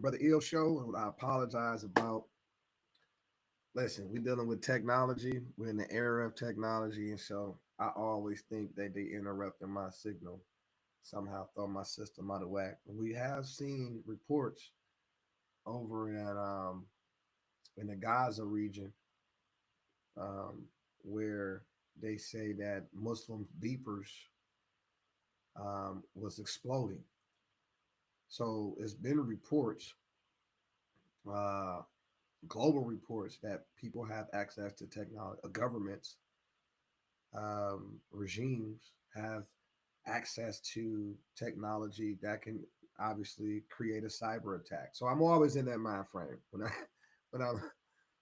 Brother Ill Show. And I apologize about. Listen, we're dealing with technology. We're in the era of technology, and so I always think that they interrupting my signal somehow, throw my system out of whack. We have seen reports over in the Gaza region, um, where they say that Muslim beepers was exploding. So it's been reports, uh, global reports, that people have access to technology. Governments, regimes have access to technology that can obviously create a cyber attack. So I'm always in that mind frame when I when I'm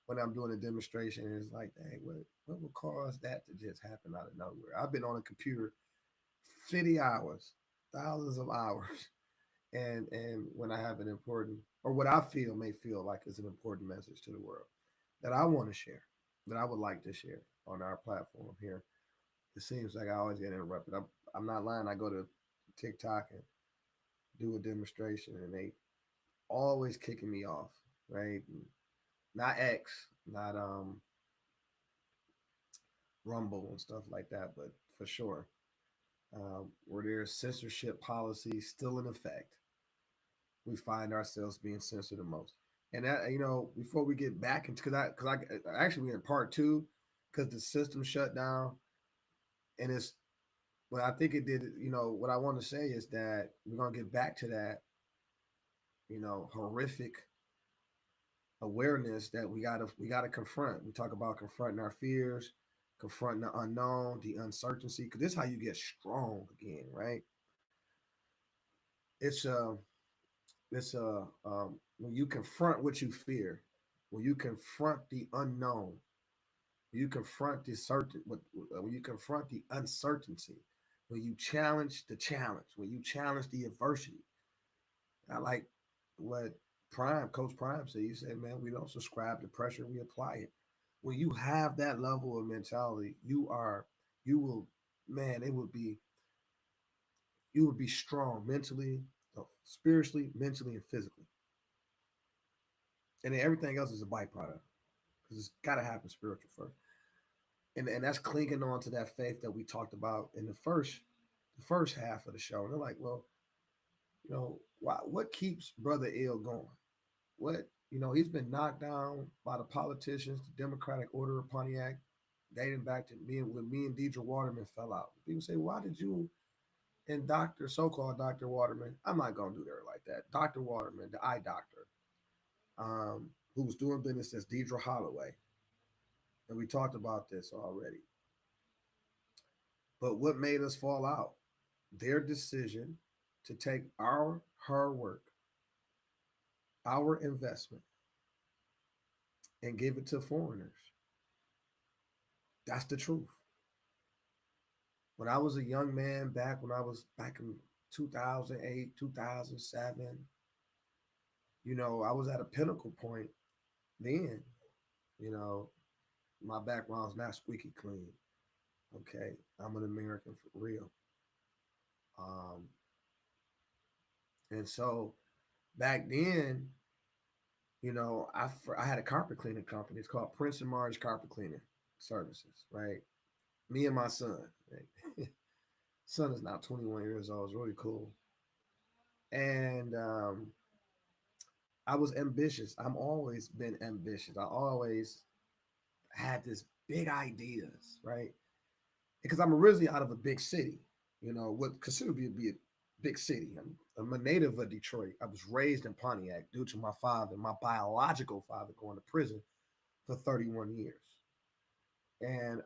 when I'm doing a demonstration. It's like, hey, what would cause that to just happen out of nowhere? I've been on a computer 50 hours, thousands of hours, and when I have an important, or what I feel may feel like is an important message to the world that I want to share, that I would like to share on our platform here. It seems like I always get interrupted. I'm not lying. I go to TikTok and do a demonstration, and they always kicking me off, right? Not X, not Rumble and stuff like that, but for sure, where there's censorship policies still in effect, we find ourselves being censored the most. And that, before we get back into, because I actually, we in part two, because the system shut down, and it's, well, I think it did. What I want to say is that we're gonna get back to that, horrific awareness that we gotta confront. We talk about confronting our fears, confronting the unknown, the uncertainty, because this is how you get strong again, right? It's when you confront what you fear, when you confront the unknown, when you confront the certain, when you confront the uncertainty, when you challenge the challenge, when you challenge the adversity. I like what Coach Prime said. He said, "Man, we don't subscribe to pressure; we apply it." When you have that level of mentality, you will, man, you would be strong mentally, spiritually, mentally, and physically, and then everything else is a byproduct because it's got to happen spiritual first, and that's clinging on to that faith that we talked about in the first half of the show. And they're like, well, what keeps Brother Ill going? He's been knocked down by the politicians, the Democratic Order of Pontiac, dating back to when me and Deidre Waterman fell out. People say, why did you and so-called Dr. Waterman, I'm not gonna do her like that. Dr. Waterman, the eye doctor, who was doing business as Deidre Holloway, and we talked about this already. But what made us fall out? Their decision to take our hard work, our investment, and give it to foreigners. That's the truth. When I was a young man, when I was back in 2008, 2007, I was at a pinnacle point then. You know, my background's not squeaky clean. Okay, I'm an American for real. Um, and so back then, I had a carpet cleaning company. It's called Prince and Marge Carpet Cleaning Services, right? Me and my son. Right? Son is now 21 years old. It's really cool. And I was ambitious. I'm always been ambitious. I always had this big ideas, right? Because I'm originally out of a big city, what considered to be a big city. I'm a native of Detroit. I was raised in Pontiac due to my biological father, going to prison for 31 years. And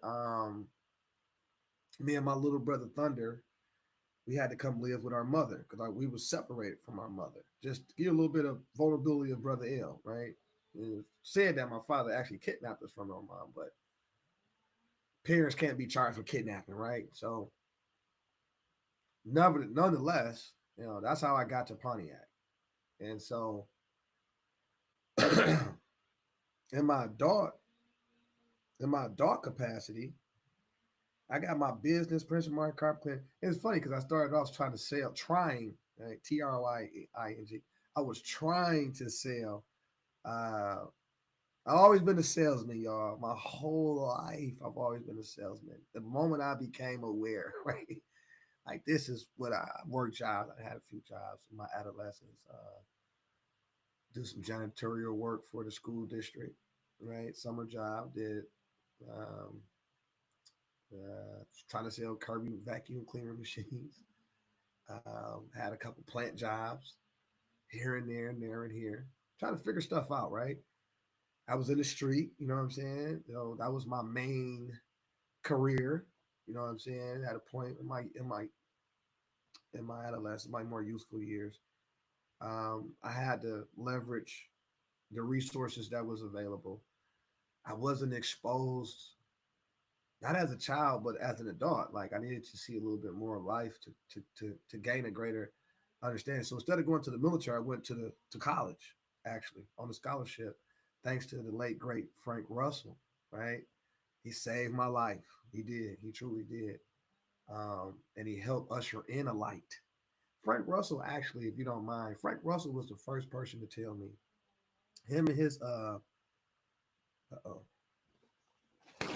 me and my little brother Thunder, we had to come live with our mother because we were separated from our mother. Just to give you a little bit of vulnerability of Brother L, right? It said that my father actually kidnapped us from our mom, but parents can't be charged with kidnapping, right? So, nonetheless, that's how I got to Pontiac. And so, in my adult capacity, I got my business, Prince of Martin Carpet Cleaning. It's funny because I started off trying to sell, right? Trying, I was trying to sell. Uh, I've always been a salesman, y'all. My whole life, I've always been a salesman. The moment I became aware, right, like this is what I worked jobs. I had a few jobs in my adolescence. Do some janitorial work for the school district, right? Summer job. Did um, trying to sell Kirby vacuum cleaner machines. Had a couple plant jobs here and there and there and here, trying to figure stuff out, right? I was in the street, you know what I'm saying? You know, that was my main career, you know what I'm saying? At a point in my adolescence, my more useful years, I had to leverage the resources that was available. I wasn't exposed, not as a child, but as an adult. Like I needed to see a little bit more of life to gain a greater understanding. So instead of going to the military, I went to college actually on a scholarship, thanks to the late great Frank Russell. Right, he saved my life. He did. He truly did. And he helped usher in a light. Frank Russell, actually, if you don't mind, Frank Russell was the first person to tell me. Him and his oh,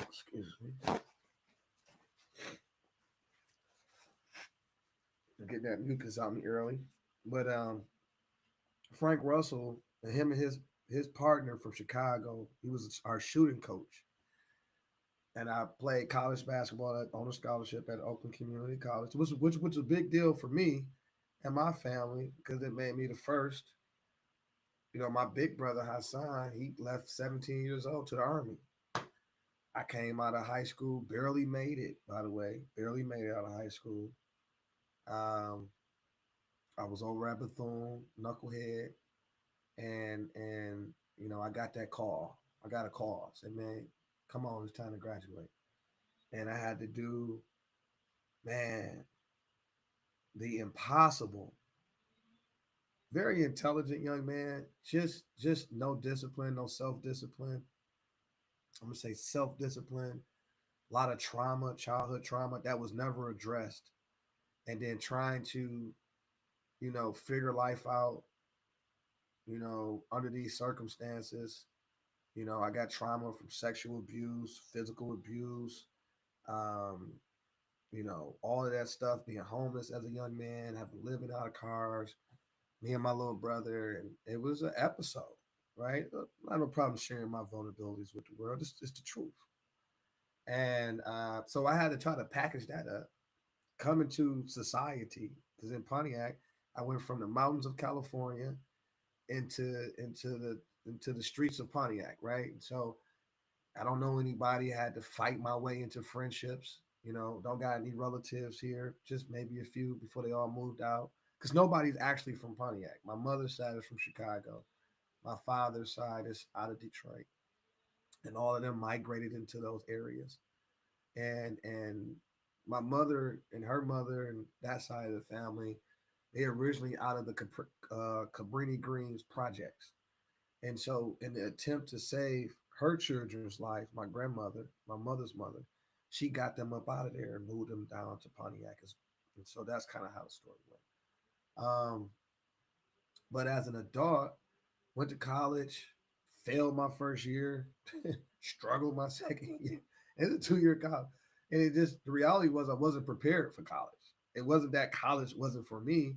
excuse me, get that mucus out me early. But Frank Russell, him and his partner from Chicago, he was our shooting coach. And I played college basketball on a scholarship at Oakland Community College, which was a big deal for me and my family because it made me the first. You know, my big brother Hassan, he left 17 years old to the army. I came out of high school, barely made it, by the way, barely made it out of high school. Um, I was over at Bethune, knucklehead, and I got that call. I got a call. I said, man, come on, it's time to graduate. And I had to do, man, the impossible. Very intelligent young man, just no discipline, no self-discipline. I'm gonna say self-discipline, a lot of trauma, childhood trauma that was never addressed. And then trying to, figure life out, under these circumstances. I got trauma from sexual abuse, physical abuse, um, all of that stuff, being homeless as a young man, having living out of cars, me and my little brother, and it was an episode, right? I have no problem sharing my vulnerabilities with the world. It's the truth. And so I had to try to package that up, come into society, because in Pontiac, I went from the mountains of California into the streets of Pontiac, right? So I don't know anybody. I had to fight my way into friendships. Don't got any relatives here, just maybe a few before they all moved out. Because nobody's actually from Pontiac. My mother's side is from Chicago. My father's side is out of Detroit, and all of them migrated into those areas. And my mother and her mother and that side of the family, they originally out of the Cabrini Greens projects. And so, in the attempt to save her children's life, my grandmother, my mother's mother, she got them up out of there and moved them down to Pontiac. And so that's kind of how the story went. But as an adult, went to college, failed my first year, struggled my second year. It's a 2 year college. And the reality was I wasn't prepared for college. It wasn't that college wasn't for me.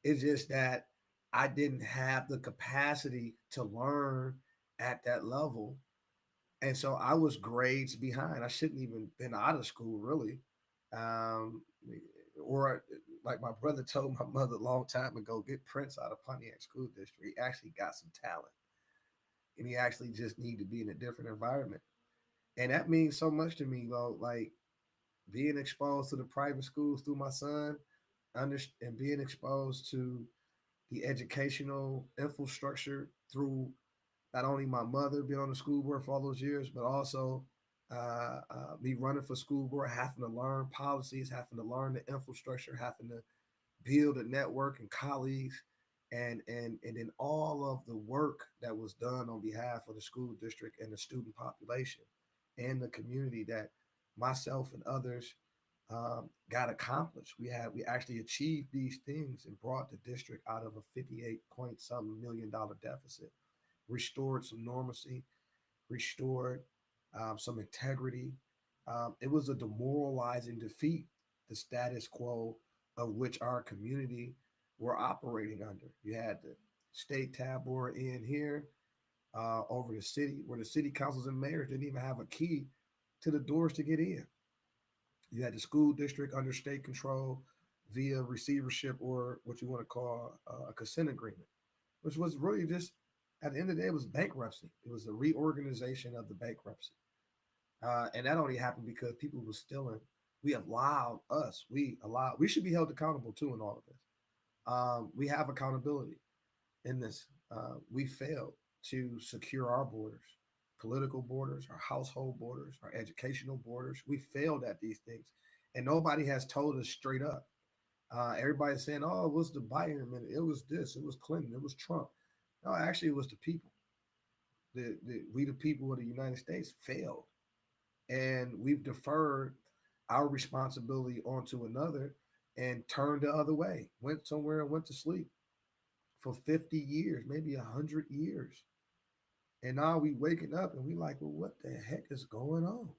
It's just that I didn't have the capacity to learn at that level. And so I was grades behind. I shouldn't even been out of school really. Um, or like my brother told my mother a long time ago, get Prince out of Pontiac School District. He actually got some talent, and he actually just need to be in a different environment. And that means so much to me, though. Like being exposed to the private schools through my son, and being exposed to the educational infrastructure through not only my mother being on the school board for all those years, but also me running for school board, having to learn policies, having to learn the infrastructure, having to build a network and colleagues, and then all of the work that was done on behalf of the school district and the student population and the community that myself and others got accomplished. We actually achieved these things and brought the district out of a 58 point some $1 million deficit, restored some normalcy, restored some integrity. It was a demoralizing defeat, the status quo of which our community were operating under. You had the state tab board in here over the city, where the city councils and mayors didn't even have a key to the doors to get in. You had the school district under state control via receivership, or what you want to call a consent agreement, which was really just, at the end of the day, it was bankruptcy. It was a reorganization of the bankruptcy. And that only happened because people were stealing. We should be held accountable too in all of this. We have accountability in this. We failed to secure our borders, political borders, our household borders, our educational borders. We failed at these things, and nobody has told us straight up. Everybody's saying, "Oh, it was the Biden minute. It was this. It was Clinton. It was Trump." No, actually, it was the people. We, the people of the United States, failed, and we've deferred our responsibility onto another and turned the other way. Went somewhere and went to sleep for 50 years, maybe 100 years. And now we waking up and we like, well, what the heck is going on?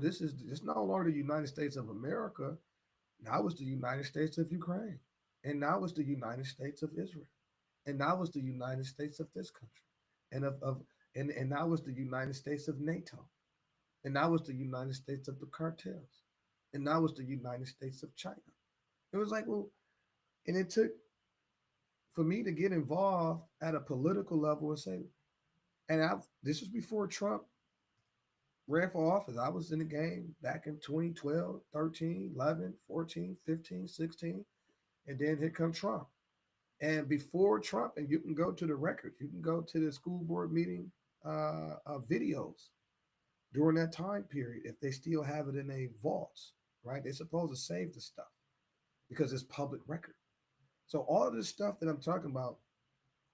This no longer the United States of America. Now it's the United States of Ukraine. And now it's the United States of Israel. And now it's the United States of this country. And now it's the United States of NATO. And now it's the United States of the cartels. And now it's the United States of China. It was like, well, and it took for me to get involved at a political level and say, this was before Trump ran for office. I was in the game back in 2012, 13, 11, 14, 15, 16. And then here comes Trump. And before Trump, and you can go to the records, you can go to the school board meeting videos during that time period, if they still have it in a vaults, right? They're supposed to save the stuff because it's public record. So all of this stuff that I'm talking about,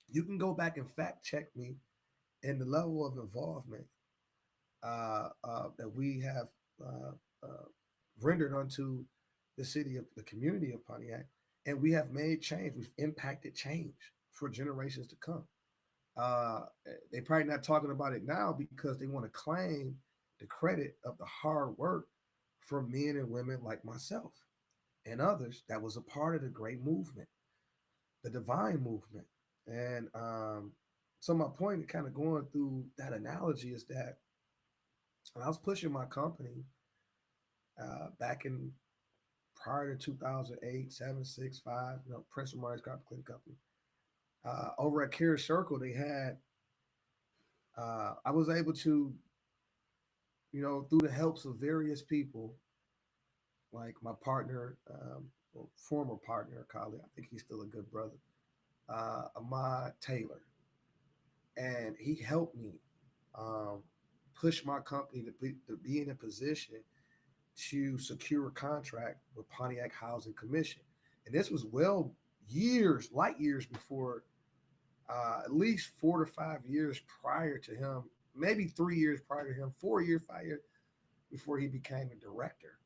you can go back and fact check me and the level of involvement that we have uh, uh, rendered onto the community of Pontiac, and we have made change. We've impacted change for generations to come. Uh, they probably not talking about it now because they want to claim the credit of the hard work from men and women like myself and others that was a part of the great movement, the divine movement. And so my point of kind of going through that analogy is that when I was pushing my company back in prior to 2008, 7, 6, 5, Prince of Mars Carpet Cleaning Company, over at Care Circle, they had, I was able to, through the helps of various people, like my partner, well, former partner, colleague, I think he's still a good brother, Ahmad Taylor. And he helped me um, push my company to be in a position to secure a contract with Pontiac Housing Commission. And this was light years before, at least 4 to 5 years prior to him, maybe 3 years prior to him, 4 years, 5 years before he became a director.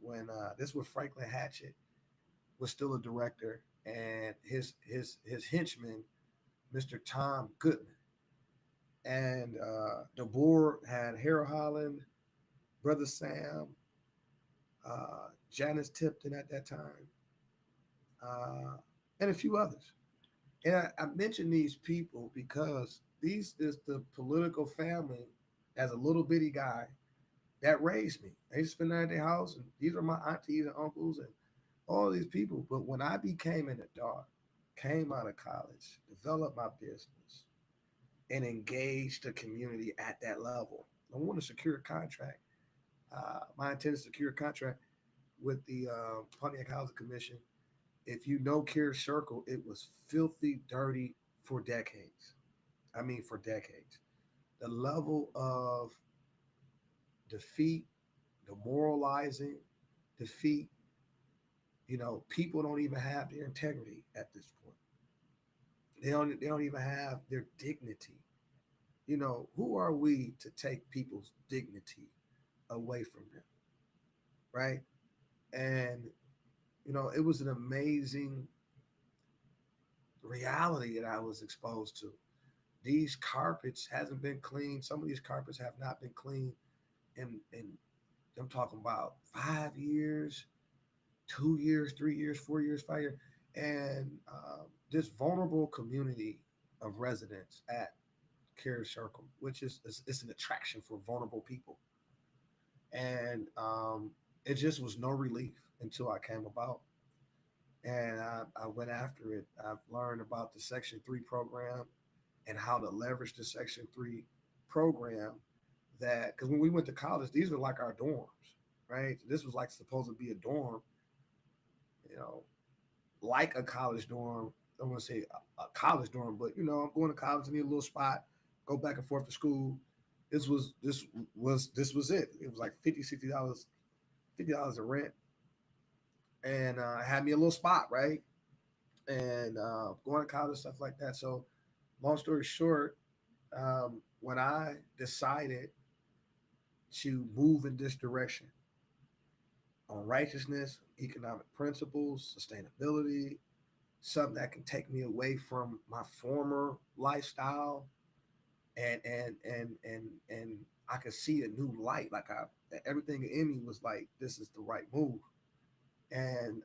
When this was Franklin Hatchett was still a director, and his henchman, Mr. Tom Goodman, and the board had Harold Holland, Brother Sam, Janice Tipton at that time, uh, and a few others. And I mention these people because these is the political family as a little bitty guy that raised me. They used to spend the night at their house, and these are my aunties and uncles and all these people. But when I became an adult, came out of college, developed my business, and engaged the community at that level, I want to secure a contract. My intent is to secure a contract with the Pontiac Housing Commission. If you know Care Circle, it was filthy dirty for decades. I mean, for decades. The level of defeat, demoralizing defeat, people don't even have their integrity at this point. They don't even have their dignity. Who are we to take people's dignity away from them? right? And it was an amazing reality that I was exposed to. These carpets hasn't been cleaned. Some of these carpets have not been cleaned in I'm talking about 5 years, 2 years, 3 years, 4 years, 5 years, and this vulnerable community of residents at Care Circle, which is it's an attraction for vulnerable people, and it just was no relief until I came about, and I went after it. I've learned about the Section 3 program and how to leverage the Section 3 program. That because when we went to college, these were like our dorms, right? This was like supposed to be a dorm, you know, like a college dorm. I don't want to say a college dorm, but I'm going to college. I need a little spot. Go back and forth to school. This was it. It was like $50, $60, $50 a rent, and had me a little spot, right? And going to college, stuff like that. So, long story short, when I decided to move in this direction on righteousness, economic principles, sustainability, something that can take me away from my former lifestyle, and I could see a new light. Like everything in me was like, this is the right move. And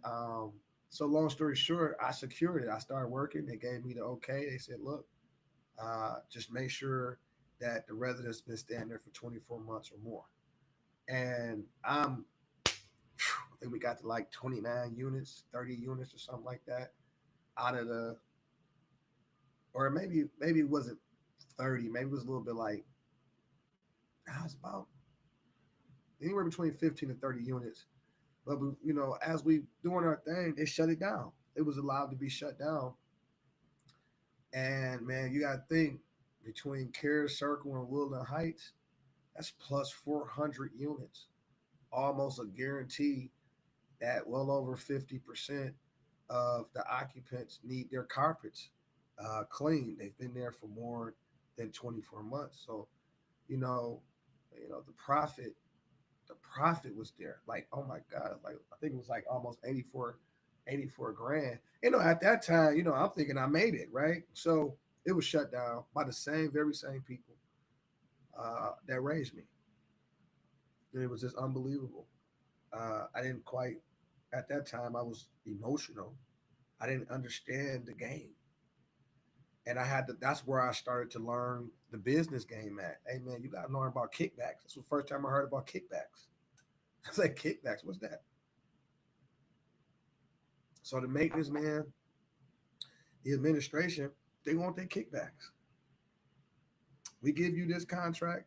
so, long story short, I secured it. I started working. They gave me the okay. They said, look, just make sure that the resident's been staying there for 24 months or more. And I think we got to like 29 units, 30 units or something like that out of the, or maybe it wasn't 30, maybe it was a little bit like, I was about anywhere between 15 and 30 units. But as we doing our thing, they shut it down. It was allowed to be shut down. And man, you got to think between Care Circle and Woodland Heights, that's plus 400 units, almost a guarantee that well over 50% of the occupants need their carpets cleaned. They've been there for more than 24 months. So, you know, the profit was there. Like, oh my God, like I think it was like almost 84 grand. At that time, I'm thinking I made it, right? So it was shut down by the very same people that raised me. And it was just unbelievable. I didn't quite, at that time, I was emotional. I didn't understand the game. And that's where I started to learn the business game at. Hey man, you got to learn about kickbacks. That's the first time I heard about kickbacks. I was like, kickbacks, what's that? So the maintenance man, the administration, they want their kickbacks. We give you this contract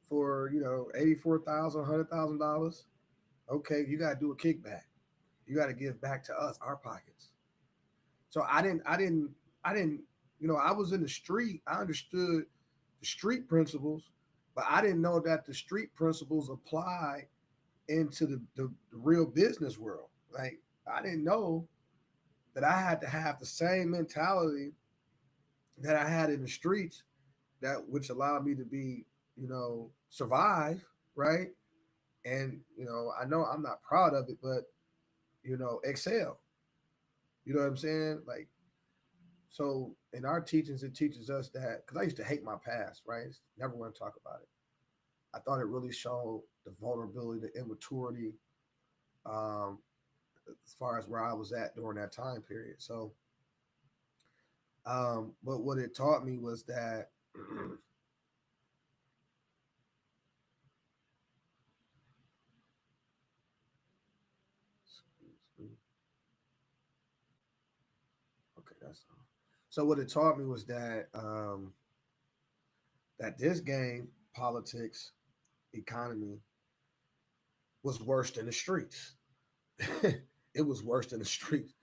for, $84,000, $100,000. Okay, you gotta do a kickback. You gotta give back to us our pockets. So I didn't, I was in the street. I understood the street principles, but I didn't know that the street principles apply into the real business world. Like I didn't know that I had to have the same mentality that I had in the streets, that which allowed me to be, survive, right? And I know I'm not proud of it, but excel. You know what I'm saying? Like, so in our teachings, it teaches us that, because I used to hate my past, right? Never want to talk about it. I thought it really showed the vulnerability, the immaturity, um, as far as where I was at during that time period. So, but what it taught me was that okay, that's all. So what it taught me was that this game, politics, economy, was worse than the streets. It was worse than the streets,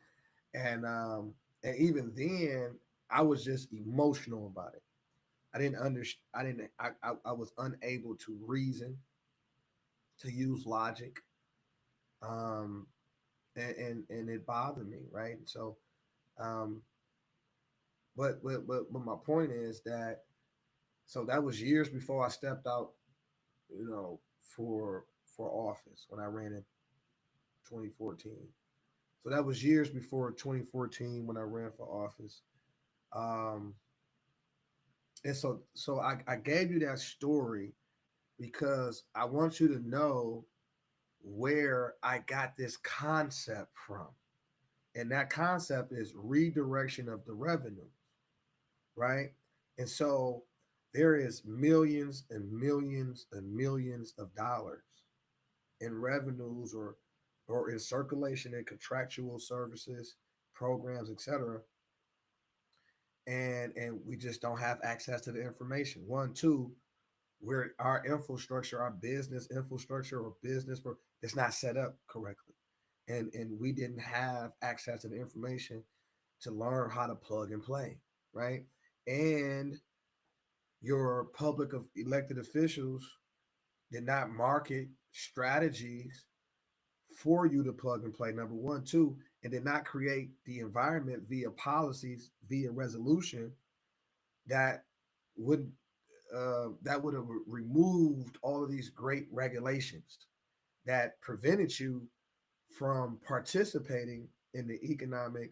and even then, I was just emotional about it. I didn't understand. I was unable to reason, to use logic, um, and it bothered me, right? So, um, but my point is that, so that was years before I stepped out, for for office when I ran in 2014. So that was years before 2014 when I ran for office. Um, and so I gave you that story because I want you to know where I got this concept from. And that concept is redirection of the revenue, right? And so there is millions and millions and millions of dollars in revenues or in circulation and contractual services, programs, etc. And we just don't have access to the information. One, two, where our infrastructure, our business infrastructure or business, it's not set up correctly, and we didn't have access to the information to learn how to plug and play, right? And your public of elected officials did not market strategies for you to plug and play. Number one, two, and did not create the environment via policies, via resolution that would that would have removed all of these great regulations that prevented you from participating in the economic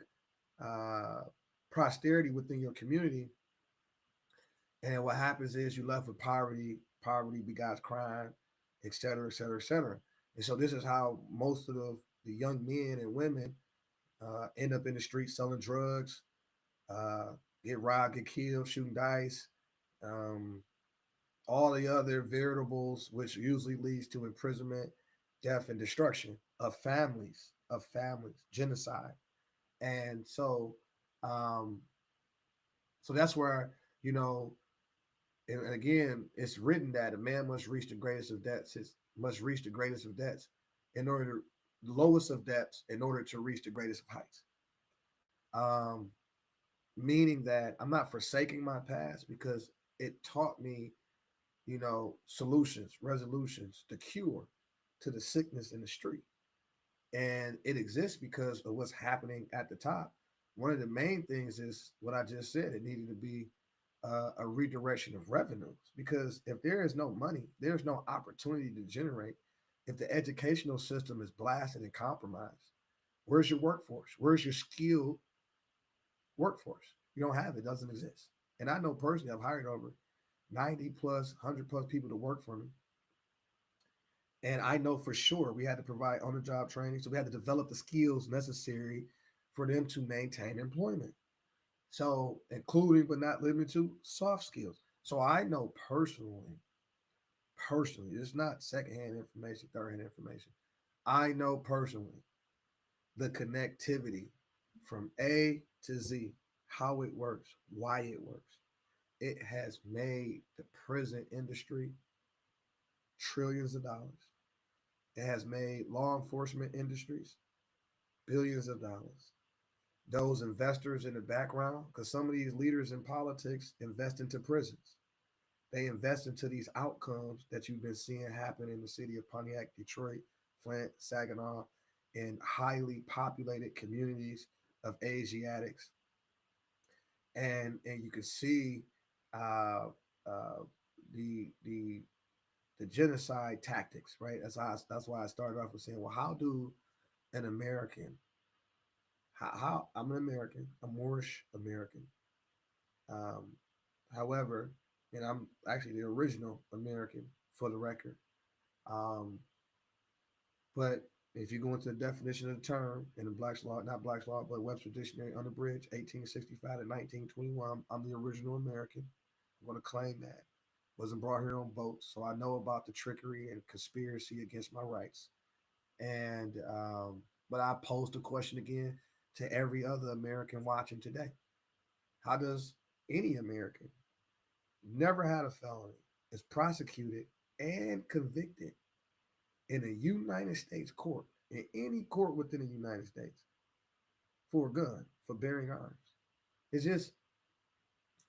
uh, prosperity within your community. And what happens is you left with poverty, poverty begots crime, et cetera, et cetera, et cetera. And so this is how most of the young men and women end up in the streets selling drugs, uh, get robbed, get killed, shooting dice, um, all the other variables, which usually leads to imprisonment, death, and destruction of families, genocide. And um, so that's where, you know, and again, it's written that a man must reach the greatest of debts, must reach the greatest of debts in order to, the lowest of depths in order to reach the greatest of heights. Um, Meaning that I'm not forsaking my past because it taught me, solutions, resolutions, the cure to the sickness in the street. And it exists because of what's happening at the top. One of the main things is what I just said. It needed to be a redirection of revenues because if there is no money, there's no opportunity to generate. If the educational system is blasted and compromised, where's your workforce? Where's your skilled workforce? You don't have it. It doesn't exist. And I know personally, I've hired over 90 plus, 100 plus people to work for me. And I know for sure we had to provide on the job training. So we had to develop the skills necessary for them to maintain employment. So, including but not limited to soft skills. So I know personally, it's not secondhand information, thirdhand information. I know personally the connectivity from A to Z, how it works, why it works. It has made the prison industry trillions of dollars. It has made law enforcement industries billions of dollars. Those investors in the background, because some of these leaders in politics invest into prisons. They invest into these outcomes that you've been seeing happen in the city of Pontiac, Detroit, Flint, Saginaw, in highly populated communities of Asiatics. And you can see uh, uh, the the genocide tactics, right? That's why I started off with saying, well, how do an American, how I'm an American, a Moorish American, um, however, and I'm actually the original American for the record. Um, but if you go into the definition of the term in the Black's Law, not Black's Law, but Webster Dictionary, unabridged, 1865 to 1921, I'm the original American. I'm going to claim that. Wasn't brought here on boats, so I know about the trickery and conspiracy against my rights. And but I posed the question again to every other American watching today: how does any American never had a felony is prosecuted and convicted in a United States court, in any court within the United States, for a gun, for bearing arms? It's just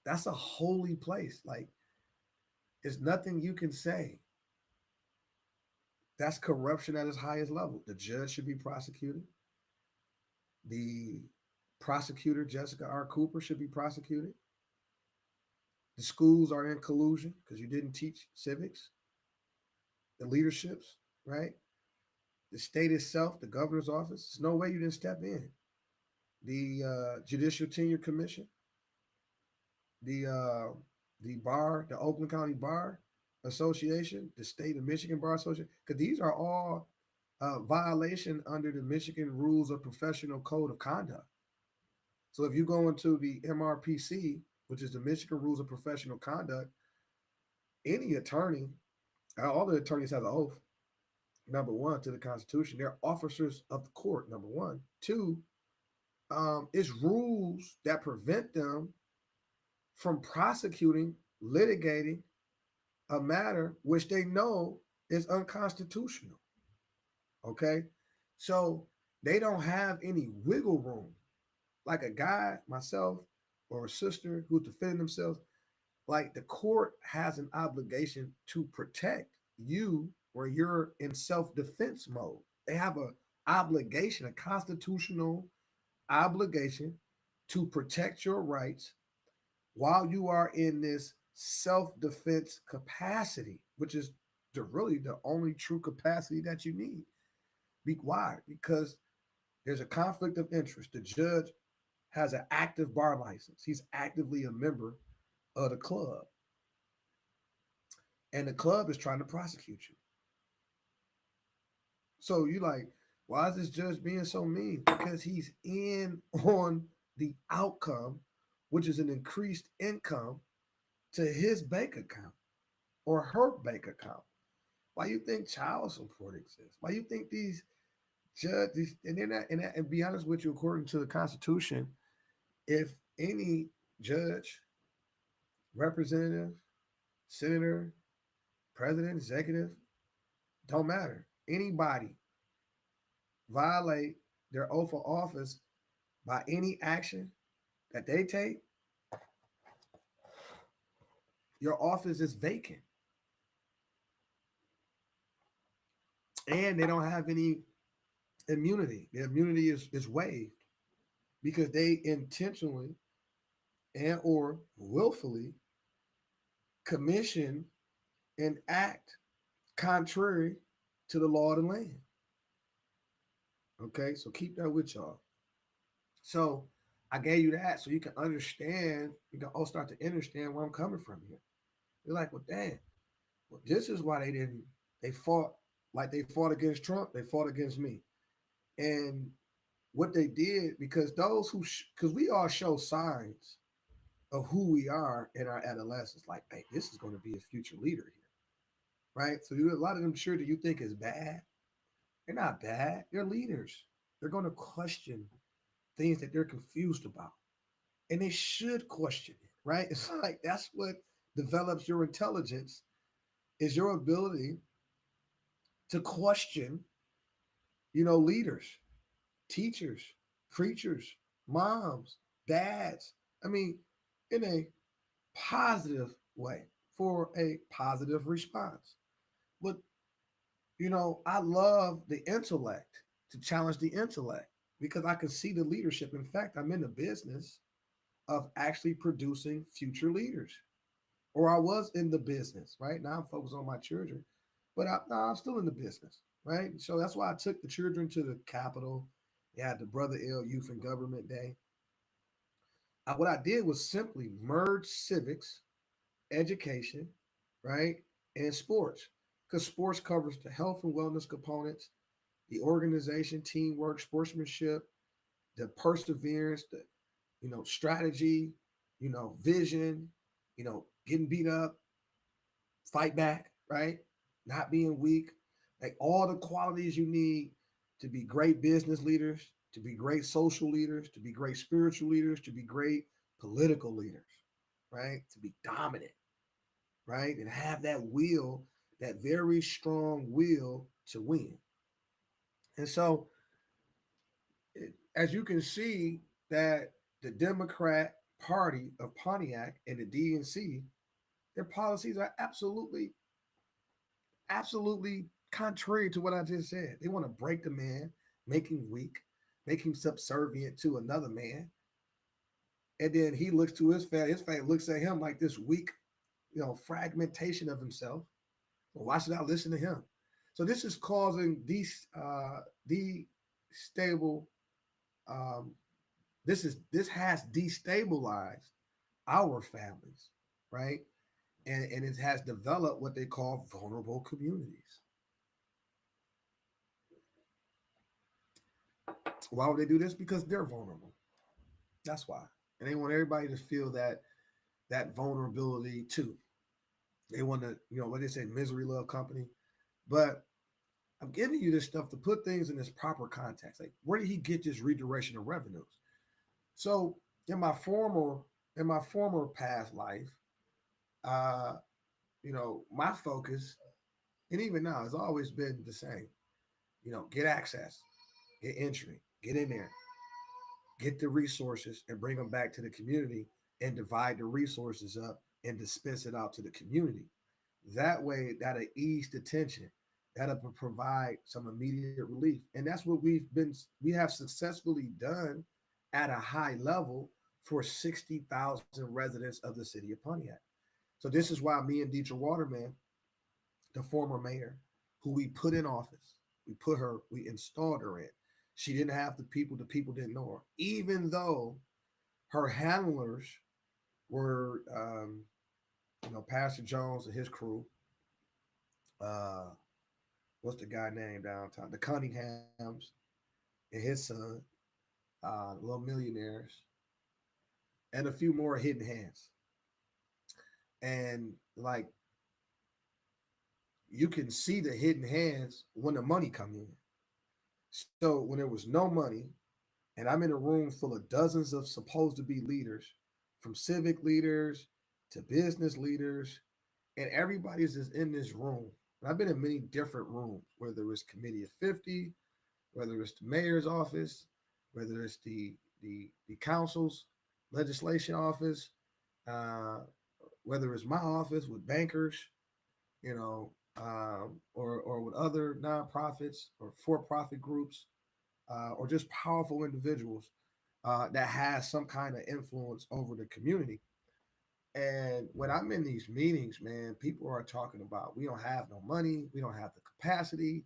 that's a holy place. Like, there's nothing you can say. That's corruption at its highest level. The judge should be prosecuted. The prosecutor, Jessica R. Cooper, should be prosecuted. The schools are in collusion because you didn't teach civics, the leaderships. right? The state itself, the governor's office, there's no way you didn't step in. The Judicial Tenure Commission, the uh, the bar, the Oakland County Bar Association, the state of Michigan Bar Association, because these are all violation under the Michigan Rules of Professional Code of Conduct. So if you go into the MRPC, which is the Michigan Rules of Professional Conduct, any attorney, all the attorneys have an oath. Number one, to the Constitution, they're officers of the court. Number one, two, it's rules that prevent them from prosecuting, litigating a matter which they know is unconstitutional. Okay, so they don't have any wiggle room. Like a guy, myself, or a sister who's defending themselves, like the court has an obligation to protect you where you're in self-defense mode. They have a obligation, a constitutional obligation to protect your rights while you are in this self-defense capacity, which is really the only true capacity that you need. Why? Because there's a conflict of interest. The judge has an active bar license. He's actively a member of the club. And the club is trying to prosecute you. So you like, why is this judge being so mean? Because he's in on the outcome, which is an increased income to his bank account or her bank account. Why you think child support exists? Why you think these judges, and they're not, and be honest with you, according to the Constitution, if any judge, representative, senator, president, executive, don't matter, anybody violate their oath of office by any action that they take, your office is vacant. And they don't have any immunity. The immunity is waived because they intentionally and or willfully commission and act contrary to the law of the land. Okay, so keep that with y'all. So I gave you that so you can understand, you can all start to understand where I'm coming from here. You're like, well, damn, well, this is why they fought like they fought against Trump, they fought against me. And what they did, because because we all show signs of who we are in our adolescence, like, hey, this is going to be a future leader here, right? So a lot of them children you think is bad, they're not bad. They're leaders. They're going to question things that they're confused about. And they should question it, right? It's like that's what develops your intelligence is your ability to question, leaders, teachers, preachers, moms, dads. I mean, in a positive way for a positive response. But I love the intellect to challenge the intellect because I can see the leadership. In fact, I'm in the business of actually producing future leaders, or I was in the business, right? Now I'm focused on my children, but I'm still in the business, right? So that's why I took the children to the Capitol. They had the Brother L Youth and Government Day. What I did was simply merge civics, education, right, and sports, because sports covers the health and wellness components, the organization, teamwork, sportsmanship, the perseverance, the strategy, vision, getting beat up, fight back, right? Not being weak, like all the qualities you need to be great business leaders, to be great social leaders, to be great spiritual leaders, to be great political leaders, right? To be dominant, right? And have that will, that very strong will to win. And so, as you can see, that the Democrat Party of Pontiac and the DNC, their policies are absolutely contrary to what I just said. They want to break the man, make him weak, make him subservient to another man. And then he looks to his family looks at him like this weak, fragmentation of himself. Well, why should I listen to him? So this is causing these destable. Um, this has destabilized our families, right? And it has developed what they call vulnerable communities. Why would they do this? Because they're vulnerable. That's why. And they want everybody to feel that vulnerability too. They want to, what they say, misery love company. But I'm giving you this stuff to put things in this proper context. Like, where did he get this redirection of revenues? So in my former past life, uh, my focus, and even now, has always been the same. Get access, get entry, get in there, get the resources, and bring them back to the community, and divide the resources up and dispense it out to the community. That way, that'll ease the tension. That'll provide some immediate relief, and that's what we have successfully done at a high level for 60,000 residents of the city of Pontiac. So this is why me and Deidre Waterman, the former mayor, who we put in office, we installed her in. She didn't have the people didn't know her, even though her handlers were, Pastor Jones and his crew. Uh, what's the guy named downtown? The Cunninghams and his son, little millionaires, and a few more hidden hands. And like, you can see the hidden hands when the money come in. So when there was no money, and I'm in a room full of dozens of supposed to be leaders, from civic leaders to business leaders, and everybody's just in this room. And I've been in many different rooms, whether it's Committee of 50, whether it's the mayor's office, whether it's the council's legislation office, uh, whether it's my office with bankers, or with other nonprofits or for-profit groups, or just powerful individuals that has some kind of influence over the community. And when I'm in these meetings, man, people are talking about, we don't have no money, we don't have the capacity,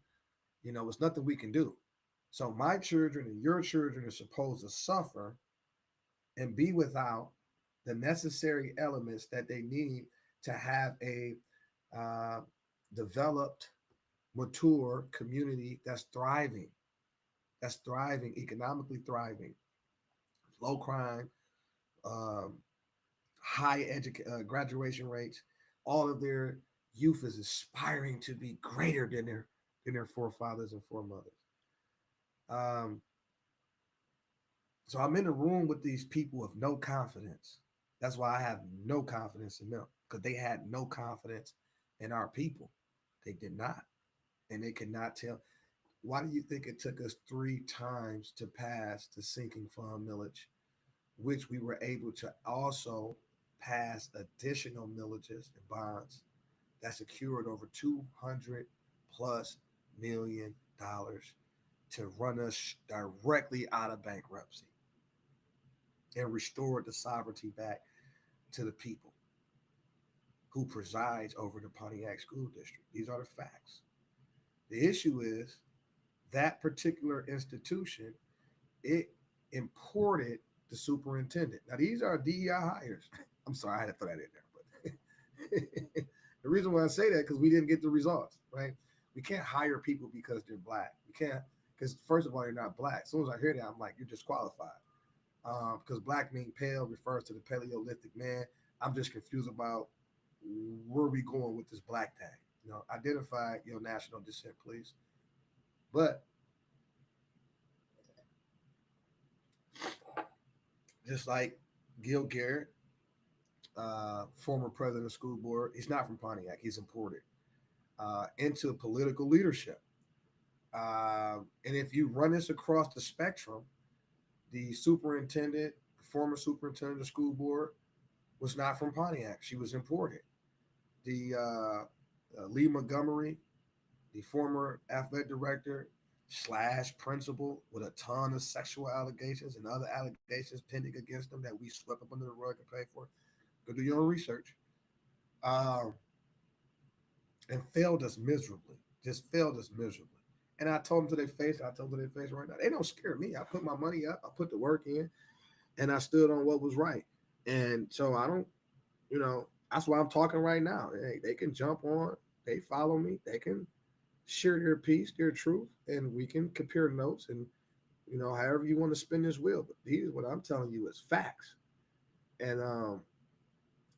it's nothing we can do. So my children and your children are supposed to suffer and be without the necessary elements that they need to have a uh, developed, mature community that's thriving, economically thriving, low crime, um, graduation rates. All of their youth is aspiring to be greater than their forefathers and foremothers. Um, so I'm in a room with these people with no confidence. That's why I have no confidence in them, because they had no confidence in our people. They did not, and they could not tell. Why do you think it took us 3 times to pass the sinking fund millage, which we were able to also pass additional millages and bonds that secured over 200 plus $1 million to run us directly out of bankruptcy and restore the sovereignty back to the people who presides over the Pontiac School District? These are the facts. The issue is that particular institution, it imported the superintendent. Now, these are DEI hires. I'm sorry, I had to throw that in there, but the reason why I say that, because we didn't get the results, right? We can't hire people because they're black. We can't, because first of all, they're not black. As soon as I hear that, I'm like, you're disqualified. Because black mean pale refers to the Paleolithic man. I'm just confused about where we going with this black thing. Identify your national descent, please. But just like Gil Garrett, former president of the school board, he's not from Pontiac. He's imported into political leadership. And if you run this across the spectrum, the superintendent, the former superintendent of the school board, was not from Pontiac. She was imported. The Lee Montgomery, the former athletic director slash principal, with a ton of sexual allegations and other allegations pending against them that we swept up under the rug and paid for. Go do your own research. Um, and failed us miserably. just failed us miserably. And I told them to their face, I told them to their face right now, they don't scare me. I put my money up, I put the work in, and I stood on what was right. And so I don't, that's why I'm talking right now. They can jump on, they follow me, they can share their piece, their truth, and we can compare notes and however you want to spin this wheel. But these what I'm telling you is facts. And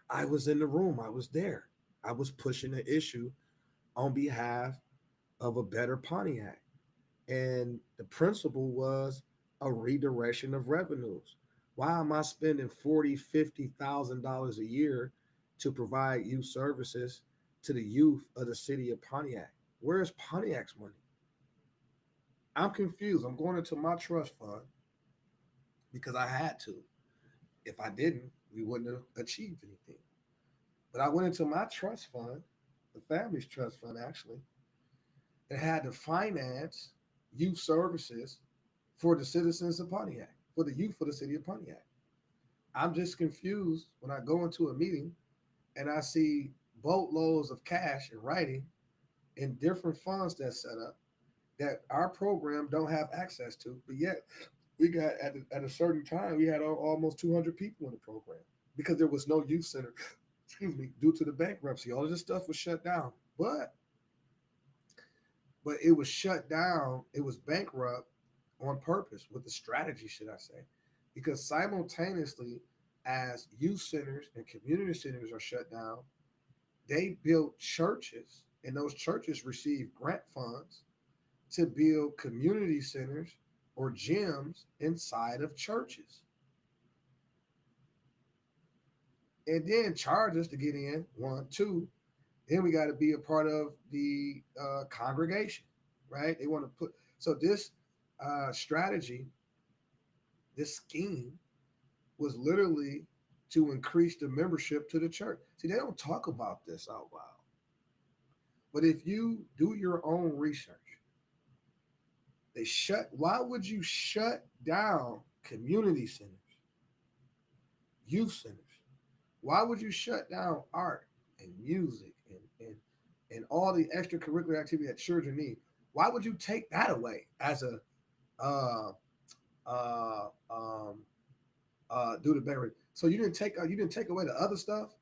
I was in the room, I was there. I was pushing the issue on behalf of a better Pontiac. And the principle was a redirection of revenues. Why am I spending 40, $50,000 a year to provide youth services to the youth of the city of Pontiac? Where's Pontiac's money? I'm confused. I'm going into my trust fund because I had to. If I didn't, we wouldn't have achieved anything. But I went into my trust fund, the family's trust fund actually, and had to finance youth services for the citizens of Pontiac, for the youth of the city of Pontiac. I'm just confused when I go into a meeting and I see boatloads of cash in writing in different funds that's set up that our program don't have access to, but yet we got at a certain time we had almost 200 people in the program because there was no youth center. Excuse me, due to the bankruptcy, all of this stuff was shut down. But it was shut down. It was bankrupt on purpose with the strategy, should I say? Because simultaneously, as youth centers and community centers are shut down, they built churches, and those churches receive grant funds to build community centers or gyms inside of churches, and then charge us to get in. One, two. Then we got to be a part of the congregation, right? They want to put so this strategy, this scheme, was literally to increase the membership to the church. See, they don't talk about this out loud, but if you do your own research, they shut. Why would you shut down community centers, youth centers? Why would you shut down art and music and all the extracurricular activity that children need? Why would you take that away as a uh, uh, um, due to beverage? So you didn't take away the other stuff,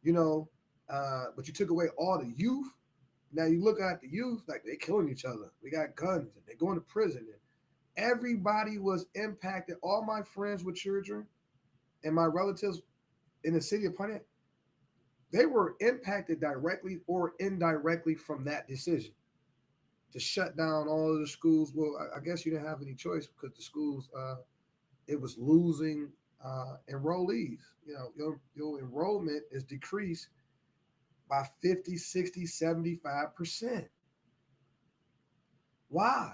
you know, but you took away all the youth. Now you look at the youth like they're killing each other. We got guns and they're going to prison. And everybody was impacted. All my friends with children and my relatives in the city of Pontiac, they were impacted directly or indirectly from that decision to shut down all of the schools. Well, I guess you didn't have any choice because the schools, it was losing enrollees. Your enrollment is decreased by 50, 60, 75%. Why?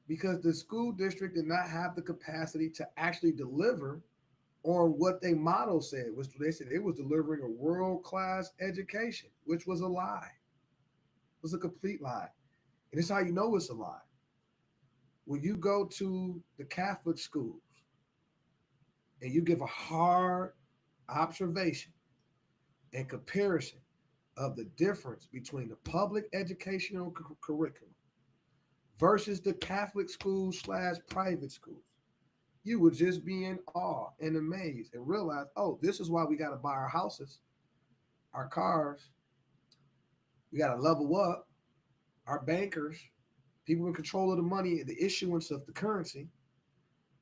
Because the school district did not have the capacity to actually deliver on what they motto said, which they said it was delivering a world-class education, which was a lie. It was a complete lie. And it's how you know it's a lie. When you go to the Catholic schools and you give a hard observation and comparison of the difference between the public educational curriculum versus the Catholic schools slash private schools, you would just be in awe and amazed and realize, oh, this is why we got to buy our houses, our cars. We got to level up our bankers, people in control of the money, the issuance of the currency,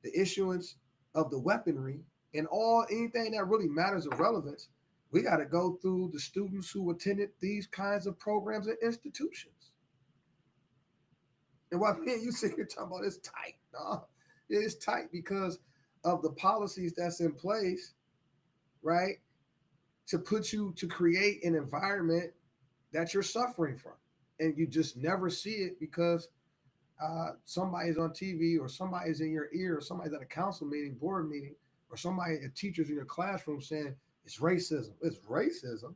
the issuance of the weaponry, and anything that really matters of relevance. We got to go through the students who attended these kinds of programs and institutions. And while me and you sit here talking about it's tight, no, it's tight because of the policies that's in place, right? To create an environment that you're suffering from. And you just never see it because somebody's on TV or somebody's in your ear or somebody's at a council meeting, board meeting, or a teacher's in your classroom saying it's racism. It's racism.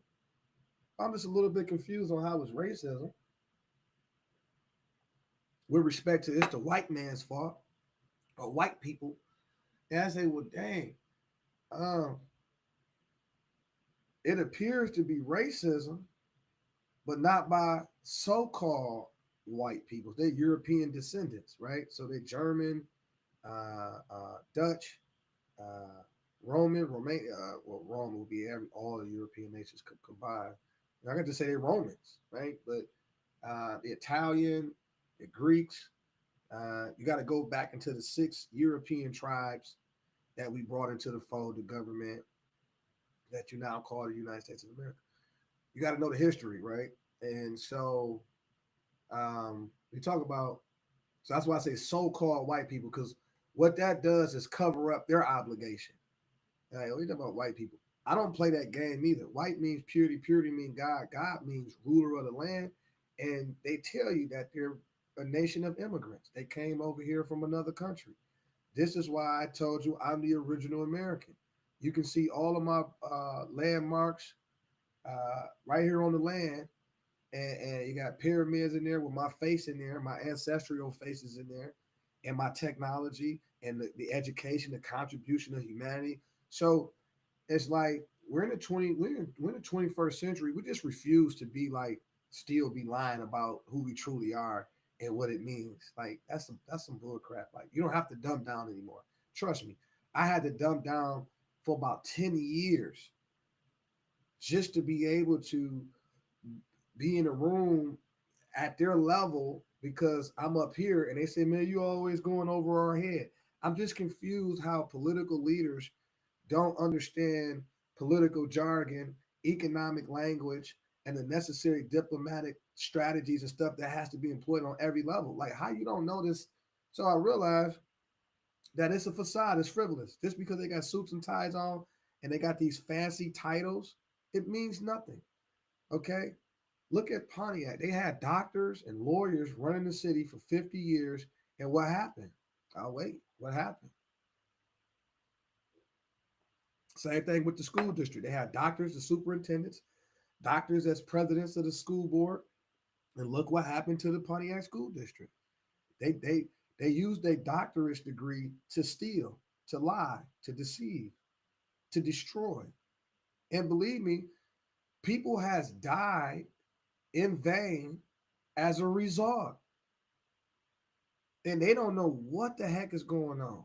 I'm just a little bit confused on how it's racism with respect to it's the white man's fault or white people. And I say, well, dang, um, it appears to be racism, but not by so-called white people. They're European descendants, right? So they're German, Dutch, uh, Roman, Romania. Well, Rome will be all the European nations combined. I got to say they're Romans, right? But the Italian, the Greeks. You got to go back into the 6 European tribes that we brought into the fold, the government that you now call the United States of America. You got to know the history, right? And so we talk about, so that's why I say so-called white people, because what that does is cover up their obligation. Like, we talk about white people. I don't play that game either. White means purity, purity means God, God means ruler of the land, and they tell you that they're a nation of immigrants. They came over here from another country. This is why I told you I'm the original American. You can see all of my landmarks right here on the land, and you got pyramids in there with my face in there, my ancestral faces in there, and my technology and the education, the contribution of humanity. So it's like we're in the 21st century. We just refuse to be like still be lying about who we truly are and what it means. Like that's some bull crap. Like you don't have to dumb down anymore. Trust me. I had to dumb down for about 10 years just to be able to be in a room at their level because I'm up here and they say, man, you always going over our head. I'm just confused how political leaders don't understand political jargon, economic language, and the necessary diplomatic strategies and stuff that has to be employed on every level. Like how you don't know this. So I realized that it's a facade, it's frivolous. Just because they got suits and ties on and they got these fancy titles, it means nothing. Okay? Look at Pontiac. They had doctors and lawyers running the city for 50 years. And what happened? Oh, wait, what happened? Same thing with the school district. They had doctors, the superintendents, doctors as presidents of the school board. And look what happened to the Pontiac School District. They they they used their doctorate degree to steal, to lie, to deceive, to destroy. And believe me, people has died in vain as a result. And they don't know what the heck is going on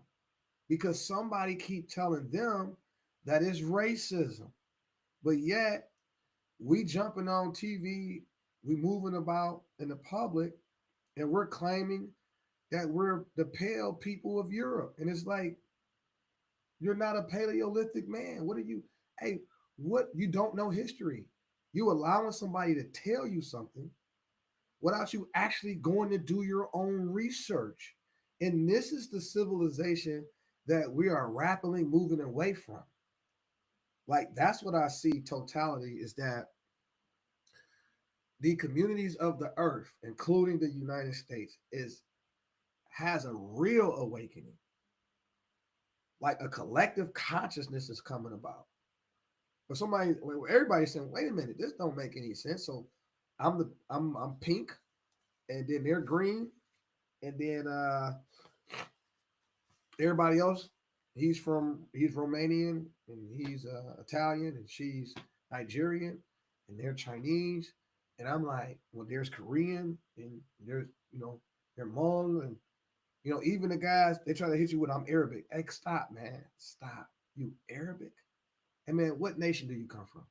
because somebody keep telling them that it's racism. But yet we jumping on TV, we moving about in the public, and we're claiming that we're the pale people of Europe. And it's like, you're not a Paleolithic man. What are you? Hey, what? You don't know history. You allowing somebody to tell you something without you actually going to do your own research. And this is the civilization that we are rapidly moving away from. Like that's what I see totality is that the communities of the earth, including the United States, is has a real awakening. Like a collective consciousness is coming about. But everybody's saying, wait a minute, this don't make any sense. So I'm pink, and then they're green, and then everybody else, he's Romanian, and he's Italian, and she's Nigerian, and they're Chinese, and I'm like, well, there's Korean, and there's they're Hmong, and even the guys they try to hit you with I'm Arabic. Hey, stop, man, stop. You Arabic? Hey, man, what nation do you come from?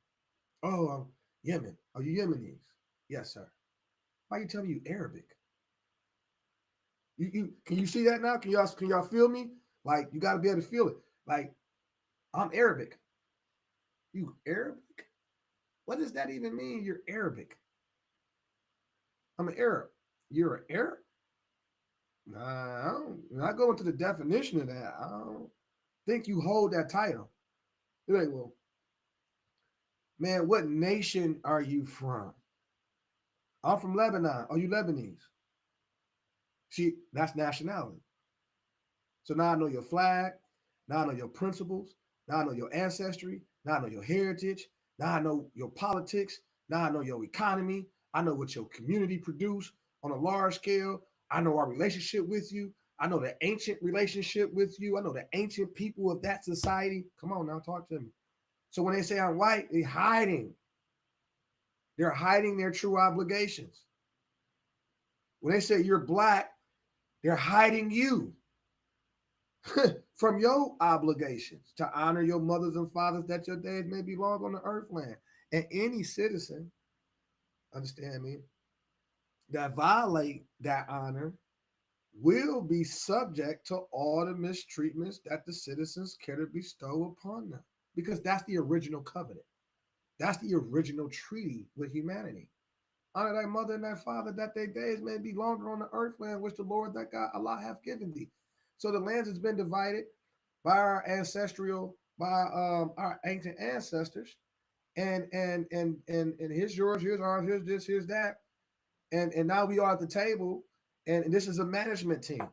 Oh, Yemen. Are you Yemenis? Yes, sir. Why are you telling me you Arabic? You can you see that now? Can y'all feel me? Like you got to be able to feel it. Like I'm Arabic. You Arabic? What does that even mean? You're Arabic. I'm an Arab. You're an Arab? Nah, I don't. Not go into the definition of that. I don't think you hold that title. You're like, well, man, what nation are you from? I'm from Lebanon. Are you Lebanese? See, that's nationality. So now I know your flag. Now I know your principles. Now I know your ancestry. Now I know your heritage. Now I know your politics. Now I know your economy. I know what your community produce on a large scale. I know our relationship with you. I know the ancient relationship with you. I know the ancient people of that society. Come on now, talk to me. So when they say I'm white, they're hiding. They're hiding their true obligations. When they say you're black, they're hiding you from your obligations to honor your mothers and fathers that your days may be long on the earth land. And any citizen, understand me, that violate that honor will be subject to all the mistreatments that the citizens care to bestow upon them. Because that's the original covenant. That's the original treaty with humanity. Honor thy mother and thy father, that their days may be longer on the earth land, which the Lord thy God Allah hath given thee. So the lands has been divided by our ancient ancestors, and here's yours, here's ours, here's this, here's that, and now we are at the table, and this is a management team.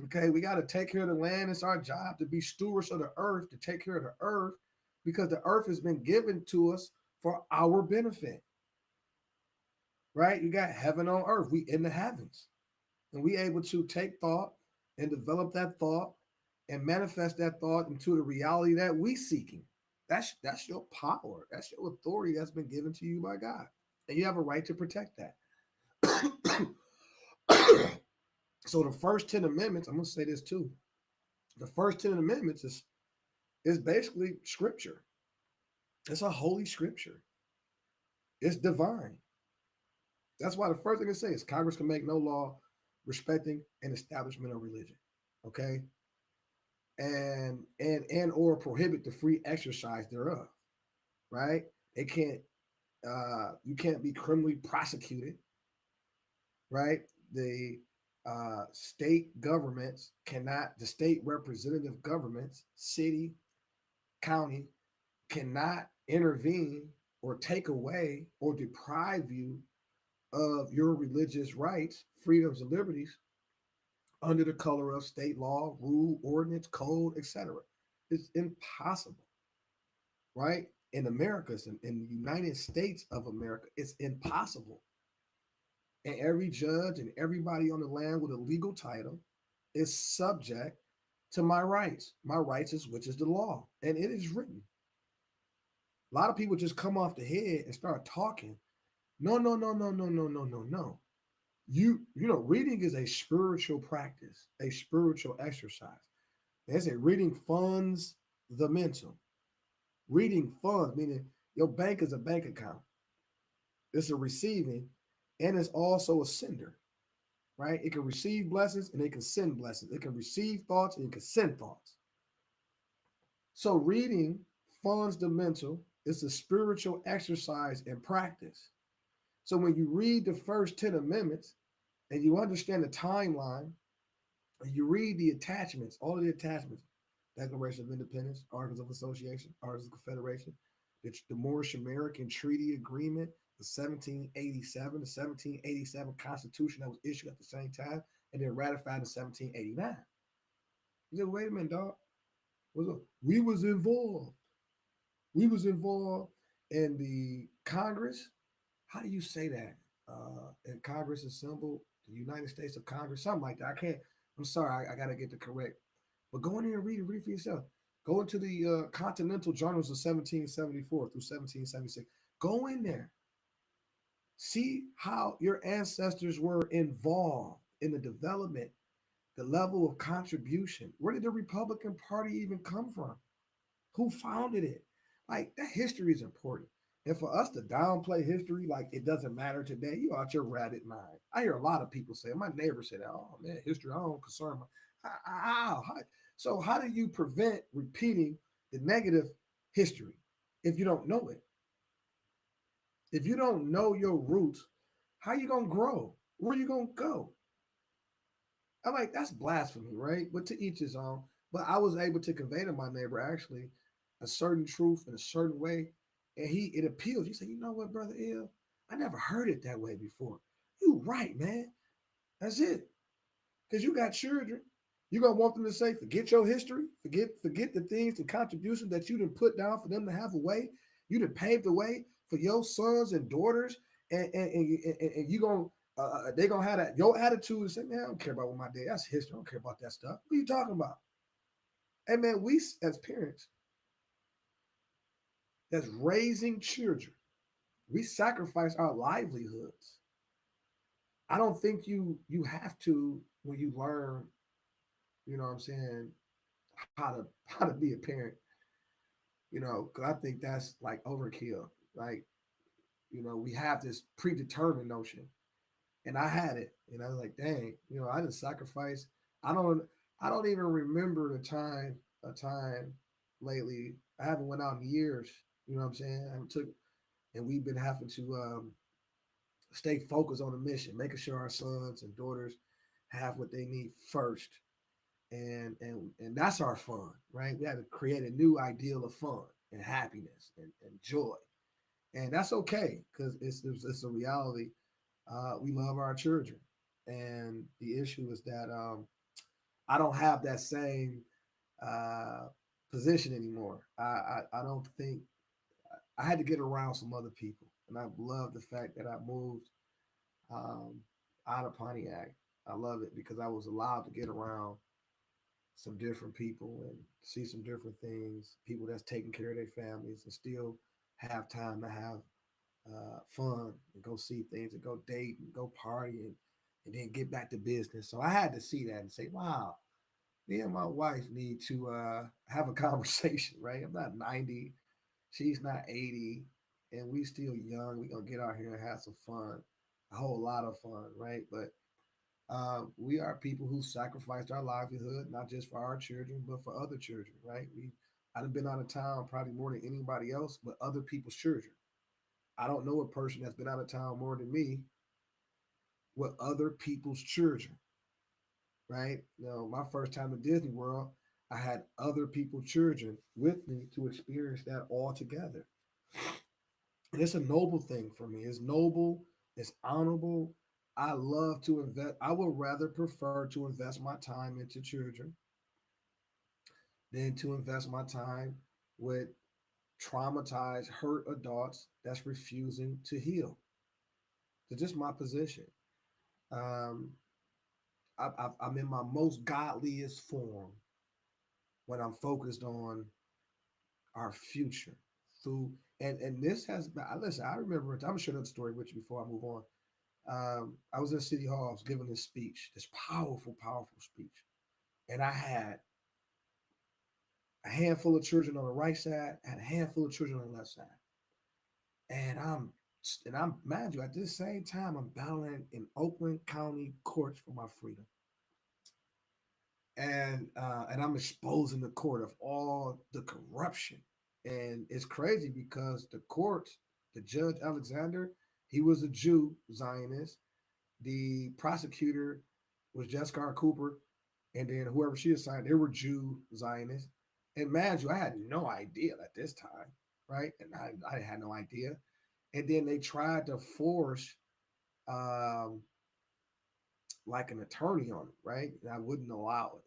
Okay, we got to take care of the land. It's our job to be stewards of the earth, to take care of the earth, because the earth has been given to us for our benefit. Right? You got heaven on earth. We in the heavens, and we able to take thought and develop that thought and manifest that thought into the reality that we seeking. That's your power. That's your authority that's been given to you by God, and you have a right to protect that. So the first 10 amendments, I'm going to say this too. The first 10 amendments is basically scripture. It's a holy scripture. It's divine. That's why the first thing it says is Congress can make no law respecting an establishment of religion. Okay. And or prohibit the free exercise thereof. Right? They can't you can't be criminally prosecuted. Right? The state governments cannot, the state representative governments, city, county, cannot intervene or take away or deprive you of your religious rights, freedoms, and liberties under the color of state law, rule, ordinance, code, etc. It's impossible, right? In America, in the United States of America, it's impossible. And every judge and everybody on the land with a legal title is subject to my rights. My rights is which is the law, and it is written. A lot of people just come off the head and start talking. No, no, no, no, no, no, no, no, no. You know, reading is a spiritual practice, a spiritual exercise. They say reading funds the mental. Reading funds, meaning your bank is a bank account. It's a receiving and it's also a sender, right? It can receive blessings and it can send blessings. It can receive thoughts and it can send thoughts. So reading funds the mental. It's a spiritual exercise and practice. So when you read the first 10 amendments and you understand the timeline, and you read the attachments, all of the attachments, Declaration of Independence, Articles of Association, Articles of Confederation, the Moorish American Treaty Agreement, the 1787 Constitution that was issued at the same time, and then ratified in 1789. You said, wait a minute, dog. We was involved. We was involved in the Congress. How do you say that? In Congress assembled, the United States of Congress, something like that. I can't. I'm sorry. I got to get the correct. But go in there and read it. Read it for yourself. Go into the Continental Journals of 1774 through 1776. Go in there. See how your ancestors were involved in the development, the level of contribution. Where did the Republican Party even come from? Who founded it? Like that history is important. And for us to downplay history like it doesn't matter today, you out your rabbit mind. I hear a lot of people say, my neighbor said, oh man, history, I don't concern my so how do you prevent repeating the negative history if you don't know it? If you don't know your roots, how you gonna grow? Where you gonna go? I'm like, that's blasphemy, right? But to each his own. But I was able to convey to my neighbor actually a certain truth in a certain way. And it appealed. He said, you know what, Brother Ill? I never heard it that way before. You right, man. That's it. Because you got children. You're gonna want them to say, forget your history, forget the things, the contributions that you done put down for them to have a way. You done paved the way for your sons and daughters, and you gonna they gonna have that your attitude and say, man, I don't care about what my dad. That's history. I don't care about that stuff. What are you talking about? Hey man, we as parents that's raising children, we sacrifice our livelihoods I don't think you have to when you learn, you know what I'm saying, how to be a parent, you know, because I think that's like overkill. Like, you know, we have this predetermined notion. And I had it. And I was like, dang, you know, I didn't sacrifice. I don't I don't even remember a time lately. I haven't went out in years. You know what I'm saying? I took and we've been having to stay focused on the mission, making sure our sons and daughters have what they need first. And that's our fun, right? We had to create a new ideal of fun and happiness and joy. And that's okay because it's a reality. We love our children. And the issue is that I don't have that same uh, position anymore. I don't think I had to get around some other people. And I love the fact that I moved um, out of Pontiac. I love it because I was allowed to get around some different people and see some different things, people that's taking care of their families and still have time to have fun and go see things and go date and go party and then get back to business. So I had to see that and say, wow, me and my wife need to have a conversation, right? I'm not 90, she's not 80, and we still young. We're going to get out here and have some fun, a whole lot of fun, right? But we are people who sacrificed our livelihood, not just for our children, but for other children, right? I've been out of town probably more than anybody else, but other people's children. I don't know a person that's been out of town more than me with other people's children, right? You know, my first time to Disney World, I had other people's children with me to experience that all together. And it's a noble thing for me. It's noble, it's honorable. I love to invest. I would rather prefer to invest my time into children than to invest my time with traumatized, hurt adults that's refusing to heal. It's just my position. Um, I'm in my most godliest form when I'm focused on our future through and this has been listen, I remember I'm gonna share that story with you before I move on. I was in City Hall, I was giving this speech, this powerful, powerful speech. And I had a handful of children on the right side, I had a handful of children on the left side. And I'm mind you, at this same time I'm battling in Oakland County courts for my freedom. And I'm exposing the court of all the corruption. And it's crazy because the court, the judge Alexander, he was a Jew Zionist. The prosecutor was Jessica Cooper, and then whoever she assigned, they were Jew Zionists. And man, you, I had no idea at this time, right? And I had no idea. And then they tried to force um, like an attorney on it, right? And I wouldn't allow it.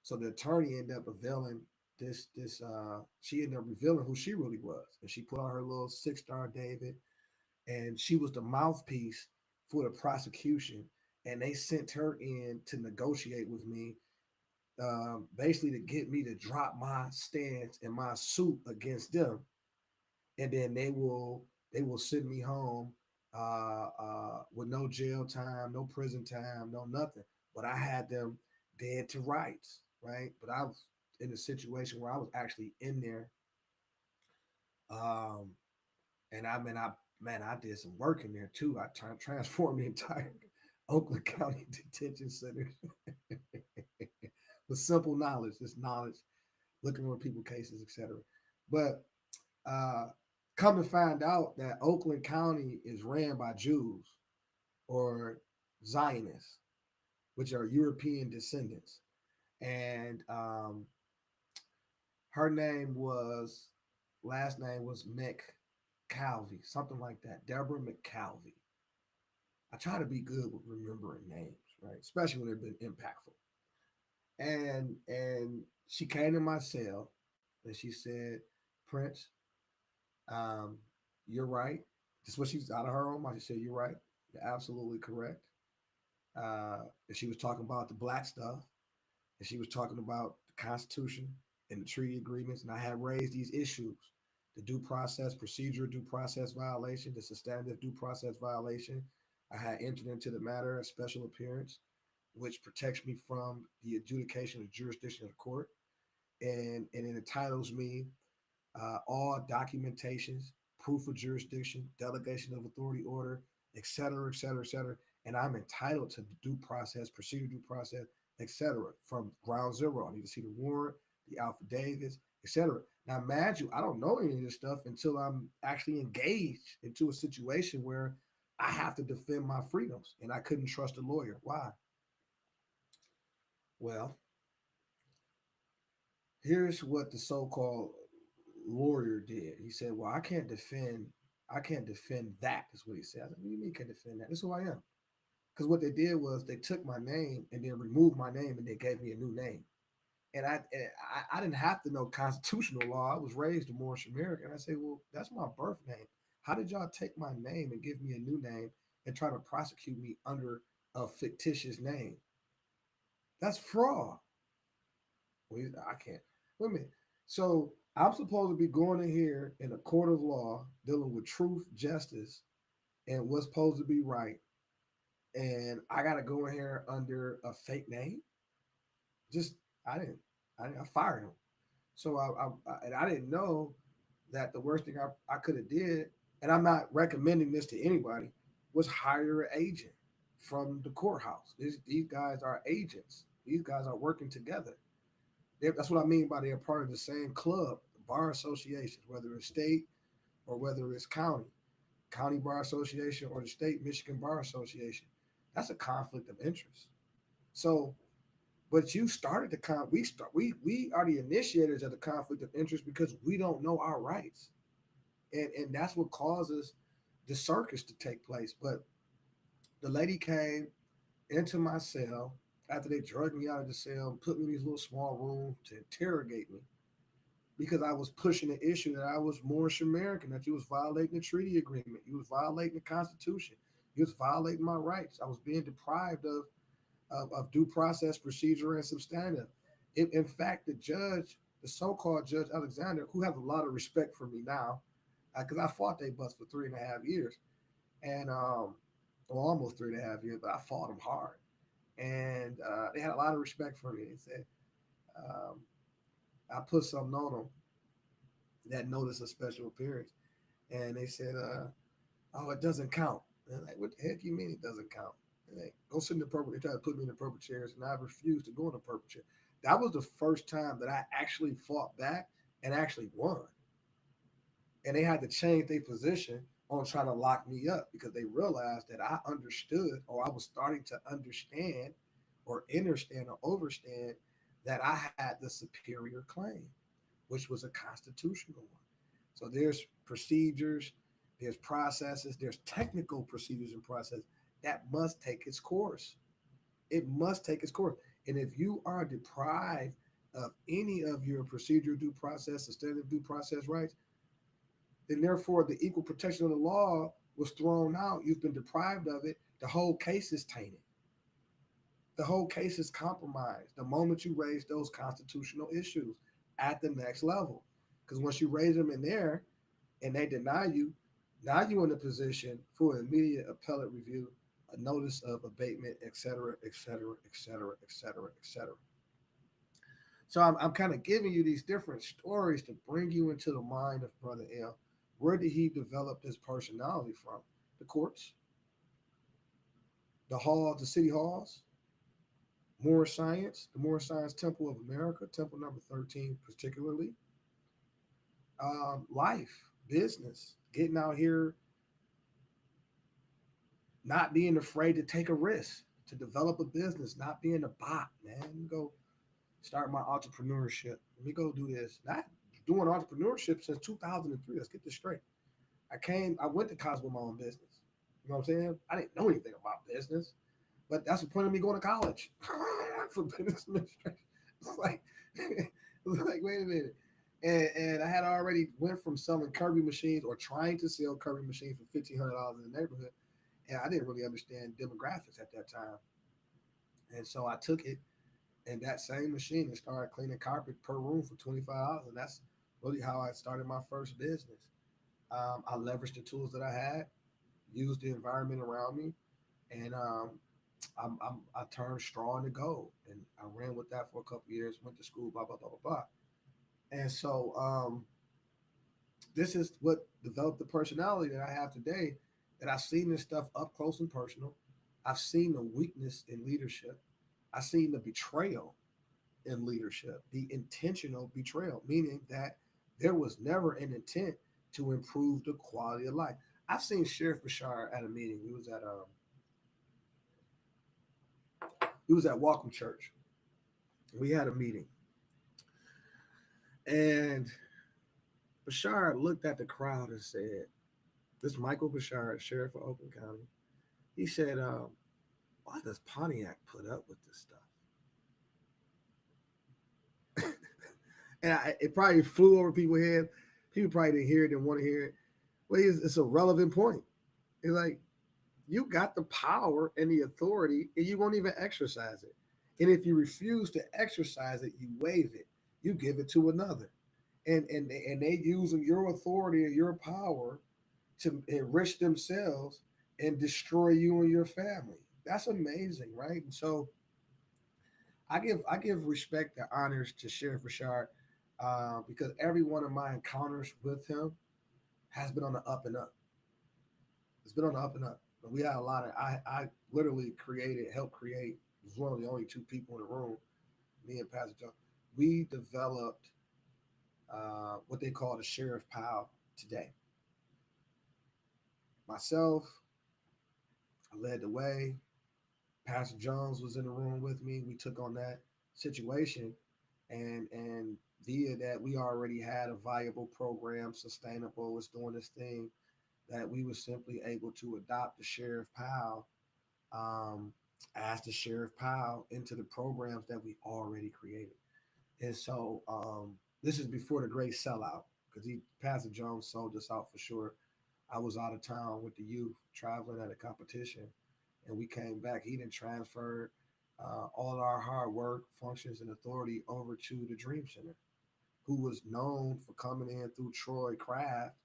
So the attorney ended up revealing she ended up revealing who she really was. And she put on her little 6-star David and she was the mouthpiece for the prosecution. And they sent her in to negotiate with me, basically to get me to drop my stance and my suit against them, and then they will send me home with no jail time, no prison time, no nothing. But I had them dead to rights, right? But I was in a situation where I was actually in there, um, and I did some work in there too. I transformed the entire Oakland County Detention Center with simple knowledge, just knowledge, looking over people cases, etc. But uh, come to find out that Oakland County is ran by Jews or Zionists, which are European descendants, and her last name was McCalvey, something like that, Deborah McCalvey. I try to be good with remembering names, right? Especially when they've been impactful. And she came to my cell and she said, Prince, um, you're right. This is what she's out of her own mouth. She said, you're right. You're absolutely correct. And she was talking about the black stuff, and she was talking about the Constitution and the treaty agreements. And I had raised these issues: the due process procedure, due process violation, the substantive due process violation, I had entered into the matter a special appearance, which protects me from the adjudication of jurisdiction of the court, and it entitles me all documentations, proof of jurisdiction, delegation of authority order, et cetera, et cetera, et cetera. And I'm entitled to due process, procedure due process, et cetera, from ground zero. I need to see the warrant, the affidavits, et cetera. Now, imagine I don't know any of this stuff until I'm actually engaged into a situation where I have to defend my freedoms, and I couldn't trust a lawyer. Why? Well, here's what the so-called lawyer did. He said, "Well, I can't defend that." Is what he said. I said, "What do you mean can't defend that? This is who I am." Because what they did was they took my name and then removed my name and they gave me a new name. And I didn't have to know constitutional law. I was raised a Moorish American. I say, well, that's my birth name. How did y'all take my name and give me a new name and try to prosecute me under a fictitious name? That's fraud. Well, I can't. Wait a minute. So I'm supposed to be going in here in a court of law dealing with truth, justice, and what's supposed to be right. And I got to go in here under a fake name. Just I didn't. I fired him. So and I didn't know that the worst thing I could have did, and I'm not recommending this to anybody, was hire an agent from the courthouse. These guys are agents. These guys are working together. That's what I mean by they're part of the same club, bar associations, whether it's state or whether it's county bar association or the state Michigan bar association. That's a conflict of interest. So, but you started the we are the initiators of the conflict of interest because we don't know our rights, and that's what causes the circus to take place. But the lady came into my cell after they drugged me out of the cell and put me in these little small rooms to interrogate me because I was pushing the issue that I was Moorish American, that you was violating the treaty agreement, you was violating the Constitution, you was violating my rights. I was being deprived of due process, procedure, and substantive. In fact, the judge, the so-called Judge Alexander, who has a lot of respect for me now, because I fought they bus for 3.5 years, and well, almost 3.5 years, but I fought them hard, and they had a lot of respect for me. They said um, I put something on them that notice of special appearance, and they said, "Oh, it doesn't count." And I'm like, what the heck you mean it doesn't count? And they go sit in the purple. They tried to put me in the purple chairs, and I refused to go in the purple chair. That was the first time that I actually fought back and actually won. And they had to change their position on trying to lock me up because they realized that I understood, or I was starting to understand or understand or overstand that I had the superior claim, which was a constitutional one. So there's procedures, there's processes, there's technical procedures and process that must take its course. It must take its course. And if you are deprived of any of your procedural due process, substantive due process rights, then therefore the equal protection of the law was thrown out. You've been deprived of it. The whole case is tainted. The whole case is compromised the moment you raise those constitutional issues at the next level. Because once you raise them in there and they deny you, now you're in a position for immediate appellate review, a notice of abatement, et cetera, et cetera, et cetera, et cetera, et cetera. So I'm kind of giving you these different stories to bring you into the mind of Brother L. Where did he develop his personality from? The courts, the hall, the city halls, Moorish Science, the Moorish Science Temple of America, Temple number 13 particularly, life, business, getting out here, not being afraid to take a risk, to develop a business, not being a bot, man. Let me go start my entrepreneurship. Let me go do this. Not doing entrepreneurship since 2003. Let's get this straight. I went to college with my own business. You know what I'm saying? I didn't know anything about business, but that's the point of me going to college for business administration. It's like, it's like, wait a minute. And I had already went from selling Kirby machines or trying to sell Kirby machines for $1,500 in the neighborhood, and I didn't really understand demographics at that time. And so I took it and that same machine and started cleaning carpet per room for $25, and that's really how I started my first business. I leveraged the tools that I had, used the environment around me, And I turned straw into gold, and I ran with that for a couple of years. Went to school, blah blah blah blah blah. And so this is what developed the personality that I have today. That I've seen this stuff up close and personal. I've seen the weakness in leadership. I've seen the betrayal in leadership, the intentional betrayal, meaning that there was never an intent to improve the quality of life. I've seen Sheriff Bashar at a meeting. We was at Waltham Church. We had a meeting, and Bashar looked at the crowd and said, "This Michael Bashar, Sheriff of Oakland County." He said, "Why does Pontiac put up with this stuff?" And it probably flew over people's head. People probably didn't hear it, didn't want to hear it. But it's a relevant point. It's like you got the power and the authority, and you won't even exercise it. And if you refuse to exercise it, you waive it. You give it to another, and they using your authority and your power to enrich themselves and destroy you and your family. That's amazing, right? And so I give respect and honors to Sheriff Rashard because every one of my encounters with him has been on the up and up. It's been on the up and up. We had a lot of I literally created, helped create. Was one of the only two people in the room, me and Pastor John. We developed what they call the Sheriff Powell today. Myself, I led the way. Pastor Jones was in the room with me. We took on that situation, and via that, we already had a viable program, sustainable, was doing this thing that we were simply able to adopt the Sheriff Powell um, as the Sheriff Powell into the programs that we already created. And so this is before the great sellout because he Pastor Jones sold us out for sure. I was out of town with the youth traveling at a competition, and we came back. He didn't transfer all our hard work, functions, and authority over to the Dream Center, who was known for coming in through Troy Craft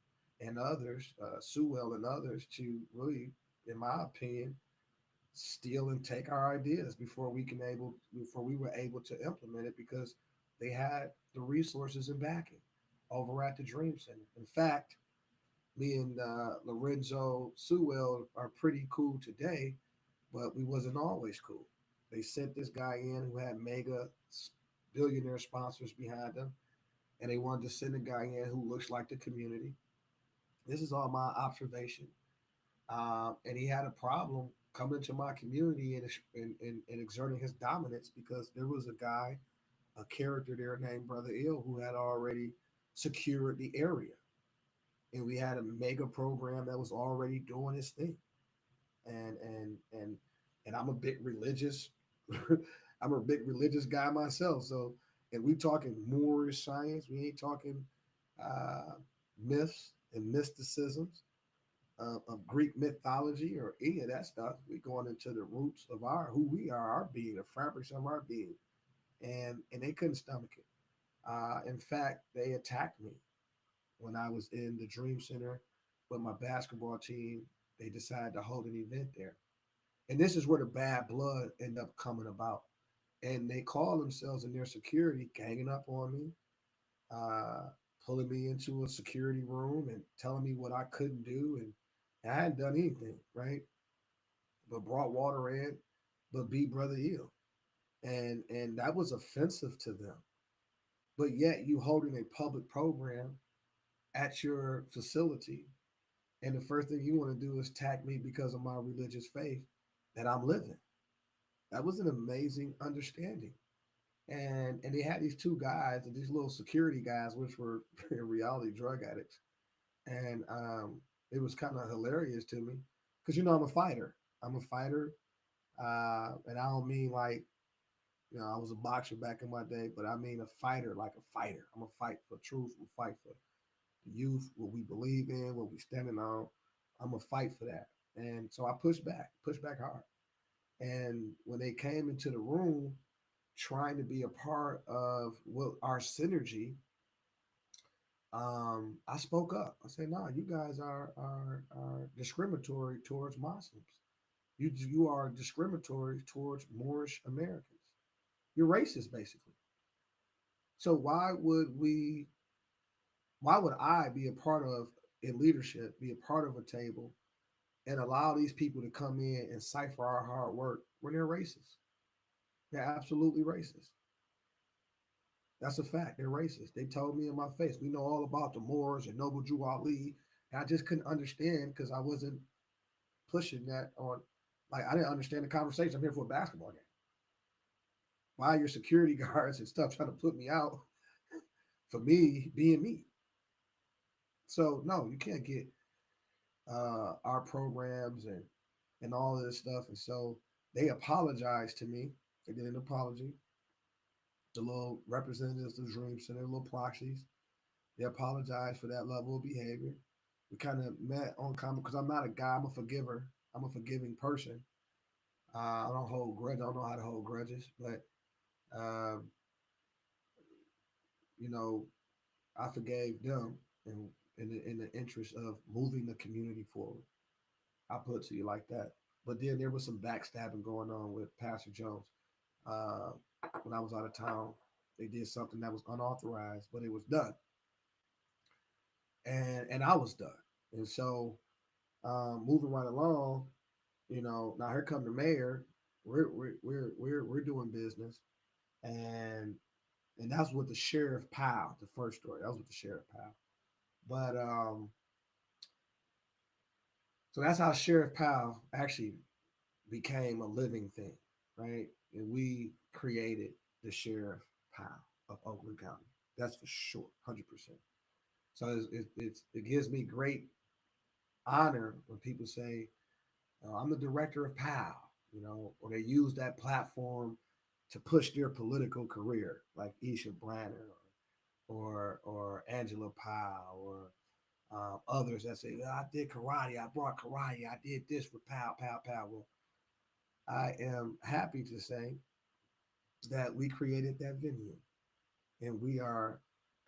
and others, Sewell and others, to really, in my opinion, steal and take our ideas before we were able to implement it because they had the resources and backing over at the Dream Center. In fact, me and Lorenzo Sewell are pretty cool today, but we wasn't always cool. They sent this guy in who had mega billionaire sponsors behind him, and they wanted to send a guy in who looks like the community. This is all my observation. And he had a problem coming to my community and exerting his dominance because there was a guy, a character there named Brother Ill, who had already secured the area. And we had a mega program that was already doing its thing. And and and and I'm a big religious I'm a big religious guy myself. So and we talking Moorish science. We ain't talking uh, myths and mysticisms of Greek mythology or any of that stuff. We going into the roots of our who we are, our being, the fabrics of our being, and they couldn't stomach it. In fact, they attacked me when I was in the Dream Center with my basketball team. They decided to hold an event there, and this is where the bad blood end up coming about. And they call themselves in their security ganging up on me, uh, pulling me into a security room and telling me what I couldn't do, and I hadn't done anything, right? But brought water in, but beat Brother Eel. And that was offensive to them. But yet you holding a public program at your facility, and the first thing you want to do is attack me because of my religious faith that I'm living. That was an amazing understanding. And they had these two guys, these little security guys, which were in reality drug addicts. And it was kind of hilarious to me because I'm a fighter. I'm a fighter, and I don't mean like I was a boxer back in my day, but I mean a fighter, like a fighter. I'm gonna fight for truth. I'm fight for the youth, what we believe in, what we standing on. I'm gonna fight for that. And so I pushed back hard. And when they came into the room, trying to be a part of what our synergy, I spoke up. I said, "No, you guys are discriminatory towards Muslims. You are discriminatory towards Moorish Americans. You're racist, basically. So why would I be a part of in leadership, be a part of a table, and allow these people to come in and cipher our hard work when they're racist? They're absolutely racist. That's a fact. They're racist. They told me in my face, we know all about the Moors and Noble Drew Ali. And I just couldn't understand because I wasn't pushing that on. Like, I didn't understand the conversation. I'm here for a basketball game. Why are your security guards and stuff trying to put me out for me being me? So, no, you can't get our programs and all of this stuff. And so they apologized to me. They did an apology. The little representatives of the Dream Center, little proxies, they apologized for that level of behavior. We kind of met on common because I'm not a guy. I'm a forgiver. I'm a forgiving person. I don't hold grudge. I don't know how to hold grudges, but um, you know, I forgave them in the interest of moving the community forward. I put it to you like that. But then there was some backstabbing going on with Pastor Jones. Uh, when I was out of town, they did something that was unauthorized, but it was done, and I was done. And so, moving right along, now here come the mayor. We're doing business, and and that's what the Sheriff Powell, the first story. That was with the Sheriff Powell. But so that's how Sheriff Powell actually became a living thing, right? And we created the Sheriff Powell of Oakland County. That's for sure, 100%. So it gives me great honor when people say, I'm the director of POW, or they use that platform to push their political career, like Isha Blanner or Angela Powell or others that say, well, I did karate, I brought karate, I did this with POW, POW, POW. Well, I am happy to say that we created that venue, and we are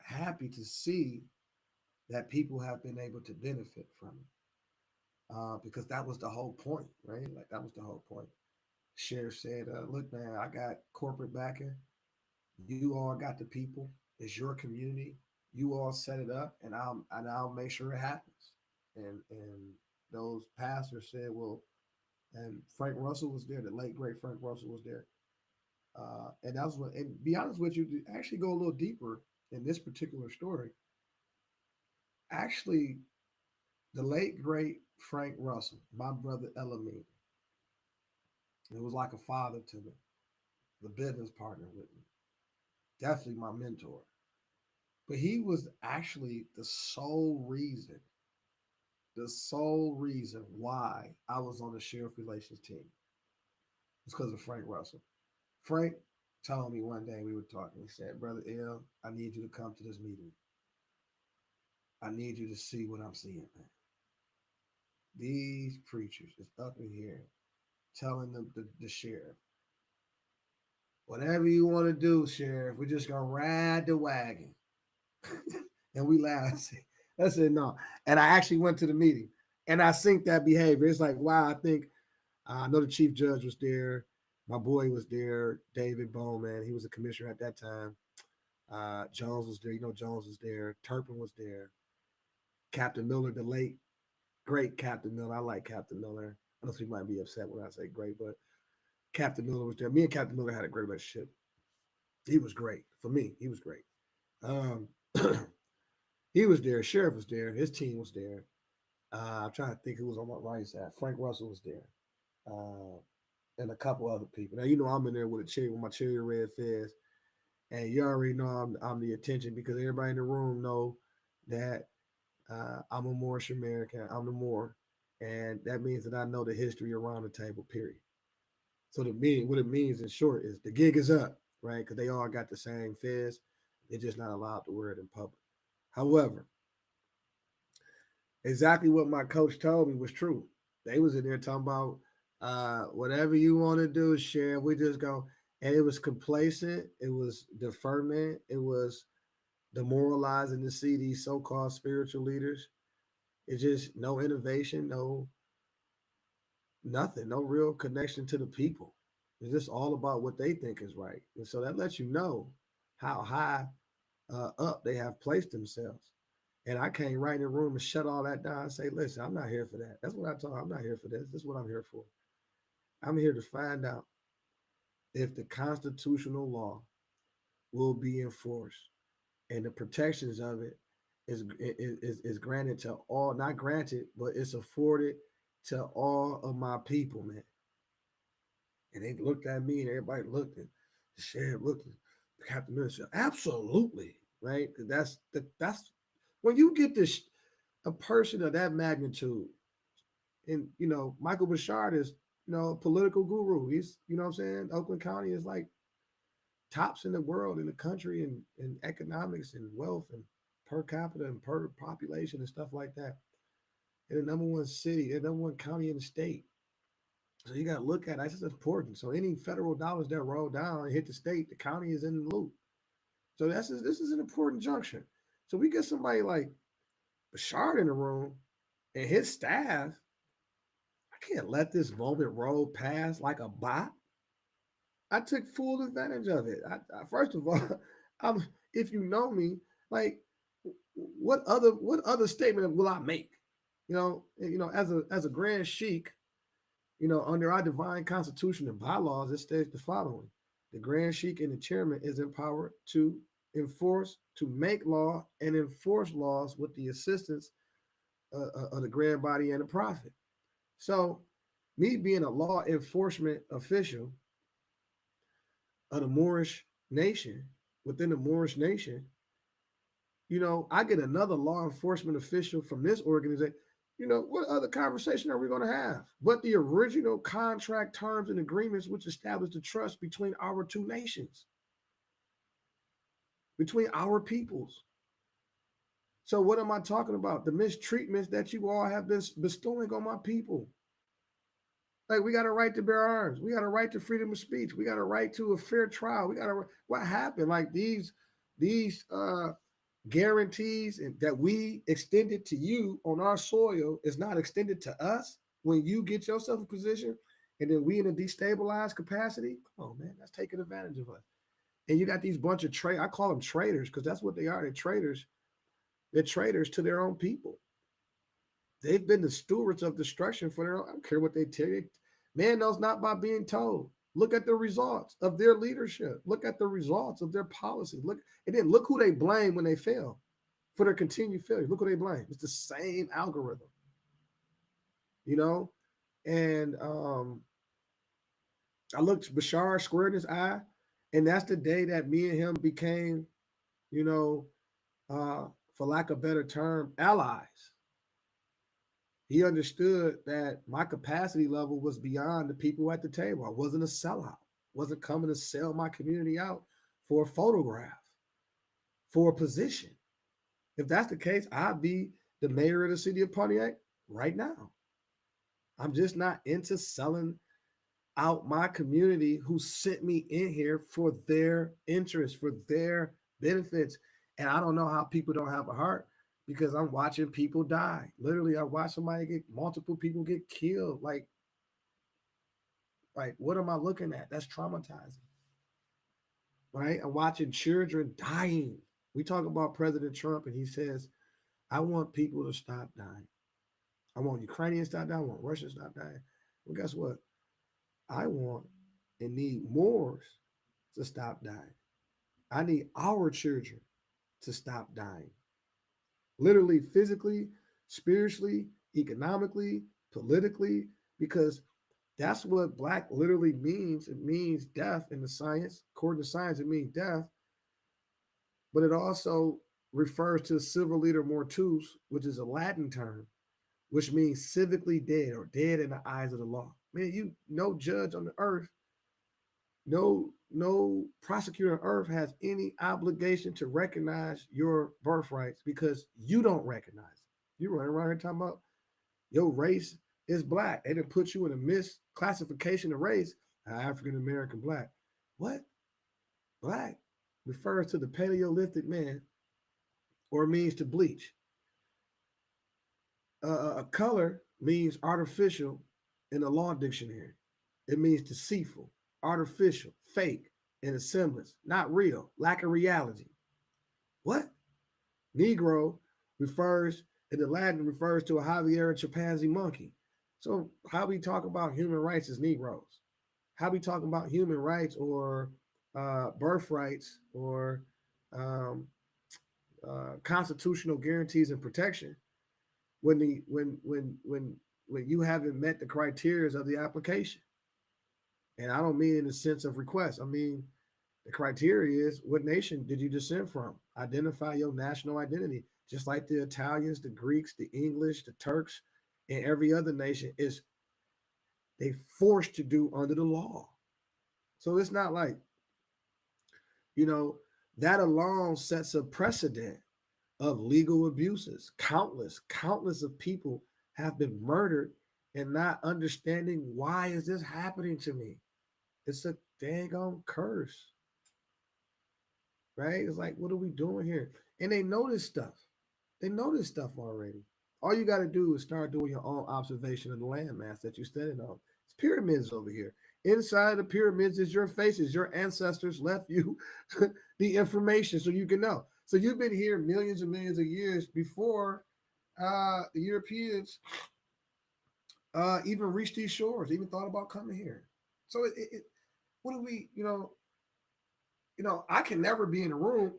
happy to see that people have been able to benefit from it, because that was the whole point, right? Like, that was the whole point. Sheriff said, "Look, man, I got corporate backing. You all got the people. It's your community. You all set it up, and I'll make sure it happens." And those pastors said, "Well," and Frank Russell was there. The late great Frank Russell was there. And that was what. And be honest with you, to actually go a little deeper in this particular story, actually, the late great Frank Russell, my brother Elamine, it was like a father to me, the business partner with me, definitely my mentor. But he was actually the sole reason why I was on the sheriff relations team. It's because of Frank Russell. Frank told me one day we were talking. He said, "Brother L, I need you to come to this meeting. I need you to see what I'm seeing, man. These preachers is up in here telling the sheriff, whatever you want to do, sheriff, we're just gonna ride the wagon." And we laughed. I said, no. And I actually went to the meeting and I synced that behavior. It's like, wow, I think I know the chief judge was there. My boy was there, David Bowman. He was a commissioner at that time. Jones was there. Jones was there. Turpin was there. Captain Miller, the late, great Captain Miller. I like Captain Miller. I know he might be upset when I say great, but Captain Miller was there. Me and Captain Miller had a great relationship. He was great. For me, he was great. Um, he was there. Sheriff was there. His team was there. I'm trying to think who was on my right side. Frank Russell was there, uh, and a couple other people. Now I'm in there with a cherry with my cherry red fez, and you already know I'm the attention because everybody in the room know that I'm a Moorish American. I'm the Moor, and that means that I know the history around the table. Period. So what it means in short is the gig is up, right? Because they all got the same fez. They're just not allowed to wear it in public. However, exactly what my coach told me was true. They was in there talking about whatever you want to do, Sheriff. We just go, and it was complacent. It was deferment. It was demoralizing to see these so-called spiritual leaders. It's just no innovation, no nothing, no real connection to the people. It's just all about what they think is right. And so that lets you know how high up they have placed themselves. And I came right in the room and shut all that down and say, listen, I'm not here for that. That's what I told. I'm not here for this. This is what I'm here for. I'm here to find out if the constitutional law will be enforced and the protections of it is granted to all, not granted, but it's afforded to all of my people, man. And they looked at me and everybody looked and the sheriff looked at Captain Miller said, absolutely, right? That's when you get this a person of that magnitude, and Michael Bashard is, a political guru. He's, what I'm saying, Oakland County is like tops in the world, in the country, in economics and wealth and per capita and per population and stuff like that. In the number one city, the number one county in the state. So you got to look at it. That's just important. So any federal dollars that roll down and hit the state, the county is in the loop. So this is an important junction. So we get somebody like Bashard in the room and his staff. I can't let this moment roll past like a bot. I took full advantage of it. First of all, I'm if you know me, like what other statement will I make? As a grand sheik, under our divine constitution and bylaws, it states the following: the grand sheik and the chairman is empowered to enforce, to make law and enforce laws with the assistance of the grand body and the prophet. So, me being a law enforcement official of the Moorish nation, within the Moorish nation, I get another law enforcement official from this organization. What other conversation are we going to have? But the original contract terms and agreements which establish the trust between our two nations, between our peoples. So what am I talking about? The mistreatments that you all have been bestowing on my people. Like, we got a right to bear arms. We got a right to freedom of speech. We got a right to a fair trial. What happened? Like these guarantees that we extended to you on our soil is not extended to us when you get yourself in position, and then we in a destabilized capacity. Come on, man, that's taking advantage of us. And you got these bunch of I call them traitors because that's what they are. They're traitors. They're traitors to their own people. They've been the stewards of destruction for their own. I don't care what they tell you. Man knows not by being told. Look at the results of their leadership. Look at the results of their policy. Look who they blame when they fail for their continued failure. Look who they blame. It's the same algorithm, And I looked Bashar square in his eye, and that's the day that me and him became, for lack of a better term, allies. He understood that my capacity level was beyond the people at the table. I wasn't a sellout. Wasn't coming to sell my community out for a photograph, for a position. If that's the case, I'd be the mayor of the city of Pontiac right now. I'm just not into selling out my community who sent me in here for their interest, for their benefits. And I don't know how people don't have a heart because I'm watching people die. Literally, I watch multiple people get killed. Like, what am I looking at? That's traumatizing. Right? I'm watching children dying. We talk about President Trump, and he says, I want people to stop dying. I want Ukrainians to stop dying. I want Russians to stop dying. Well, guess what? I want and need Moors to stop dying. I need our children to stop dying. Literally, physically, spiritually, economically, politically, because that's what Black literally means. It means death in the science. According to science, it means death. But it also refers to civil leader mortuus, which is a Latin term, which means civically dead or dead in the eyes of the law. Man, no judge on the earth, no prosecutor on earth has any obligation to recognize your birthrights because you don't recognize it. You running around here talking about your race is Black. They didn't put you in a misclassification of race, African American Black. What? Black refers to the Paleolithic man or means to bleach. A color means artificial in the law dictionary. It means deceitful, artificial, fake, in a semblance, not real, lack of reality. What? Negro refers in the Latin refers to a Javiera chimpanzee monkey. So how we talk about human rights as Negroes? How we talk about human rights or birth rights or um, constitutional guarantees and protection when when you haven't met the criteria of the application? And I don't mean in the sense of request. I mean the criteria is what nation did you descend from? Identify your national identity, just like the Italians, the Greeks, the English, the Turks, and every other nation is they forced to do under the law. So it's not like, you know, that alone sets a precedent of legal abuses. Countless of people have been murdered and not understanding why is this happening to me. It's a dang on curse, right? It's like, what are we doing here? And they know this stuff. They know this stuff already. All you got to do is start doing your own observation of the landmass that you're standing on. It's pyramids over here. Inside the pyramids is your faces. Your ancestors left you the information so you can know. So you've been here millions and millions of years before the Europeans even reached these shores, even thought about coming here. So what do we, I can never be in a room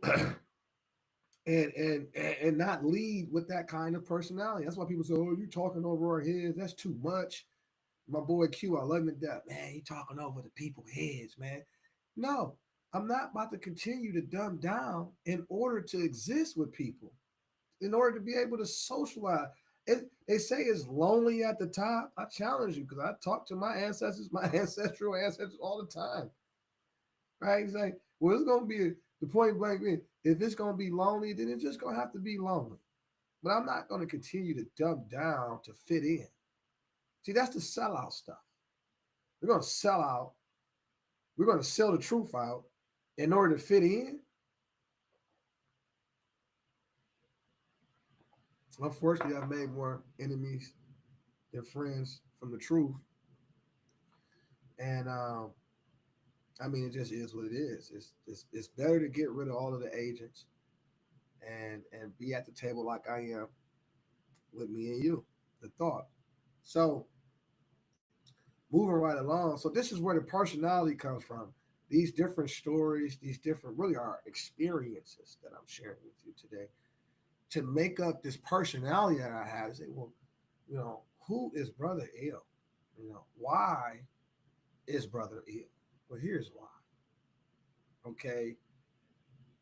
and not lead with that kind of personality. That's why people say, "Oh, you talking over our heads? That's too much." My boy Q, I love him to death. Man, he talking over the people's heads, man. No, I'm not about to continue to dumb down in order to exist with people, in order to be able to socialize. They say it's lonely at the top. I challenge you because I talk to my ancestors, my ancestral ancestors all the time. Right? It's like, well, it's gonna be the point blank being, if it's gonna be lonely, then it's just gonna have to be lonely. But I'm not gonna continue to dumb down to fit in. See, that's the sellout stuff. We're gonna sell out. We're gonna sell the truth out in order to fit in. Unfortunately, I've made more enemies than friends from the truth, and I mean, it just is what it is. It's better to get rid of all of the agents and be at the table like I am with me and you. The thought. So moving right along. So this is where the personality comes from. These different stories, these different really are experiences that I'm sharing with you today to make up this personality that I have. Say, well, who is Brother Ill? Why is Brother Ill? Well, here's why. Okay,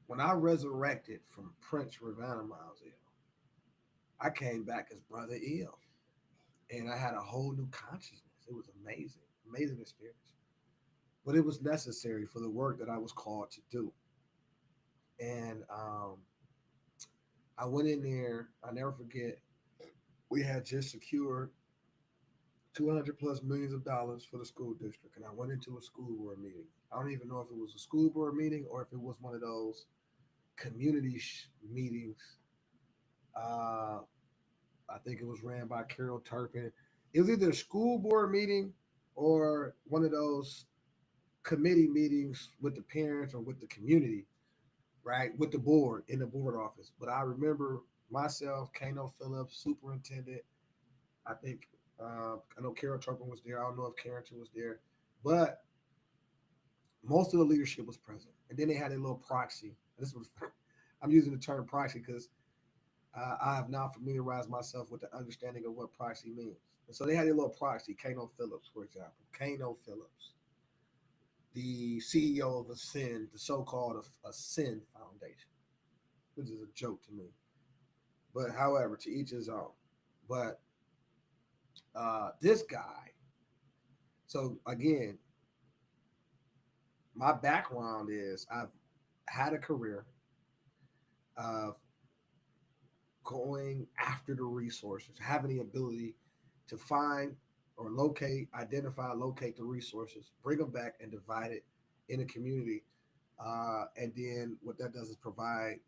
when I resurrected from Prince Ravenna Miles Ill, I came back as Brother Ill, and I had a whole new consciousness. It was amazing, amazing experience. But it was necessary for the work that I was called to do. And I went in there. I never forget. We had just secured 200 plus millions of dollars for the school district, and I went into a school board meeting. I don't even know if it was a school board meeting or if it was one of those community meetings. Uh, I think it was ran by Carol Turpin. It was either a school board meeting or one of those committee meetings with the parents or with the community, right? With the board in the board office. But I remember myself, Kano Phillips, superintendent. I think I know Carol Turpin was there. I don't know if Carrington was there, but most of the leadership was present. And then they had a little proxy. This was I'm using the term proxy because I have now familiarized myself with the understanding of what proxy means. And so they had a little proxy, Kano Phillips, for example. Kano Phillips, the CEO of Ascend, the so-called Ascend Foundation, which is a joke to me. But however, to each his own. But this guy, so again, my background is I've had a career of going after the resources, having the ability to find or locate, identify, locate the resources, bring them back and divide it in a community. And then what that does is provide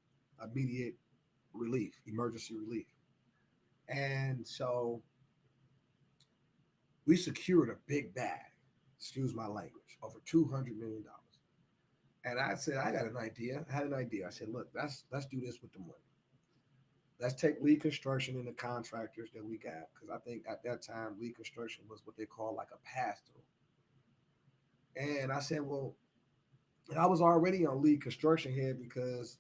immediate relief, emergency relief. And so We secured a big bag, excuse my language, over $200 million. And I said, I got an idea. I had an idea. I said, look, let's do this with the money. Let's take Lee Construction and the contractors that we got, because I think at that time Lee Construction was what they call like a pass through. And I said, well, and I was already on Lee Construction here because,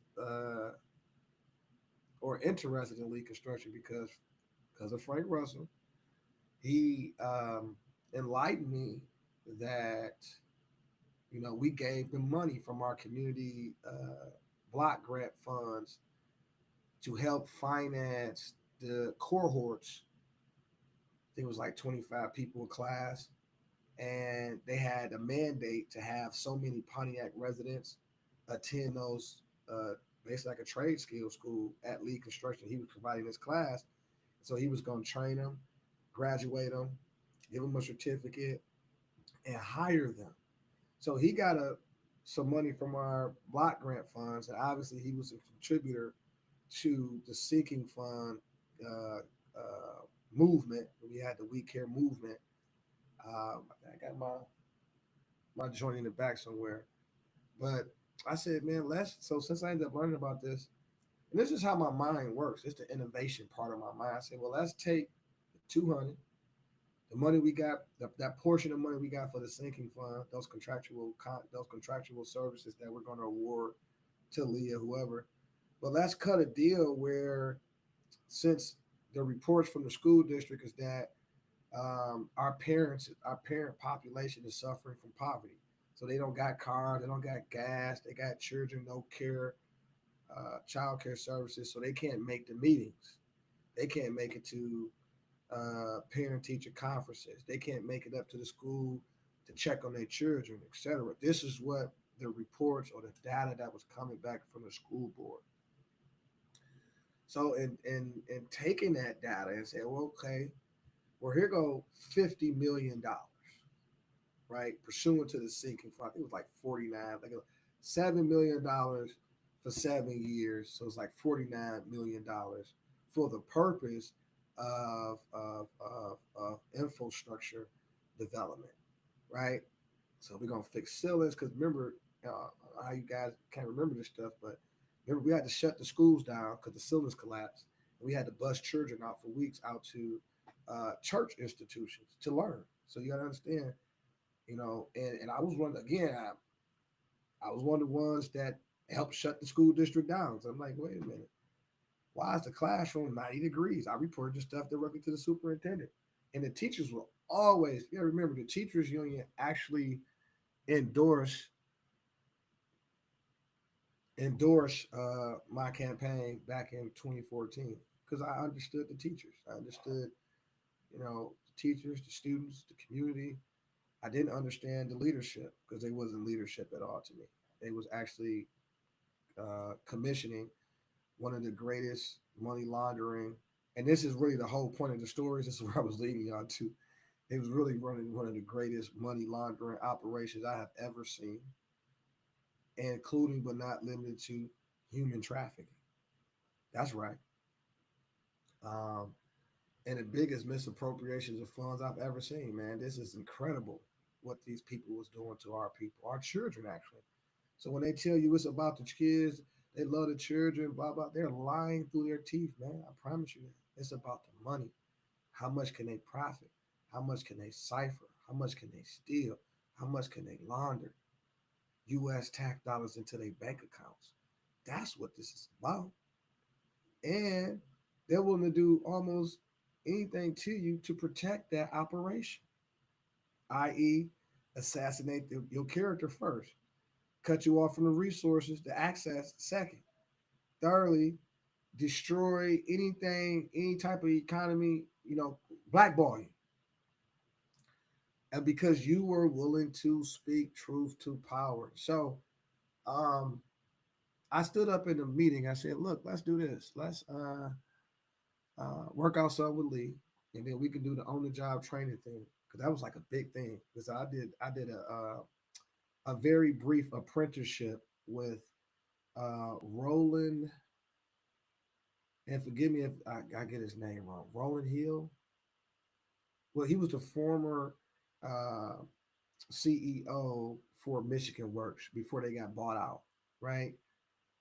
or interested in Lee Construction because of Frank Russell. He enlightened me that we gave them money from our community block grant funds to help finance the cohorts. I think it was like 25 people a class, and they had a mandate to have so many Pontiac residents attend those, basically like a trade skill school at Lee Construction. He was providing this class, so he was going to train them, graduate them, give them a certificate, and hire them. So he got some money from our block grant funds, and obviously he was a contributor to the Sinking Fund uh, movement. We had the We Care movement. I got my joint in the back somewhere, but I said, man, let's. So since I ended up learning about this, and this is how my mind works. It's the innovation part of my mind. I said, well, let's take the 200, the money we got, that portion of money we got for the sinking fund, those contractual services that we're going to award to Leah, whoever. But let's cut a deal where, since the reports from the school district is that our parent population is suffering from poverty. So they don't got cars, they don't got gas, they got children, no care, child care services, so they can't make the meetings. They can't make it to parent teacher conferences. They can't make it up to the school to check on their children, etc. This is what the reports or the data that was coming back from the school board. So in taking that data and saying, well, okay, well, here go $50 million, right? Pursuant to the sinking fund. I think it was like 49, like $7 million for 7 years. So it's like $49 million for the purpose of infrastructure development, right? So we're gonna fix ceilings because remember how you guys can't remember this stuff, but remember we had to shut the schools down because the ceilings collapsed. And we had to bus children out for weeks out to church institutions to learn. So you gotta understand, and I was one again. I was one of the ones that helped shut the school district down. So I'm like, wait a minute, why is the classroom 90 degrees? I reported the stuff directly to the superintendent, and the teachers will always. You gotta remember, the teachers union actually endorse endorse my campaign back in 2014 because I understood the teachers. I understood, the teachers, the students, the community. I didn't understand the leadership because they wasn't leadership at all to me. They was actually commissioning one of the greatest money laundering, and this is really the whole point of the stories. This is where I was leading y'all to. They was really running one of the greatest money laundering operations I have ever seen, including but not limited to human trafficking. That's right. Um, and the biggest misappropriations of funds I've ever seen, man. This is incredible what these people was doing to our people, our children, actually. So when they tell you it's about the kids, they love the children, blah blah, they're lying through their teeth, man. I promise you that. It's about the money. How much can they profit? How much can they cipher? How much can they steal? How much can they launder U.S. tax dollars into their bank accounts? That's what this is about. And they're willing to do almost anything to you to protect that operation, i.e., assassinate your character first, cut you off from the resources, the access second. Thirdly, destroy anything, any type of economy, blackball you. And because you were willing to speak truth to power. So um, I stood up in the meeting. I said, look, let's do this. Let's work out something with Lee, and then we can do the on the job training thing because that was like a big thing. Because I did a very brief apprenticeship with Roland, and forgive me if I get his name wrong. Roland Hill. Well, he was the former uh, CEO for Michigan Works before they got bought out, right?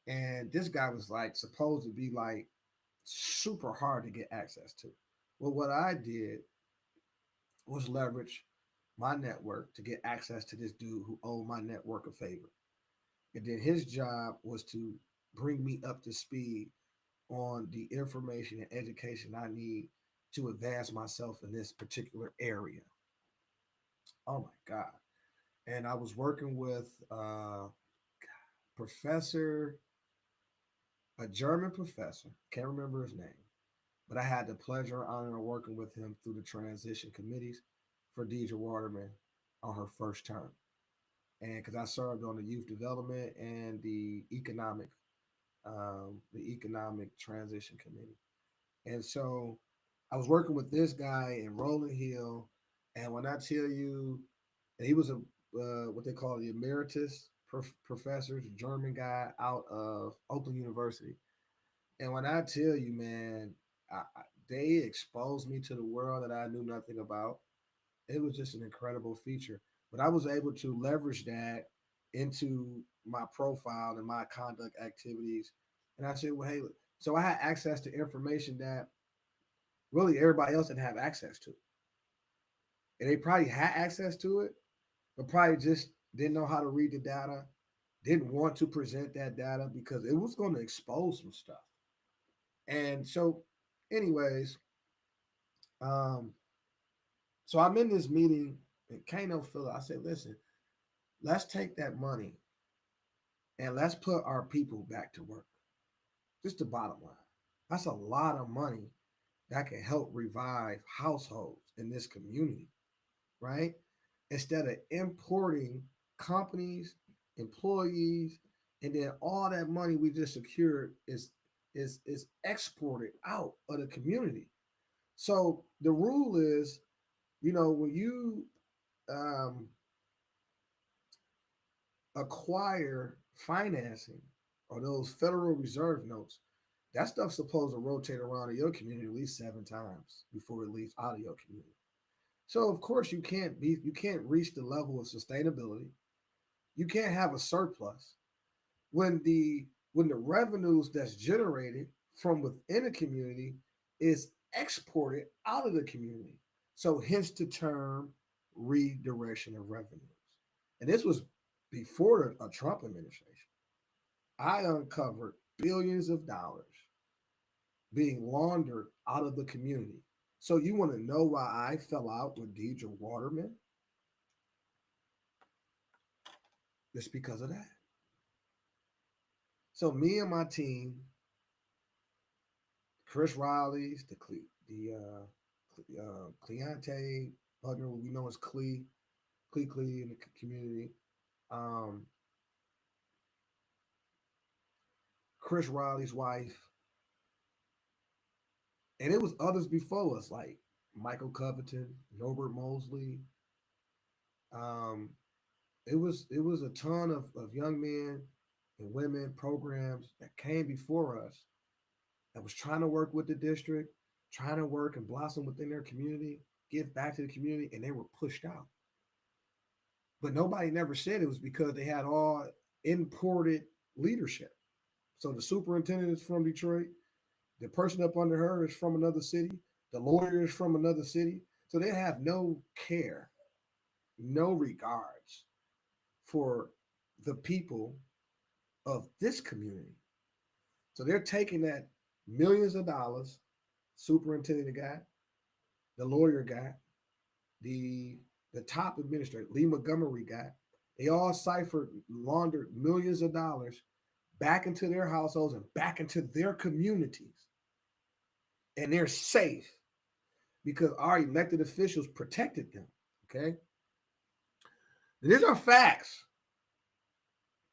And this guy was like supposed to be like super hard to get access to. Well, what I did was leverage my network to get access to this dude who owed my network a favor. And then his job was to bring me up to speed on the information and education I need to advance myself in this particular area. Oh my God. And I was working with professor, a German professor, can't remember his name, but I had the pleasure and honor of working with him through the transition committees for Deidre Waterman on her first term. And because I served on the youth development and the economic transition committee. And so I was working with this guy in Rolling Hill. And when I tell you, and he was a what they call the emeritus professor, German guy out of Oakland University. And when I tell you, man, they exposed me to the world that I knew nothing about. It was just an incredible feature. But I was able to leverage that into my profile and my conduct activities. And I said, well, hey, so I had access to information that really everybody else didn't have access to. And they probably had access to it, but probably just didn't know how to read the data, didn't want to present that data because it was going to expose some stuff. And so, anyways, um, so I'm in this meeting in Kano, Philly. I said, listen, let's take that money and let's put our people back to work. Just the bottom line. That's a lot of money that can help revive households in this community, right? Instead of importing companies, employees, and then all that money we just secured is exported out of the community. So the rule is, when you um, acquire financing or those Federal Reserve notes, that stuff's supposed to rotate around in your community at least 7 times before it leaves out of your community. So of course you can't reach the level of sustainability. You can't have a surplus when the revenues that's generated from within a community is exported out of the community. So hence the term redirection of revenues. And this was before a Trump administration. I uncovered billions of dollars being laundered out of the community. So you want to know why I fell out with Deidre Waterman? It's because of that. So me and my team, Chris Riley's, Cleante partner, we know as Clee in the community. Um, Chris Riley's wife, and it was others before us like Michael Covington, Norbert Mosley. Um, it was a ton of young men and women programs that came before us that was trying to work with the district, trying to work and blossom within their community, give back to the community, and they were pushed out. But nobody never said it was because they had all imported leadership. So the superintendent is from Detroit, the person up under her is from another city, the lawyer is from another city. So they have no care, no regards for the people of this community. So they're taking that millions of dollars, superintendent got, the lawyer got, the the top administrator, Lee Montgomery got. They all ciphered, laundered millions of dollars back into their households and back into their communities. And they're safe because our elected officials protected them. Okay. These are facts.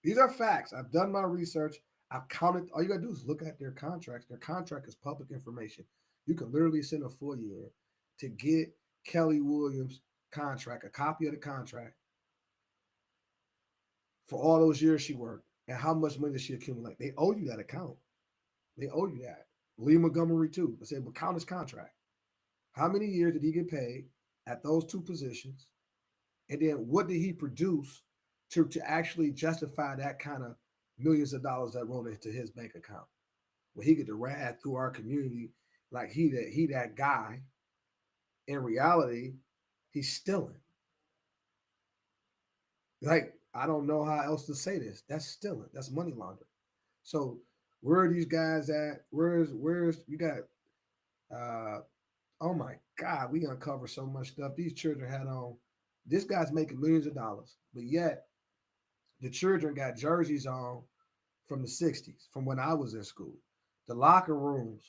These are facts. I've done my research. I've counted. All you gotta do is look at their contracts. Their contract is public information. You can literally send a FOIA to get Kelly Williams' contract, a copy of the contract for all those years she worked and how much money did she accumulate. They owe you that account. They owe you that. Lee Montgomery too. I said, but count his contract. How many years did he get paid? at those two positions, and then what did he produce to actually justify that kind of millions of dollars that rolled into his bank account? When he get to rad through our community like he that guy, in reality, he's stealing. Like, I don't know how else to say this. That's stealing. That's money laundering. So where are these guys at? Where's you got uh oh my God, we uncover so much stuff. These children had on, this guy's making millions of dollars, but yet the children got jerseys on from the 60s, from when I was in school. The locker rooms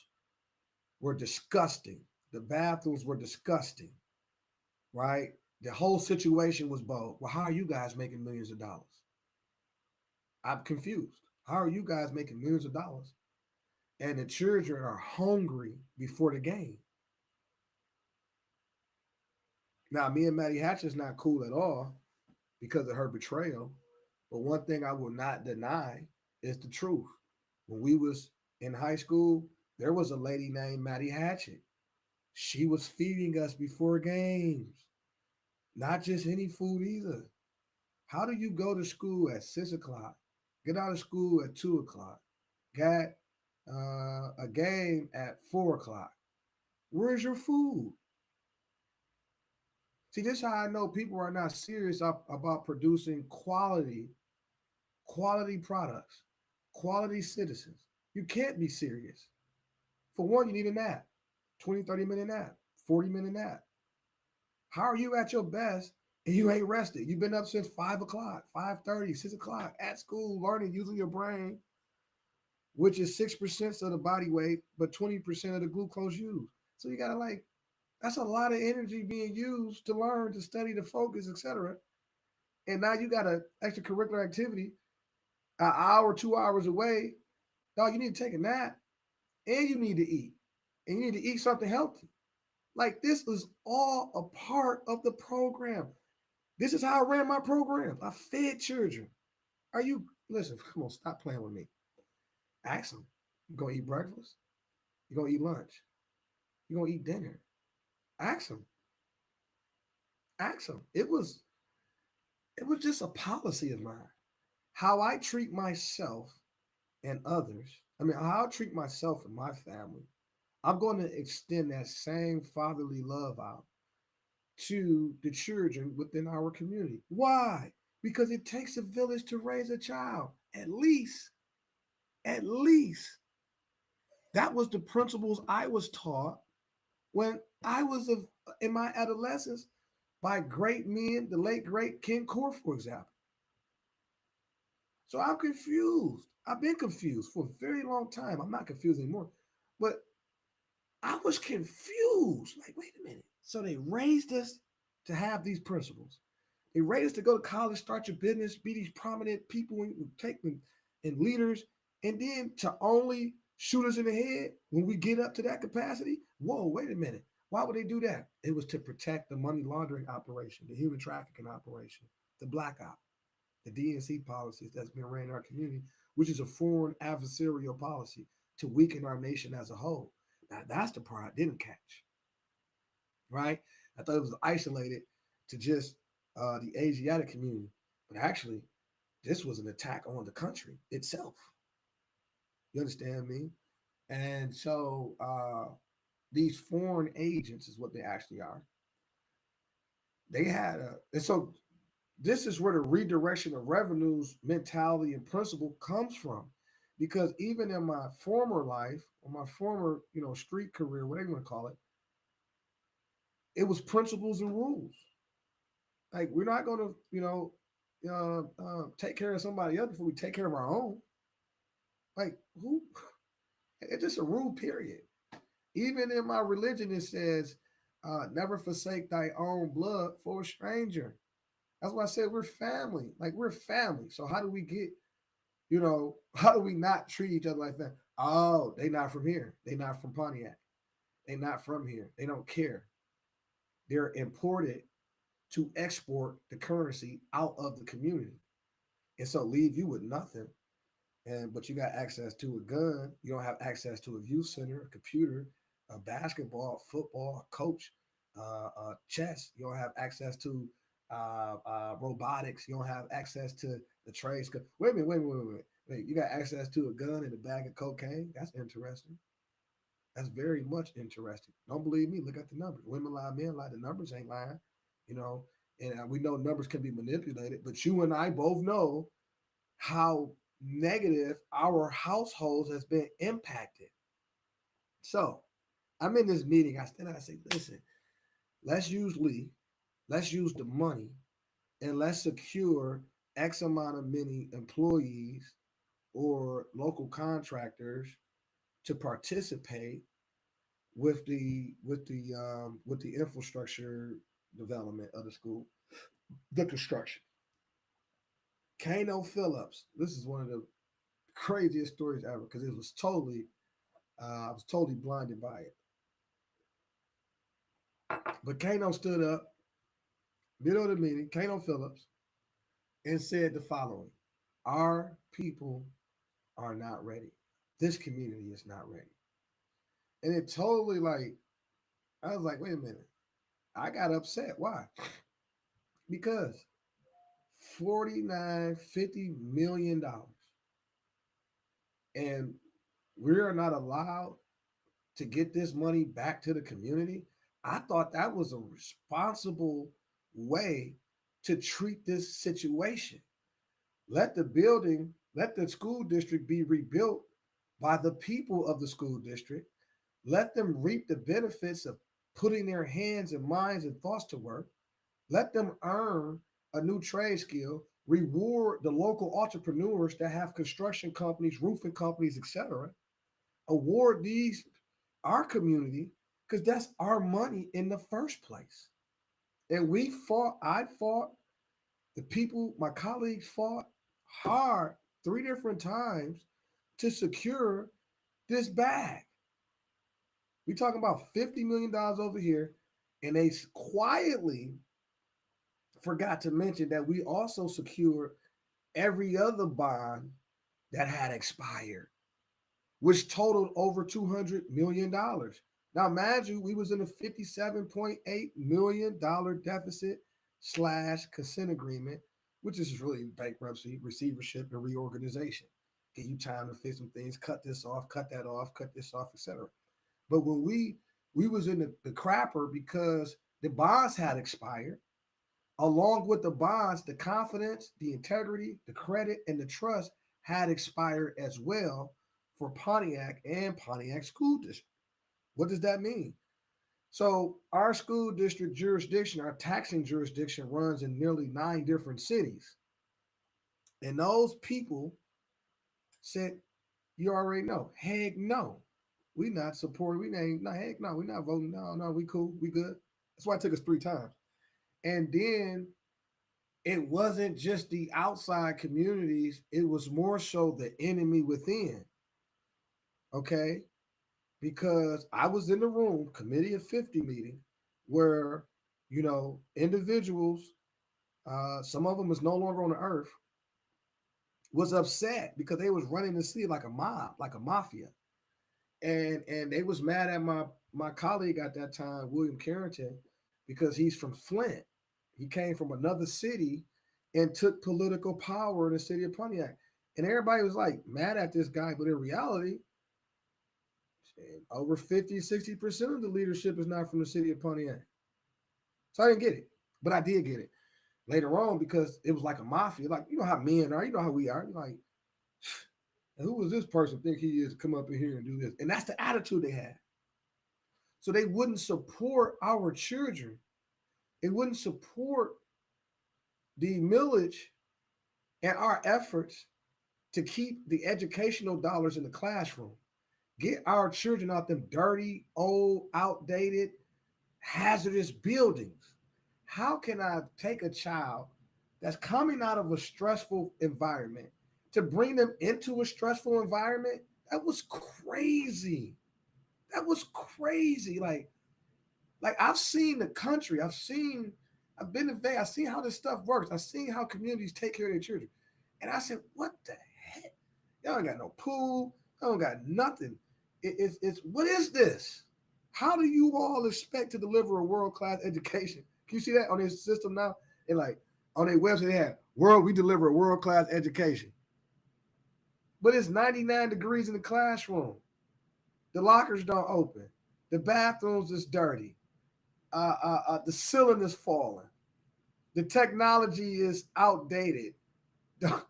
were disgusting. The bathrooms were disgusting, right? The whole situation was bold. Well, how are you guys making millions of dollars? I'm confused. How are you guys making millions of dollars? And the children are hungry before the game. Now, me and Maddie Hatcher's not cool at all because of her betrayal. But one thing I will not deny is the truth. When we was in high school, there was a lady named Maddie Hatchett. She was feeding us before games, not just any food either. How do you go to school at 6 o'clock, get out of school at 2 o'clock, got a game at 4 o'clock? Where's your food? See, this is how I know people are not serious about producing quality products, quality citizens. You can't be serious. For one, you need a nap, 20, 30-minute nap, 40-minute nap. How are you at your best and you ain't rested? You've been up since 5 o'clock, 5:30, 6 o'clock at school, learning, using your brain, which is 6% of the body weight, but 20% of the glucose used. So you gotta like, that's a lot of energy being used to learn, to study, to focus, etc. And now you got an extracurricular activity an hour, 2 hours away. Dog, you need to take a nap and you need to eat. And you need to eat something healthy. Like, this is all a part of the program. This is how I ran my program. I fed children. Are you, listen, come on, stop playing with me. Ask them. You gonna eat breakfast? You gonna eat lunch? You gonna eat dinner? Ask them. Ask them. It was just a policy of mine. How I treat myself and others. I mean, how I treat myself and my family. I'm going to extend that same fatherly love out to the children within our community. Why? Because it takes a village to raise a child. At least. That was the principles I was taught when I was in my adolescence by great men, the late great Ken Core, for example. So I'm confused. I've been confused for a very long time. I'm not confused anymore. But I was confused. Like, wait a minute. So they raised us to have these principles. They raised us to go to college, start your business, be these prominent people and take them and leaders, and then to only shoot us in the head when we get up to that capacity. Whoa, wait a minute. Why would they do that? It was to protect the money laundering operation, the human trafficking operation, the blackout, the DNC policies that's been ran in our community, which is a foreign adversarial policy to weaken our nation as a whole. Now, that's the part I didn't catch, right? I thought it was isolated to just the Asiatic community, but actually, this was an attack on the country itself. You understand me? And so these foreign agents is what they actually are. They had and so this is where the redirection of revenues mentality and principle comes from. Because even in my former life, or my former, street career, whatever you want to call it, it was principles and rules. Like, we're not going to, take care of somebody else before we take care of our own. Like, who? It's just a rule, period. Even in my religion, it says, never forsake thy own blood for a stranger. That's why I said we're family. Like, we're family. So how do we get, how do we not treat each other like that? Oh, they not from here. They not from Pontiac. They not from here. They don't care. They're imported to export the currency out of the community. And so leave you with nothing. But you got access to a gun. You don't have access to a youth center, a computer, a basketball, football, a coach. chess. You don't have access to robotics. You don't have access to the trades. Wait. You got access to a gun and a bag of cocaine? That's interesting. That's very much interesting. Don't believe me? Look at the numbers. Women lie, men lie. The numbers ain't lying, you know. And we know numbers can be manipulated, but you and I both know how negative our households has been impacted. So I'm in this meeting. I say, listen, let's use Lee, let's use the money, and let's secure X amount of many employees or local contractors to participate with the infrastructure development of the school, the construction. Kano Phillips. This is one of the craziest stories ever because it was totally I was totally blinded by it. But Kano stood up, middle of the meeting, Kano Phillips, and said the following: Our people are not ready. This community is not ready. And it totally like I was like, wait a minute. I got upset. Why? Because 49, $50 million, and we are not allowed to get this money back to the community. I thought that was a responsible way to treat this situation. Let the building, let the school district be rebuilt by the people of the school district. Let them reap the benefits of putting their hands and minds and thoughts to work. Let them earn a new trade skill. Reward the local entrepreneurs that have construction companies, roofing companies, etc. Award these our community because that's our money in the first place. And we fought, I fought, the people, my colleagues fought hard 3 different times to secure this bag. We talking about $50 million over here, and they quietly forgot to mention that we also secured every other bond that had expired, which totaled over $200 million. Now, imagine we was in a $57.8 million deficit slash consent agreement, which is really bankruptcy, receivership, and reorganization. Give you time to fix some things, cut this off, cut that off, cut this off, etc. But when we was in the crapper because the bonds had expired, along with the bonds, the confidence, the integrity, the credit, and the trust had expired as well for Pontiac and Pontiac School District. What does that mean? So, our school district jurisdiction, our taxing jurisdiction, runs in nearly 9 different cities. And those people said, you already know, heck no. We not supporting, we ain't, no, heck no, we not voting. No, no, we cool, we good. That's why it took us 3 times. And then it wasn't just the outside communities, it was more so the enemy within. Okay. Because I was in the room, committee of 50 meeting, where, individuals, some of them was no longer on the earth, was upset because they was running the city like a mob, like a mafia. And they was mad at my colleague at that time, William Carrington, because he's from Flint. He came from another city and took political power in the city of Pontiac. And everybody was like mad at this guy, but in reality, over 50, 60% of the leadership is not from the city of Pontiac. So I didn't get it. But I did get it later on because it was like a mafia. Like, you know how men are, you know how we are. You're like, who was this person think he is to come up in here and do this? And that's the attitude they had. So they wouldn't support our children. They wouldn't support the millage and our efforts to keep the educational dollars in the classroom. Get our children out them dirty, old, outdated, hazardous buildings. How can I take a child that's coming out of a stressful environment to bring them into a stressful environment? That was crazy. That was crazy. Like I've seen the country. I've been to Vegas. I've seen how this stuff works. I've seen how communities take care of their children. And I said, what the heck? Y'all ain't got no pool. Y'all don't got nothing. It's what is this? How do you all expect to deliver a world class education? Can you see that on their system now? And like on their website, they have world, we deliver a world class education. But it's 99 degrees in the classroom. The lockers don't open. The bathrooms is dirty. The ceiling is falling. The technology is outdated. Throw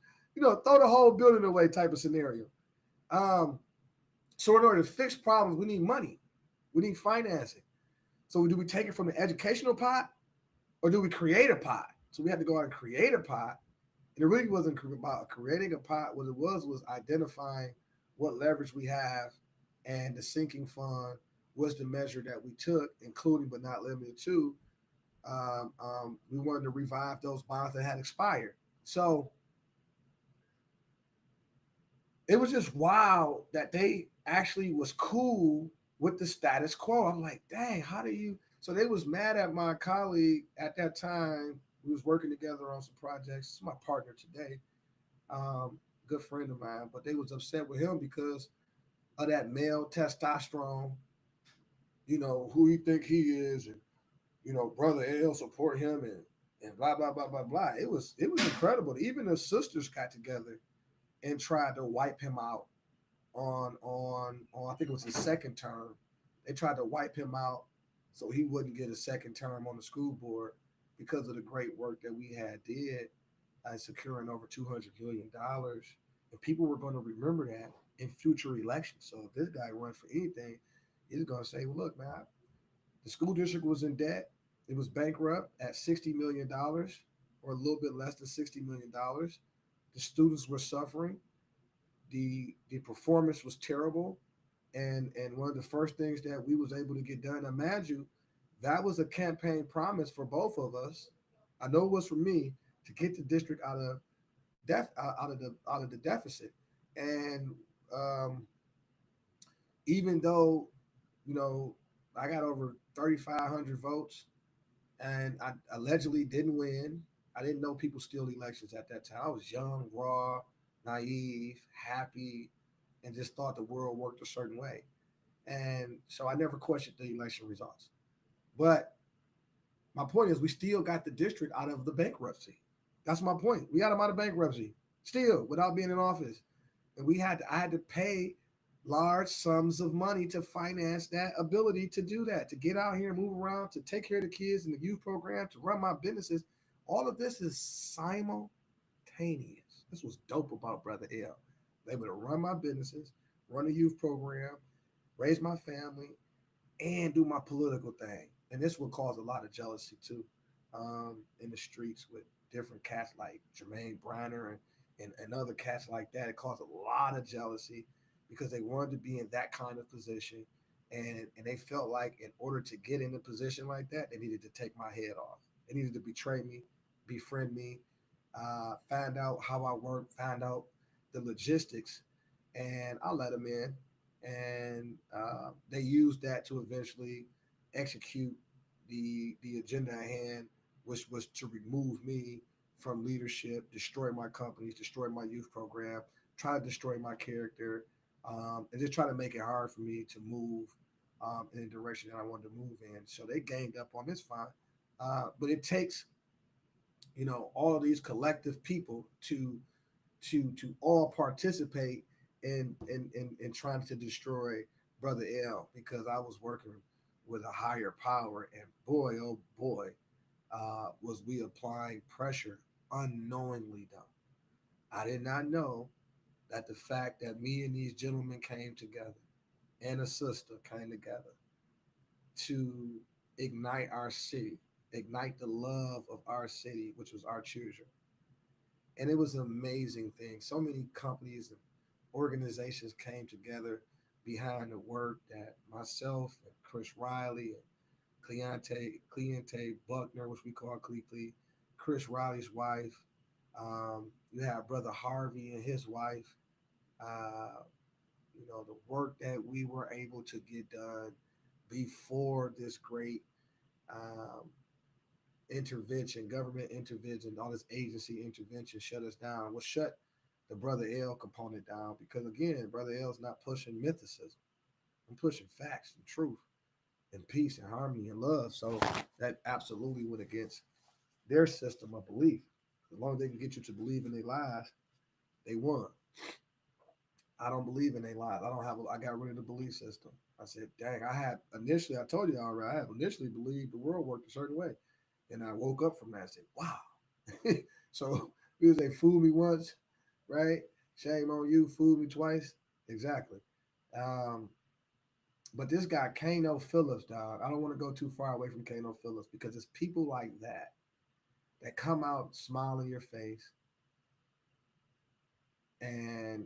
the whole building away type of scenario. Um, so in order to fix problems, we need money. We need financing. So do we take it from the educational pot or do we create a pot? So we had to go out and create a pot. And it really wasn't about creating a pot. What it was identifying what leverage we have, and the sinking fund was the measure that we took, including but not limited to. We wanted to revive those bonds that had expired. So it was just wild that they actually was cool with the status quo. I'm like, dang, how do you? So they was mad at my colleague at that time. We was working together on some projects. It's my partner today, good friend of mine. But they was upset with him because of that male testosterone. Who he think he is, and brother L support him, and blah blah blah blah blah. It was incredible. Even the sisters got together and tried to wipe him out on I think it was his second term. They tried to wipe him out so he wouldn't get a second term on the school board because of the great work that we had did securing over $200 million, and people were going to remember that in future elections. So if this guy runs for anything, he's going to say, "Well, look, man, the school district was in debt. It was bankrupt at $60 million, or a little bit less than $60 million. The students were suffering. The performance was terrible, and one of the first things that we was able to get done. Imagine that was a campaign promise for both of us. I know it was for me to get the district out of the deficit, and um, even though you know I got over 3,500 votes, and I allegedly didn't win. I didn't know people steal elections at that time. I was young, raw, naive, happy, and just thought the world worked a certain way. And so I never questioned the election results. But my point is, we still got the district out of the bankruptcy. That's my point. We got them out of bankruptcy still without being in office, and I had to pay large sums of money to finance that ability to do that, to get out here and move around, to take care of the kids in the youth program, to run my businesses. All of this is simultaneous. This was dope about Brother L. Able to run my businesses, run a youth program, raise my family, and do my political thing. And this would cause a lot of jealousy too, in the streets with different cats like Jermaine Briner and other cats like that. It caused a lot of jealousy because they wanted to be in that kind of position. And they felt like in order to get in a position like that, they needed to take my head off. They needed to betray me, befriend me, find out how I work, find out the logistics, and I let them in. And they used that to eventually execute the agenda at hand, which was to remove me from leadership, destroy my companies, destroy my youth program, try to destroy my character, and just try to make it hard for me to move in the direction that I wanted to move in. So they ganged up on this fine. But it takes, all of these collective people to all participate in trying to destroy Brother L, because I was working with a higher power, and boy, oh boy, was we applying pressure unknowingly though. I did not know that the fact that me and these gentlemen came together, and a sister came together to ignite our city, ignite the love of our city, which was our children. And it was an amazing thing. So many companies and organizations came together behind the work that myself and Chris Riley and Cleante Buckner, which we call Cleekly, Chris Riley's wife. You have Brother Harvey and his wife. Uh, the work that we were able to get done before this great um, intervention, government intervention, all this agency intervention shut us down. Well, shut the Brother L component down, because again, Brother L is not pushing mythicism. I'm pushing facts and truth. and peace and harmony and love. So that absolutely went against their system of belief. As long as they can get you to believe in their lies, they won. I don't believe in their lies. I don't have. I got rid of the belief system. I said, dang, I had initially. I told you already. I had initially believed the world worked a certain way, and I woke up from that and said, wow. So because they fooled me once, right? Shame on you. Fooled me twice. Exactly. Um, but this guy, Kano Phillips, dog. I don't want to go too far away from Kano Phillips because it's people like that come out, smile in your face, and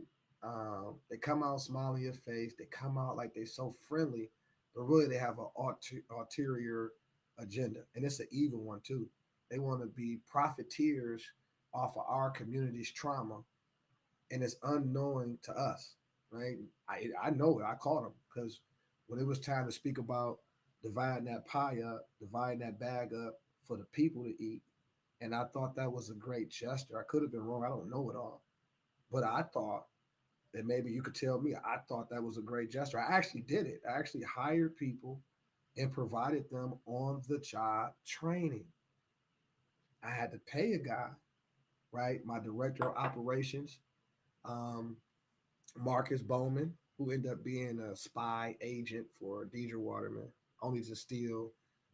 they come out, smile in your face. They come out like they're so friendly, but really they have an ulterior agenda, and it's an evil one too. They want to be profiteers off of our community's trauma, and it's unknowing to us, right? I know it. I caught them because when it was time to speak about dividing that pie up, dividing that bag up for the people to eat, and I thought that was a great gesture. I could have been wrong. I don't know it all, but I thought that maybe you could tell me I thought that was a great gesture. I actually did it. I actually hired people and provided them on the job training. I had to pay a guy, right? My director of operations, um, Marcus Bowman, who ended up being a spy agent for Deidre Waterman, only to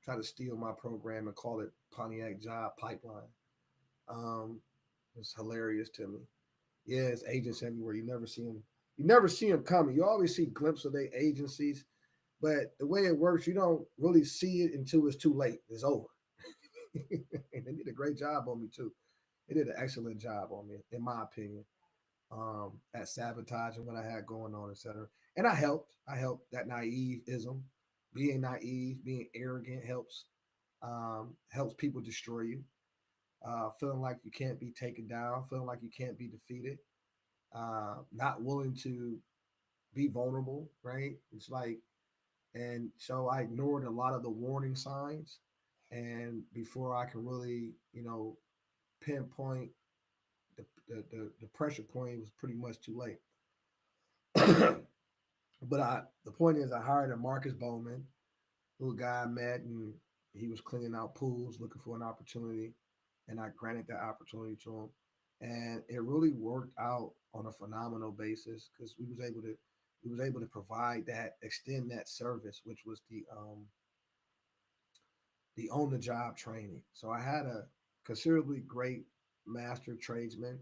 try to steal my program and call it Pontiac Job Pipeline. Um, it's hilarious to me. Yeah, it's agents everywhere. You never see them. You never see them coming. You always see glimpses of their agencies, but the way it works, you don't really see it until it's too late. It's over. And they did a great job on me too. They did an excellent job on me, in my opinion, at sabotaging what I had going on, etc. And I helped. I helped that naiveism, being naive, being arrogant helps people destroy you. Feeling like you can't be taken down, feeling like you can't be defeated, not willing to be vulnerable, right? It's like, and so I ignored a lot of the warning signs. And before I can really, pinpoint the pressure point, it was pretty much too late. But the point is, I hired a Marcus Bowman, who a guy I met, and he was cleaning out pools, looking for an opportunity, and I granted that opportunity to him, and it really worked out on a phenomenal basis because we was able to provide that, extend that service, which was the on the job training. So I had a considerably great master tradesman,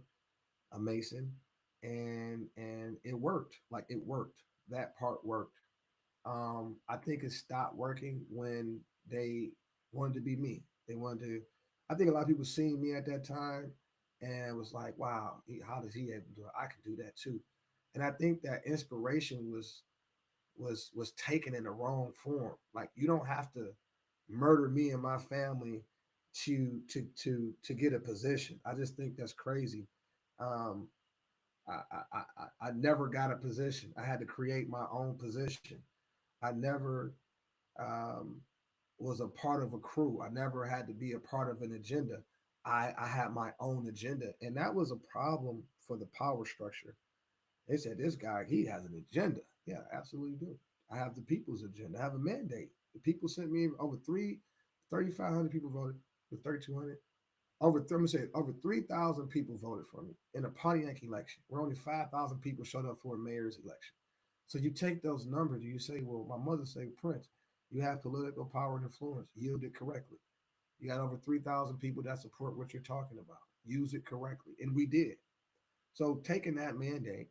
a mason, and it worked. Like it worked. That part worked. I think it stopped working when they wanted to be me. They wanted to. I think a lot of people seen me at that time and was like, "Wow, how does he able to do it? I can do that too." And I think that inspiration was taken in the wrong form. Like you don't have to murder me and my family to get a position. I just think that's crazy. Um, I never got a position. I had to create my own position. I never um, was a part of a crew. I never had to be a part of an agenda. I had my own agenda, and that was a problem for the power structure. They said this guy he has an agenda. Yeah, absolutely do. I have the people's agenda. I have a mandate. The people sent me over 3,500 people voted with 3,200. I'm gonna say over 3,000 people voted for me in a Pontiac election, where only 5,000 people showed up for a mayor's election. So you take those numbers, and you say, well, my mother said, Prince, you have political power and influence. Yield it correctly. You got over 3,000 people that support what you're talking about. Use it correctly, and we did. So taking that mandate,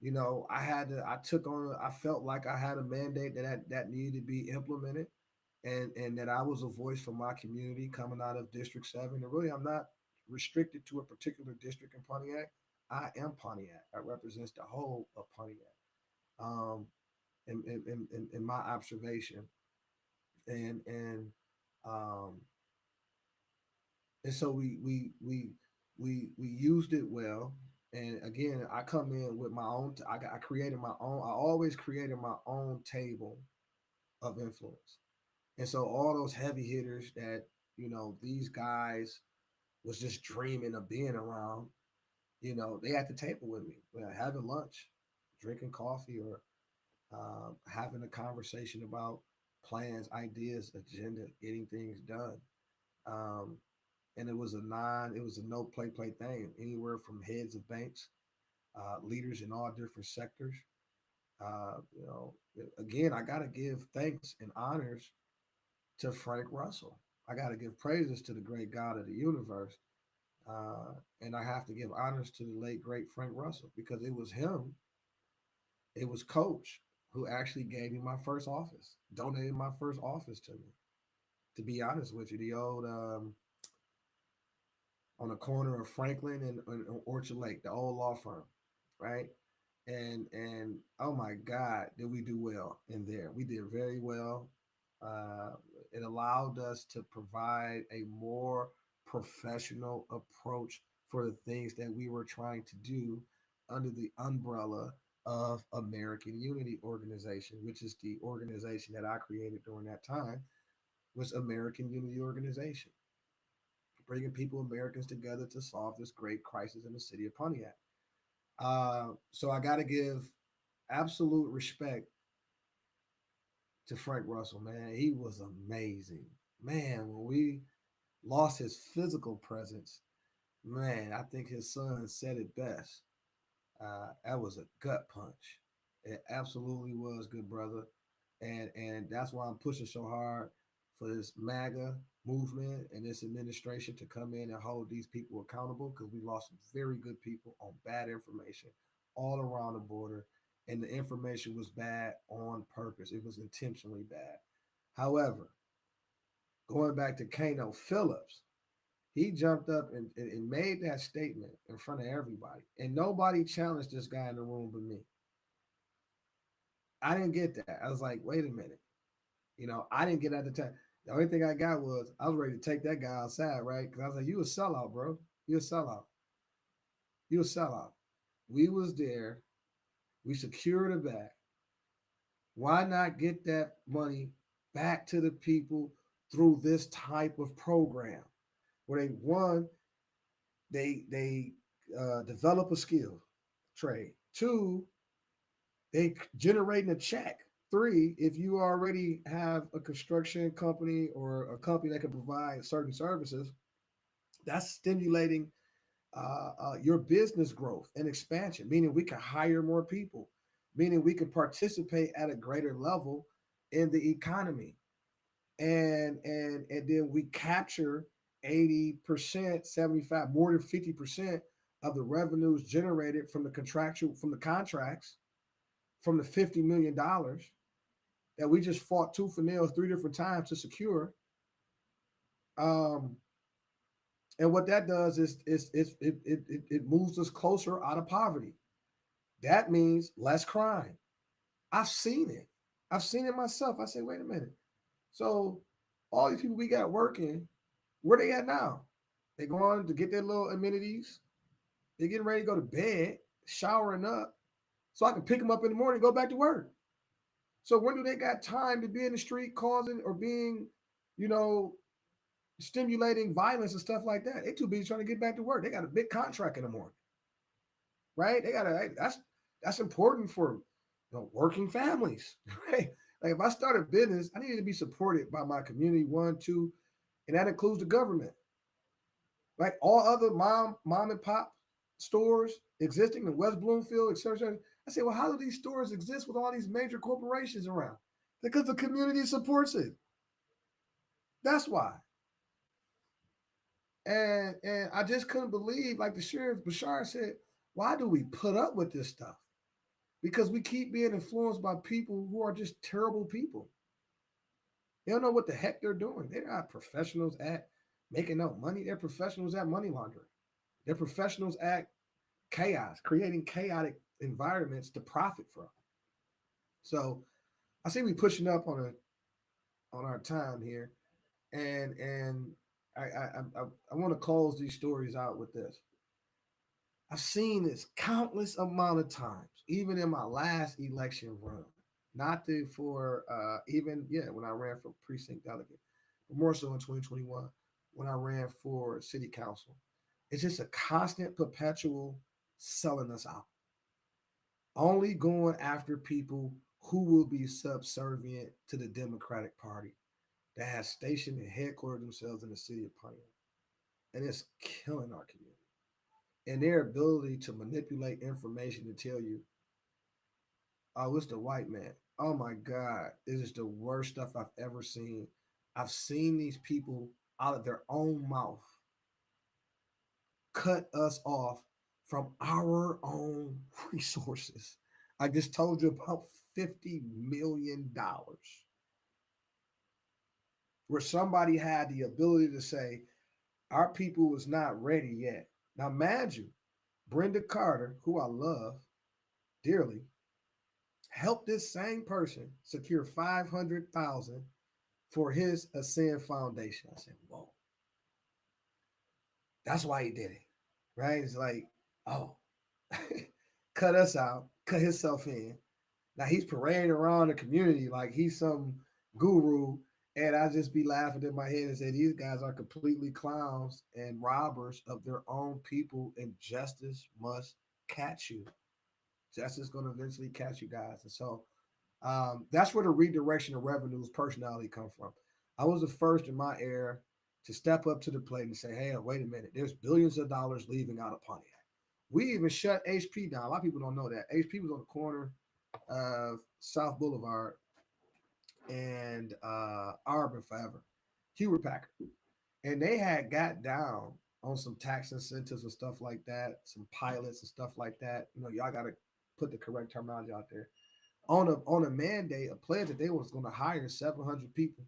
I took on, I felt like I had a mandate that needed to be implemented, and that I was a voice for my community coming out of District 7. And really, I'm not restricted to a particular district in Pontiac. I am Pontiac. I represents the whole of Pontiac. Um, in my observation, and um, and so we used it well. And again, I come in with my own. I created my own. I always created my own table of influence. And so all those heavy hitters that these guys was just dreaming of being around, they at the table with me, having lunch, drinking coffee, or having a conversation about plans, ideas, agenda, getting things done. Um, and it was a no play thing. Anywhere from heads of banks, leaders in all different sectors. You know, again, I got to give thanks and honors to Frank Russell. I got to give praises to the great God of the universe. And I have to give honors to the late, great Frank Russell because it was Coach who actually gave me my first office, donated my first office to me. To be honest with you, the old on the corner of Franklin and Orchard Lake, the old law firm, right? And oh my God, did we do well in there? We did very well. Uh, it allowed us to provide a more professional approach for the things that we were trying to do under the umbrella of American Unity Organization, which is the organization that I created during that time, was American Unity Organization, bringing people, Americans together to solve this great crisis in the city of Pontiac. So I got to give absolute respect to Frank Russell, man. He was amazing. Man, when we lost his physical presence, man, I think his son said it best. That was a gut punch. It absolutely was, good brother. And that's why I'm pushing so hard for this MAGA movement and this administration to come in and hold these people accountable because we lost some very good people on bad information all around the border. And the information was bad on purpose. It was intentionally bad. However, going back to Kano Phillips, he jumped up and made that statement in front of everybody. And nobody challenged this guy in the room but me. I didn't get that. I was like, wait a minute. You know, I didn't get at the time. The only thing I got was I was ready to take that guy outside, right? Because I was like, you a sellout, bro. You a sellout. You a sellout. We was there. We secured it back. Why not get that money back to the people through this type of program where they develop a skill trade. Two, they generating a check. Three, if you already have a construction company or a company that can provide certain services, that's stimulating your business growth and expansion, meaning we can hire more people, meaning we can participate at a greater level in the economy, and then we capture 80%, 75, more than 50% of the revenues generated from the contracts, from the $50 million that we just fought tooth and nail 3 different times to secure. Um, and what that does is it moves us closer out of poverty. That means less crime. I've seen it. I've seen it myself. I say, wait a minute. So all these people we got working, where they at now? They going to get their little amenities. They're getting ready to go to bed, showering up, so I can pick them up in the morning and go back to work. So when do they got time to be in the street causing or being, you know, stimulating violence and stuff like that? They too busy trying to get back to work. They got a big contract in the morning, right? They got to. That's important for working families, right? Like if I start a business, I need to be supported by my community. One, two, and that includes the government. Like all other mom and pop stores existing in West Bloomfield, et cetera, et cetera. I say, well, how do these stores exist with all these major corporations around? Because the community supports it. That's why. And I just couldn't believe, like the sheriff Bashar said, why do we put up with this stuff? Because we keep being influenced by people who are just terrible people. They don't know what the heck they're doing. They're not professionals at making no money. They're professionals at money laundering. They're professionals at chaos, creating chaotic environments to profit from. So I see we pushing up on our time here, and I want to close these stories out with this. I've seen this countless amount of times, even in my last election run. Not to, for even when I ran for precinct delegate, but more so in 2021 when I ran for city council. It's just a constant, perpetual selling us out, only going after people who will be subservient to the Democratic Party that has stationed and headquartered themselves in the city of Pontiac. And it's killing our community. And their ability to manipulate information to tell you, oh, it's the white man. Oh my God, this is the worst stuff I've ever seen. I've seen these people out of their own mouth cut us off from our own resources. I just told you about $50 million where somebody had the ability to say, our people was not ready yet. Now, imagine Brenda Carter, who I love dearly, helped this same person secure 500,000 for his Ascend Foundation. I said, whoa, that's why he did it, right? It's like, oh, cut us out, cut himself in. Now he's parading around the community like he's some guru. And I just be laughing in my head and say, these guys are completely clowns and robbers of their own people, and justice must catch you. Justice is going to eventually catch you guys. And so that's where the redirection of revenues personality come from. I was the first in my era to step up to the plate and say, hey, wait a minute, there's billions of dollars leaving out of Pontiac. We even shut HP down. A lot of people don't know that. HP was on the corner of South Boulevard and Arbor Forever, Hewlett Packard. And they had got down on some tax incentives and stuff like that, some pilots and stuff like that. You know, y'all got to put the correct terminology out there. On a mandate, a pledge that they was going to hire 700 people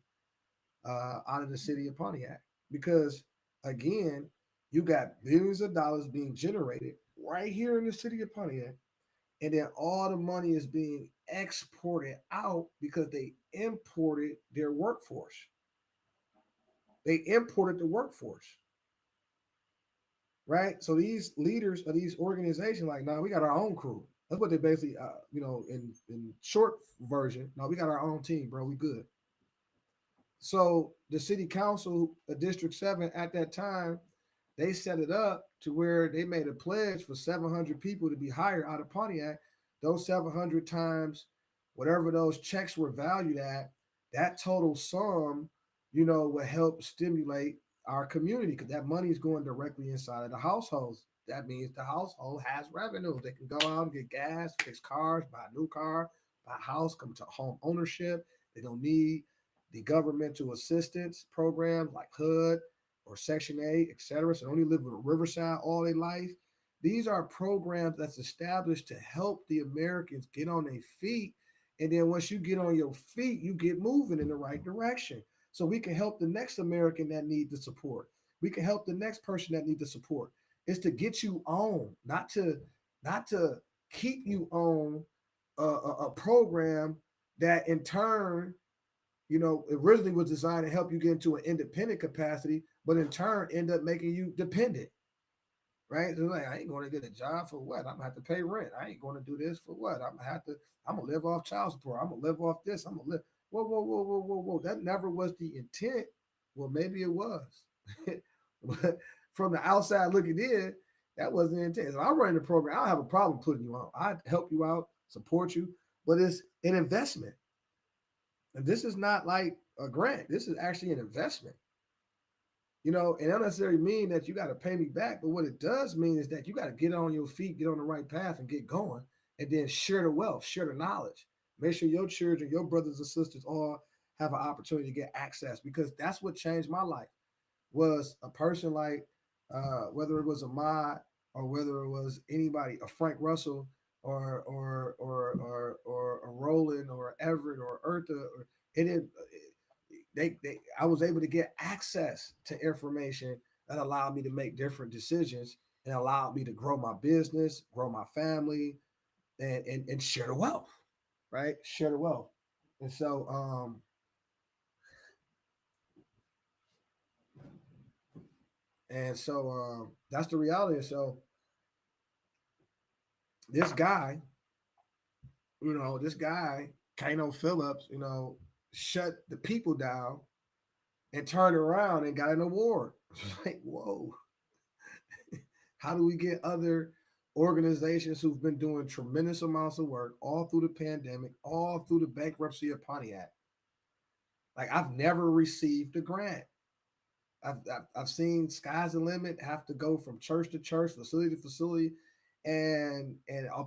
out of the city of Pontiac because, again, you got billions of dollars being generated right here in the city of Pontiac, and then all the money is being exported out because they imported their workforce. They imported the workforce, right? So these leaders of these organizations, like, now we got our own crew. That's what they basically, in short version. No, we got our own team, bro. We good. So the city council, District 7 at that time, they set it up to where they made a pledge for 700 people to be hired out of Pontiac. Those 700 times whatever those checks were valued at, that total sum, will help stimulate our community because that money is going directly inside of the households. That means the household has revenue. They can go out and get gas, fix cars, buy a new car, buy a house, come to home ownership. They don't need the governmental assistance programs like HUD or Section 8, etc. So they only live in Riverside all their life. These are programs that's established to help the Americans get on their feet. And then once you get on your feet, you get moving in the right direction. So we can help the next American that needs the support. We can help the next person that needs the support. It's to get you on, not to keep you on a program that in turn, originally was designed to help you get into an independent capacity, but in turn end up making you dependent, right? So like, I ain't going to get a job for what? I'm gonna have to pay rent. I ain't going to do this for what? I'm gonna live off child support. I'm gonna live off this. I'm gonna live. Whoa, whoa, whoa, whoa, whoa, whoa. That never was the intent. Well, maybe it was, but from the outside looking in, that wasn't the intent. So I'm running the program. I don't have a problem putting you on. I help you out, support you, but it's an investment. And this is not like a grant. This is actually an investment. It don't necessarily mean that you got to pay me back, but what it does mean is that you got to get on your feet, get on the right path, and get going, and then share the wealth, share the knowledge. Make sure your children, your brothers and sisters all have an opportunity to get access, because that's what changed my life. Was a person like, whether it was a mod or whether it was anybody, a Frank Russell or a Roland or Everett or Eartha, or it didn't. I was able to get access to information that allowed me to make different decisions and allowed me to grow my business, grow my family, and share the wealth, right? Share the wealth. And so that's the reality. And so this guy, Kano Phillips, shut the people down and turned around and got an award. Like, whoa, how do we get other organizations who've been doing tremendous amounts of work all through the pandemic, all through the bankruptcy of Pontiac. Like I've never received a grant. I've seen sky's the limit have to go from church to church, facility to facility, and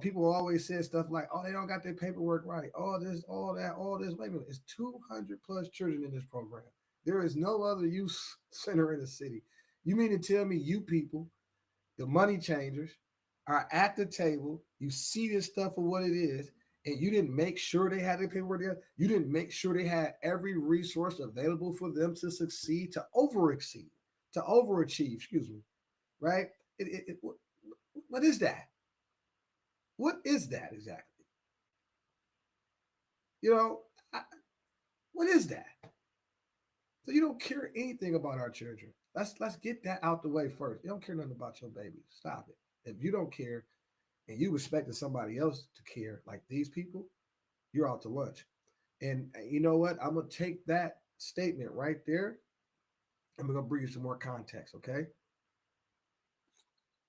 people always say stuff like, "Oh, they don't got their paperwork right." Oh, this, all that, all this. Wait a minute, it's 200 plus children in this program. There is no other youth center in the city. You mean to tell me you people, the money changers, are at the table? You see this stuff for what it is, and you didn't make sure they had their paperwork together. You didn't make sure they had every resource available for them to succeed, to overexceed, to overachieve. Excuse me, right? What is that? What is that exactly? You know, I, what is that? So you don't care anything about our children. Let's get that out the way first. You don't care nothing about your baby. Stop it. If you don't care and you expected somebody else to care like these people, you're out to lunch. And you know what? I'm gonna take that statement right there. I'm gonna bring you some more context, okay?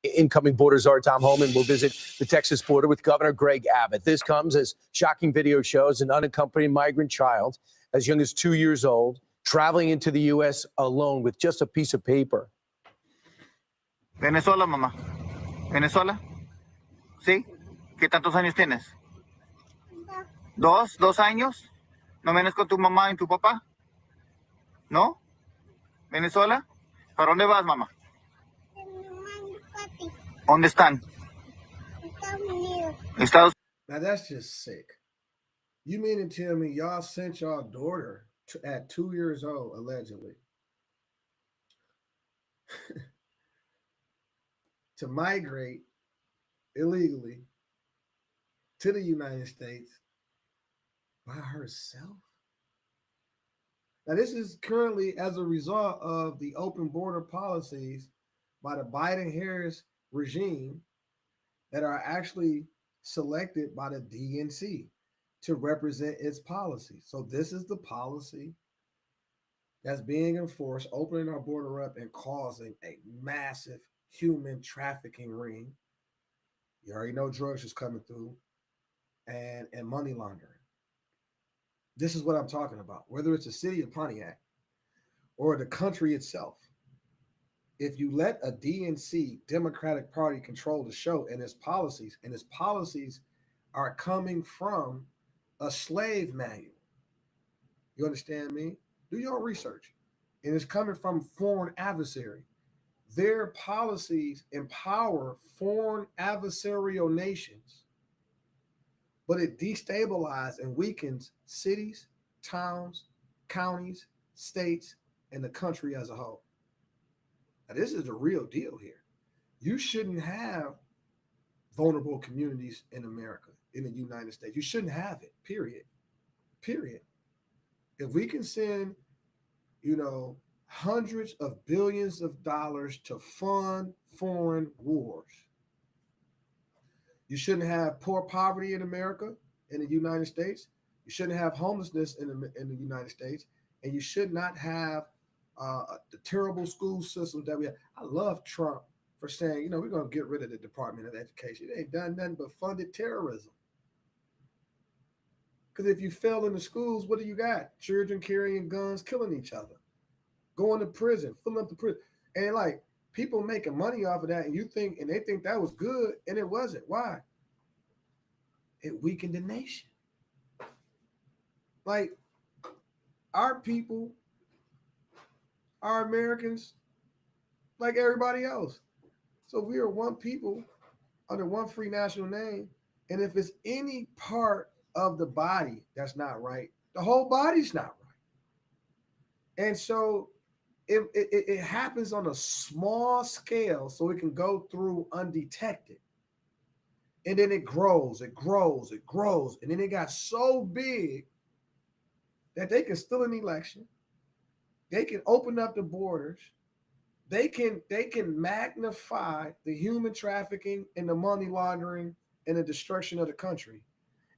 Incoming border czar Tom Homan will visit the Texas border with Governor Greg Abbott. This comes as shocking video shows an unaccompanied migrant child as young as 2 years old traveling into the U.S. alone with just a piece of paper. Venezuela, mamá. Venezuela. ¿Sí? ¿Qué tantos años tienes? ¿Dos años? ¿No vienes con tu mamá y tu papá? ¿No? ¿Venezuela? ¿Para dónde vas, mamá? ¿Dónde están? Estados. Now that's just sick. You mean to tell me y'all sent y'all daughter at 2 years old, allegedly, to migrate illegally to the United States by herself? Now, this is currently as a result of the open border policies by the Biden Harris regime that are actually selected by the DNC to represent its policy. So, this is the policy that's being enforced, opening our border up and causing a massive human trafficking ring. You already know drugs is coming through, and money laundering. This is what I'm talking about. Whether it's the city of Pontiac or the country itself, if you let a DNC Democratic Party control the show and its policies are coming from a slave manual. You understand me? Do your research. And it's coming from foreign adversary. Their policies empower foreign adversarial nations, but it destabilizes and weakens cities, towns, counties, states, and the country as a whole. Now, this is the real deal here. You shouldn't have vulnerable communities in America, in the United States. You shouldn't have it, period. Period. If we can send, hundreds of billions of dollars to fund foreign wars, you shouldn't have poor poverty in America, in the United States. You shouldn't have homelessness in the United States. And you should not have the terrible school systems that we have. I love Trump for saying, we're going to get rid of the Department of Education. It ain't done nothing but funded terrorism. Because if you fail in the schools, what do you got? Children carrying guns, killing each other, going to prison, filling up the prison. And like people making money off of that, and they think that was good, and it wasn't. Why? It weakened the nation. Like our people are Americans like everybody else. So we are one people under one free national name. And if it's any part of the body that's not right, the whole body's not right. And so it happens on a small scale so it can go through undetected. And then it grows. And then it got so big that they can steal an election. They can open up the borders. They can magnify the human trafficking and the money laundering and the destruction of the country.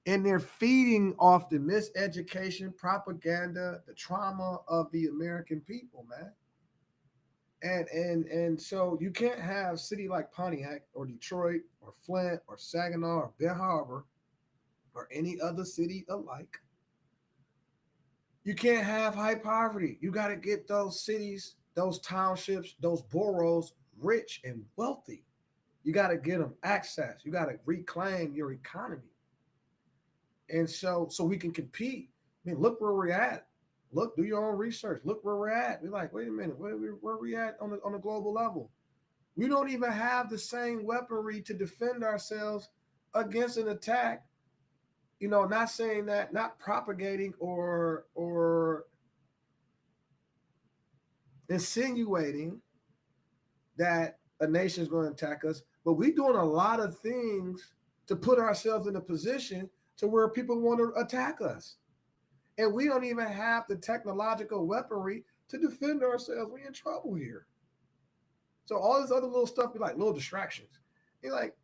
And they're feeding off the miseducation, propaganda, the trauma of the American people, man. And so you can't have a city like Pontiac or Detroit or Flint or Saginaw or Bear Harbor or any other city alike. You can't have high poverty. You got to get those cities, those townships, those boroughs rich and wealthy. You got to get them access. You got to reclaim your economy. And so we can compete. I mean, look where we're at. Look, do your own research. Look where we're at. We're like, wait a minute, where are we at on a global level? We don't even have the same weaponry to defend ourselves against an attack. You know, not saying that, not propagating or insinuating that a nation is going to attack us, but we're doing a lot of things to put ourselves in a position to where people want to attack us. And we don't even have the technological weaponry to defend ourselves. We're in trouble here. So all this other little stuff be like little distractions. You're like,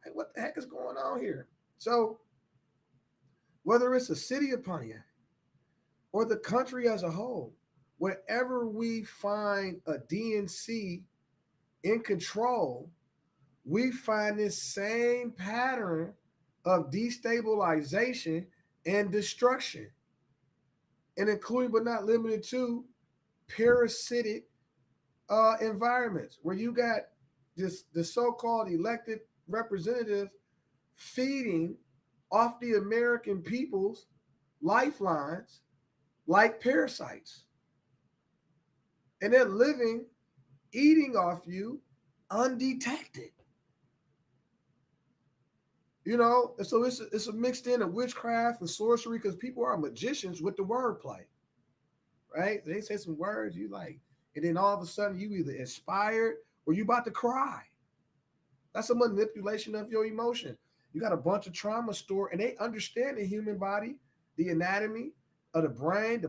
hey, what the heck is going on here? So whether it's a city of Pontiac or the country as a whole, wherever we find a DNC in control, we find this same pattern of destabilization and destruction, and including but not limited to parasitic environments where you got the so-called elected representative feeding off the American people's lifelines like parasites. And they're living, eating off you undetected. You know, and so it's a mixed in of witchcraft and sorcery because people are magicians with the wordplay, right? They say some words you like, and then all of a sudden you either inspired or you about to cry. That's a manipulation of your emotion. You got a bunch of trauma stored, and they understand the human body, the anatomy of the brain, the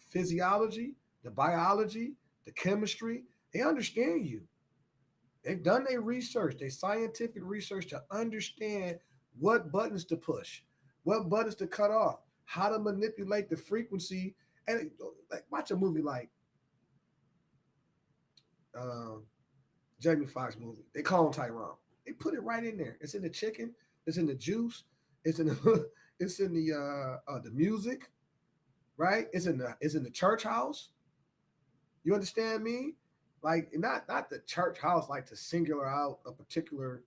physiology, the biology, the chemistry. They understand you. They've done their research, their scientific research to understand what buttons to push, what buttons to cut off, how to manipulate the frequency. And like, watch a movie like Jamie Foxx movie. They call him Tyrone. They put it right in there. It's in the chicken. It's in the juice. It's in the the music, right? It's in the church house. You understand me? Like not the church house, like to singular out a particular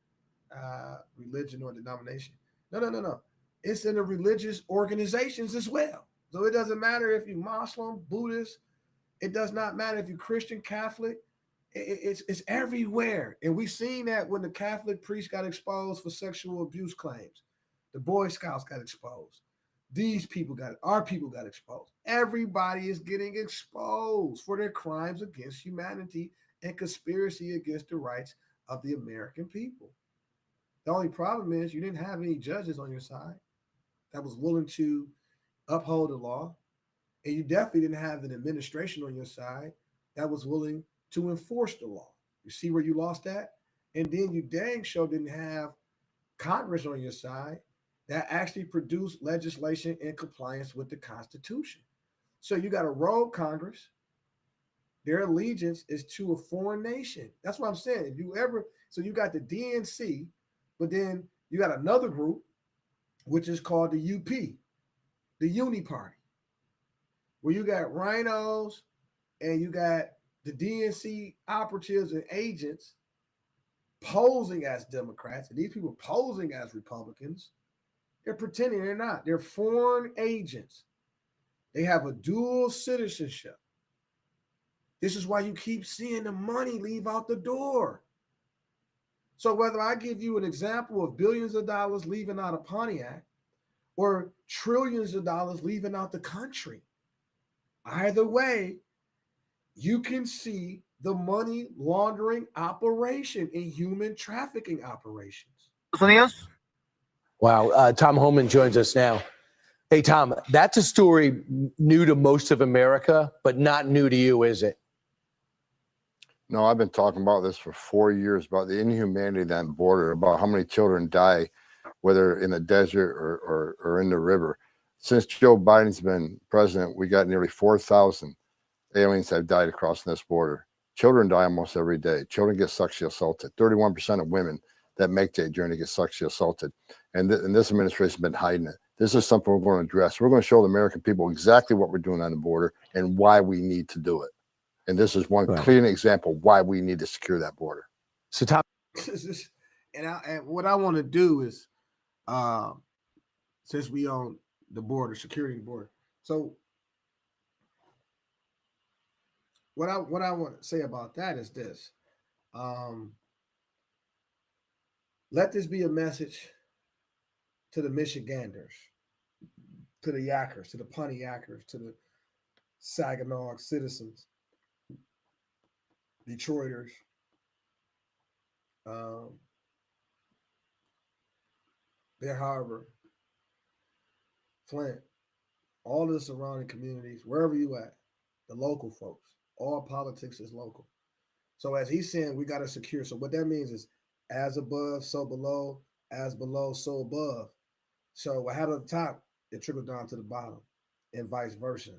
religion or denomination. No. It's in the religious organizations as well. So it doesn't matter if you're Muslim, Buddhist. It does not matter if you're Christian, Catholic. It's everywhere. And we've seen that when the Catholic priest got exposed for sexual abuse claims. The Boy Scouts got exposed. Our people got exposed. Everybody is getting exposed for their crimes against humanity and conspiracy against the rights of the American people. The only problem is you didn't have any judges on your side that was willing to uphold the law. And you definitely didn't have an administration on your side that was willing to enforce the law. You see where you lost that? And then you dang sure didn't have Congress on your side that actually produced legislation in compliance with the Constitution. So you got a rogue Congress. Their allegiance is to a foreign nation. That's what I'm saying. So you got the DNC, but then you got another group, which is called the UP, the Uni Party, where you got rhinos and you got the DNC operatives and agents posing as Democrats, and these people posing as Republicans. They're pretending they're not. They're foreign agents. They have a dual citizenship. This is why you keep seeing the money leave out the door. So whether I give you an example of billions of dollars leaving out of Pontiac or trillions of dollars leaving out the country, either way, you can see the money laundering operation in human trafficking operations. Unidos. Wow. Tom Homan joins us now. Hey, Tom, that's a story new to most of America, but not new to you, is it? No, I've been talking about this for 4 years, about the inhumanity of that border, about how many children die, whether in the desert or in the river. Since Joe Biden's been president, we got nearly 4,000 aliens have died crossing this border. Children die almost every day. Children get sexually assaulted. 31% of women that make that journey get sexually assaulted. And this administration has been hiding it. This is something we're going to address. We're going to show the American people exactly what we're doing on the border and why we need to do it. And this is one clear example why we need to secure that border. So, Tom, and what I want to do is, since we own the border, security border. So, what I want to say about that is this: let this be a message to the Michiganders, to the Yackers, to the Pontiackers, to the Saginaw citizens, Detroiters, Bear Harbor, Flint, all of the surrounding communities, wherever you at, the local folks. All politics is local. So as he's saying, we got to secure. So what that means is as above, so below, as below, so above. So what happened at the top, it trickled down to the bottom and vice versa.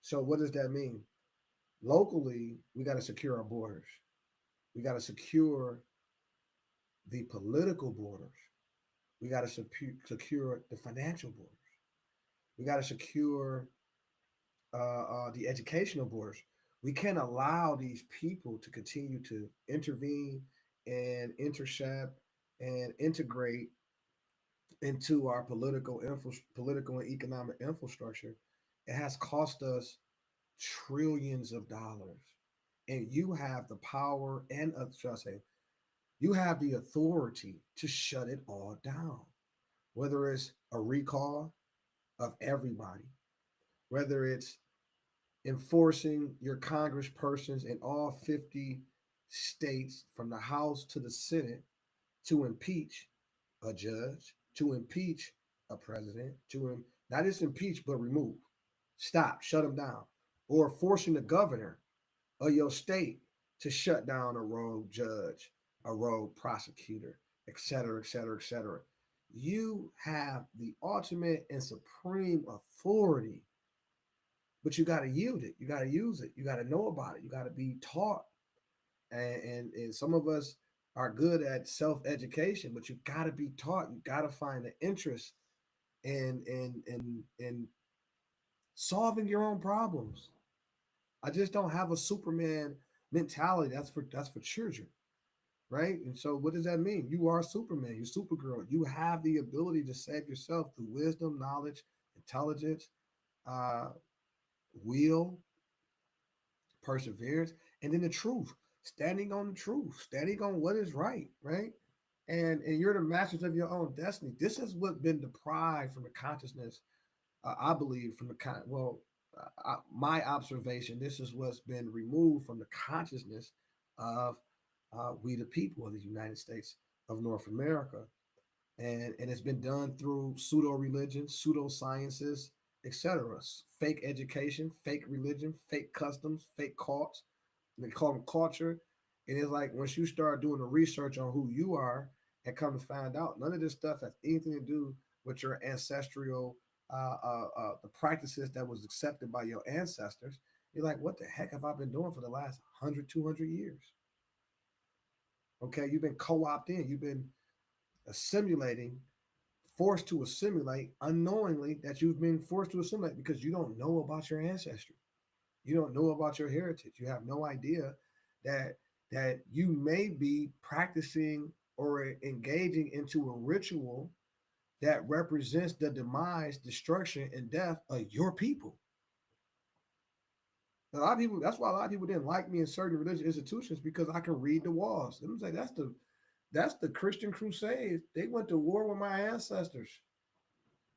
So what does that mean? Locally, we got to secure our borders. We got to secure the political borders. We got to secure the financial borders. We got to secure the educational borders. We can't allow these people to continue to intervene and intercept and integrate into our political and economic infrastructure. It has cost us trillions of dollars, and you have the power and should I say, you have the authority to shut it all down. Whether it's a recall of everybody, whether it's enforcing your congresspersons in all 50 states from the House to the Senate to impeach a judge, to impeach a president, not just impeach, but remove, stop, shut them down, or forcing the governor of your state to shut down a rogue judge, a rogue prosecutor, et cetera, et cetera, et cetera. You have the ultimate and supreme authority, but you got to yield it. You got to use it. You got to know about it. You got to be taught. And some of us are good at self-education, but you got to be taught. You got to find the interest in solving your own problems. I just don't have a Superman mentality. That's for children, right? And so, what does that mean? You are Superman. You're Supergirl. You have the ability to save yourself through wisdom, knowledge, intelligence, will, perseverance, and then the truth. Standing on the truth, standing on what is right, right? And you're the masters of your own destiny. This is what's been deprived from the consciousness, I believe, from the my observation. This is what's been removed from the consciousness of we the people of the United States of North America, and it's been done through pseudo religion, pseudo sciences, etc. Fake education, fake religion, fake customs, fake cults. They call them culture. And it's like once you start doing the research on who you are and come to find out, none of this stuff has anything to do with your ancestral, the practices that was accepted by your ancestors. You're like, what the heck have I been doing for the last 100, 200 years? Okay, you've been co-opted in. You've been assimilating, forced to assimilate unknowingly that you've been forced to assimilate because you don't know about your ancestry. You don't know about your heritage. You have no idea that you may be practicing or engaging into a ritual that represents the demise, destruction, and death of your people. A lot of people, that's why a lot of people didn't like me in certain religious institutions, because I can read the walls. Let me say that's the Christian Crusades. They went to war with my ancestors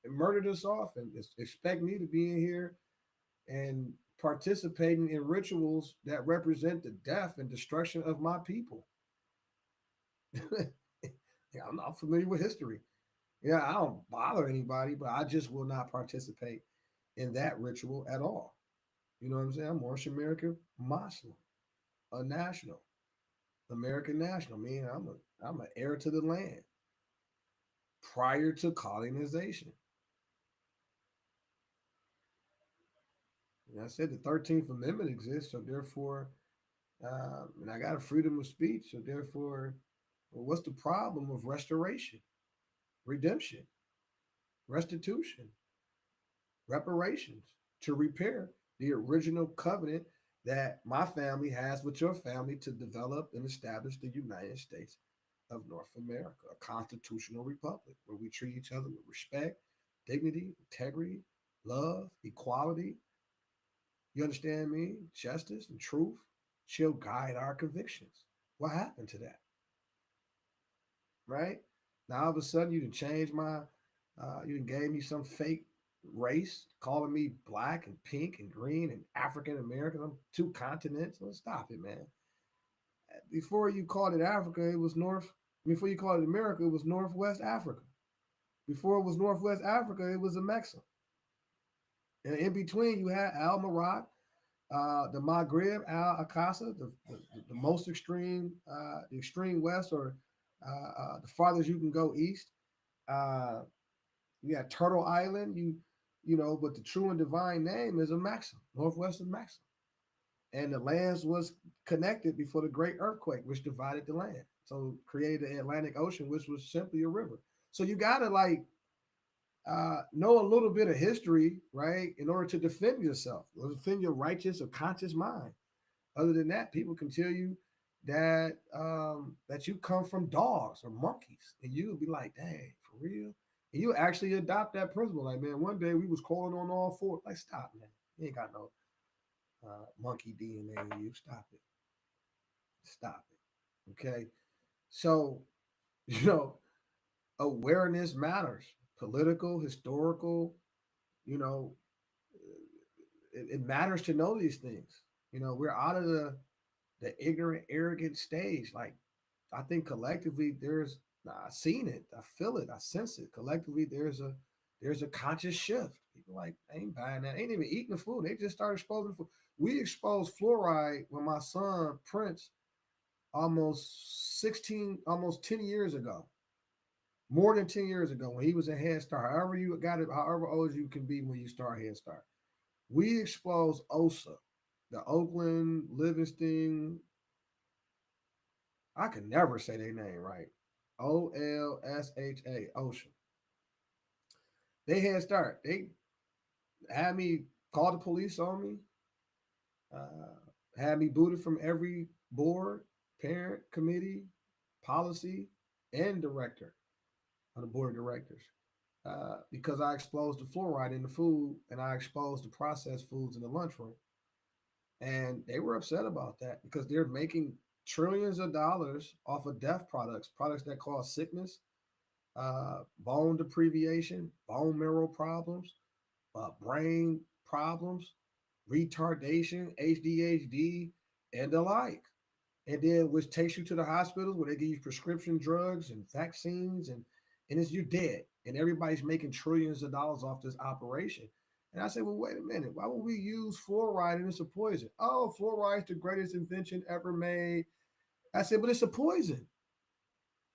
and murdered us off and expect me to be in here and participating in rituals that represent the death and destruction of my people. Yeah, I'm not familiar with history. Yeah, I don't bother anybody, but I just will not participate in that ritual at all. You know what I'm saying? I'm Moorish American Muslim, a national, American national. Meaning I'm an heir to the land prior to colonization. And I said the 13th Amendment exists, so therefore, and I got a freedom of speech, so therefore, well, what's the problem of restoration, redemption, restitution, reparations to repair the original covenant that my family has with your family to develop and establish the United States of North America, a constitutional republic where we treat each other with respect, dignity, integrity, love, equality. You understand me? Justice and truth shall guide our convictions. What happened to that? Right? Now all of a sudden you didn't change my you didn't gave me some fake race, calling me black and pink and green and African American. I'm two continents. Let's stop it, man. Before you called it Africa, it was North. Before you called it America, it was Northwest Africa. Before it was Northwest Africa, it was a Mexico. And in between, you had Al Marat, the Maghreb, Al Aqsa, the most extreme, the extreme west, or the farthest you can go east. Uh, you got Turtle Island. You know, but the true and divine name is a Maxim, Northwest of Maxim. And the lands was connected before the great earthquake, which divided the land. So created the Atlantic Ocean, which was simply a river. So you gotta like know a little bit of history, right, in order to defend yourself, or defend your righteous or conscious mind. Other than that, people can tell you that that you come from dogs or monkeys, and you'll be like, "Dang, for real?" And you actually adopt that principle. Like, man, one day we was calling on all four. Like, stop, man. You ain't got no monkey DNA in you. Stop it. Stop it. Okay. So, you know, awareness matters. Political, historical, you know, it matters to know these things. You know, we're out of the ignorant, arrogant stage. Like, I think collectively I've seen it, I feel it, I sense it. Collectively, there's a conscious shift. People like, I ain't buying that. They ain't even eating the food. They just started exposing food. We exposed fluoride when my son Prince almost 16, almost 10 years ago. More than 10 years ago when he was in Head Start. However you got it, however old you can be when you start Head Start. We exposed OSA, the Oakland Livingston. I can never say their name right. OLSHA, Ocean. They Head Start. They had me call the police on me, had me booted from every board, parent, committee, policy, and director on the board of directors. Because I exposed the fluoride in the food and I exposed the processed foods in the lunchroom. And they were upset about that because they're making trillions of dollars off of death products, products that cause sickness, bone deprivation, bone marrow problems, brain problems, retardation, ADHD, and the like. And then which takes you to the hospitals where they give you prescription drugs and vaccines, and it's you dead. And everybody's making trillions of dollars off this operation. And I said, well, wait a minute. Why would we use fluoride and it's a poison? Oh, fluoride's the greatest invention ever made. I said, but it's a poison.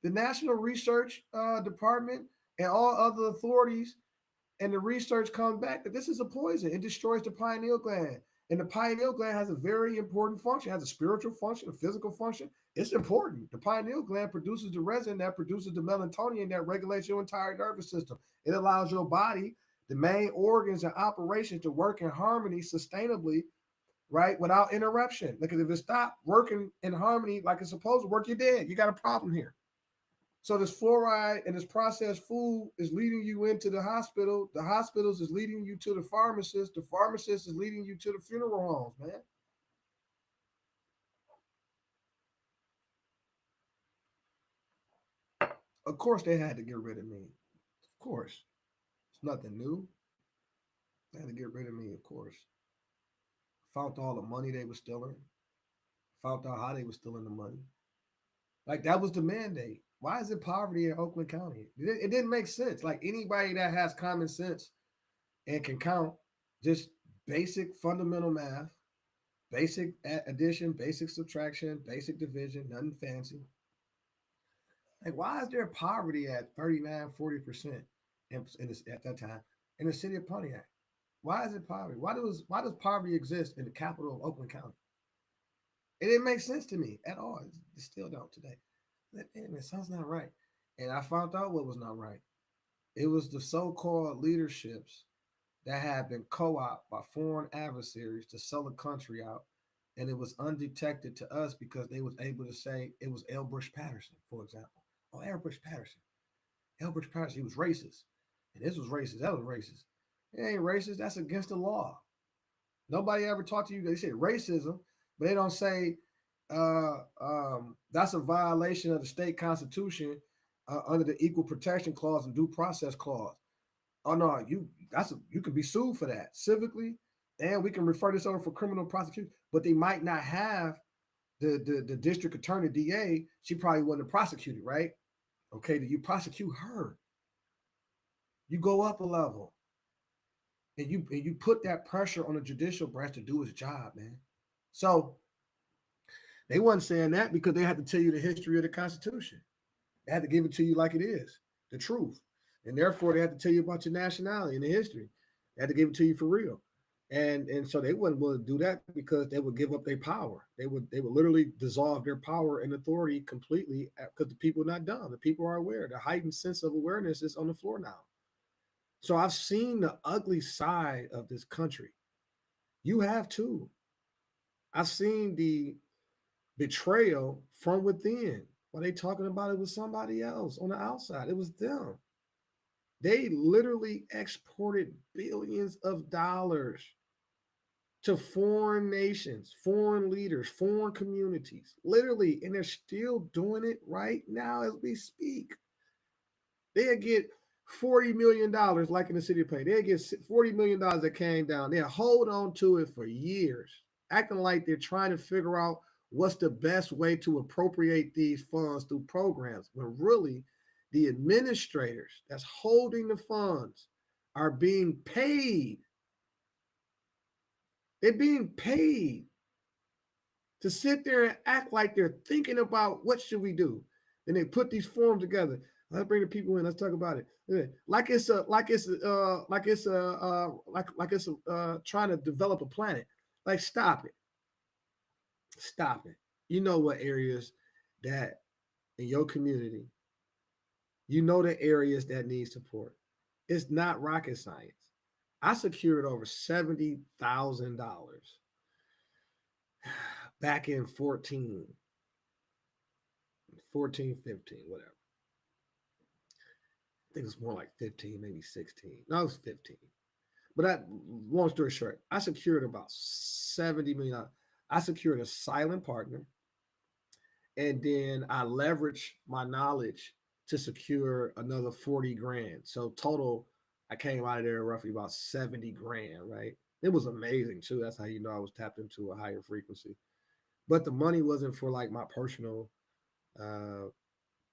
The National Research Department and all other authorities and the research comes back that this is a poison. It destroys the pineal gland. And the pineal gland has a very important function. It has a spiritual function, a physical function. It's important. The pineal gland produces the resin that produces the melatonin that regulates your entire nervous system. It allows your body, the main organs and operations, to work in harmony sustainably, right, without interruption. Because if it stopped working in harmony like it's supposed to work, you're dead. You got a problem here. So this fluoride and this processed food is leading you into the hospital. The hospitals is leading you to the pharmacist. The pharmacist is leading you to the funeral homes, man. Of course they had to get rid of me. Of course. It's nothing new. They had to get rid of me, of course. Found all the money they were stealing. Found out how they were stealing the money. Like that was the mandate. Why is it poverty in Oakland County? It didn't make sense. Like anybody that has common sense and can count just basic fundamental math, basic addition, basic subtraction, basic division, nothing fancy. Like, why is there poverty at 39, 40% at that time in the city of Pontiac? Why is it poverty? Why does poverty exist in the capital of Oakland County? It didn't make sense to me at all. It still don't today. It sounds not right. And I found out what was not right. It was the so-called leaderships that had been co-opted by foreign adversaries to sell the country out, and it was undetected to us because they was able to say it was Elbridge Patterson, for example. Oh, Elbridge Patterson. Elbridge Patterson, he was racist. And this was racist. That was racist. It ain't racist. That's against the law. Nobody ever talked to you. They say racism, but they don't say that's a violation of the state constitution under the Equal Protection Clause and Due Process Clause. Oh no, you can be sued for that civically, and we can refer this over for criminal prosecution. But they might not have the district attorney DA. She probably wasn't prosecuted, right? Okay, do you prosecute her? You go up a level, and you put that pressure on the judicial branch to do its job, man. So they wasn't saying that because they had to tell you the history of the Constitution. They had to give it to you like it is, the truth. And therefore, they had to tell you about your nationality and the history. They had to give it to you for real. And so they wouldn't willing to do that because they would give up their power. They would literally dissolve their power and authority completely because the people are not dumb. The people are aware. The heightened sense of awareness is on the floor now. So I've seen the ugly side of this country. You have too. I've seen the betrayal from within. While they talking about it with somebody else on the outside, it was them. They literally exported billions of dollars to foreign nations, foreign leaders, foreign communities, literally, and they're still doing it right now as we speak. They'll get $40 million, like in the city of Plain. They'll get $40 million that came down. They'll hold on to it for years, acting like they're trying to figure out what's the best way to appropriate these funds through programs, when really the administrators that's holding the funds are being paid. They're being paid to sit there and act like they're thinking about what should we do. And they put these forums together. Let's bring the people in. Let's talk about it. Like it's trying to develop a planet. Like, stop it. Stop it. You know what areas that in your community, you know the areas that need support. It's not rocket science. I secured over $70,000 back in 14, 15, whatever. I think it's more like 15, maybe 16. No, it was 15. But long story short, I secured about $70 million. I secured a silent partner, and then I leveraged my knowledge to secure another 40 grand. So total, I came out of there roughly about 70 grand, right? It was amazing too. That's how you know I was tapped into a higher frequency. But the money wasn't for like my personal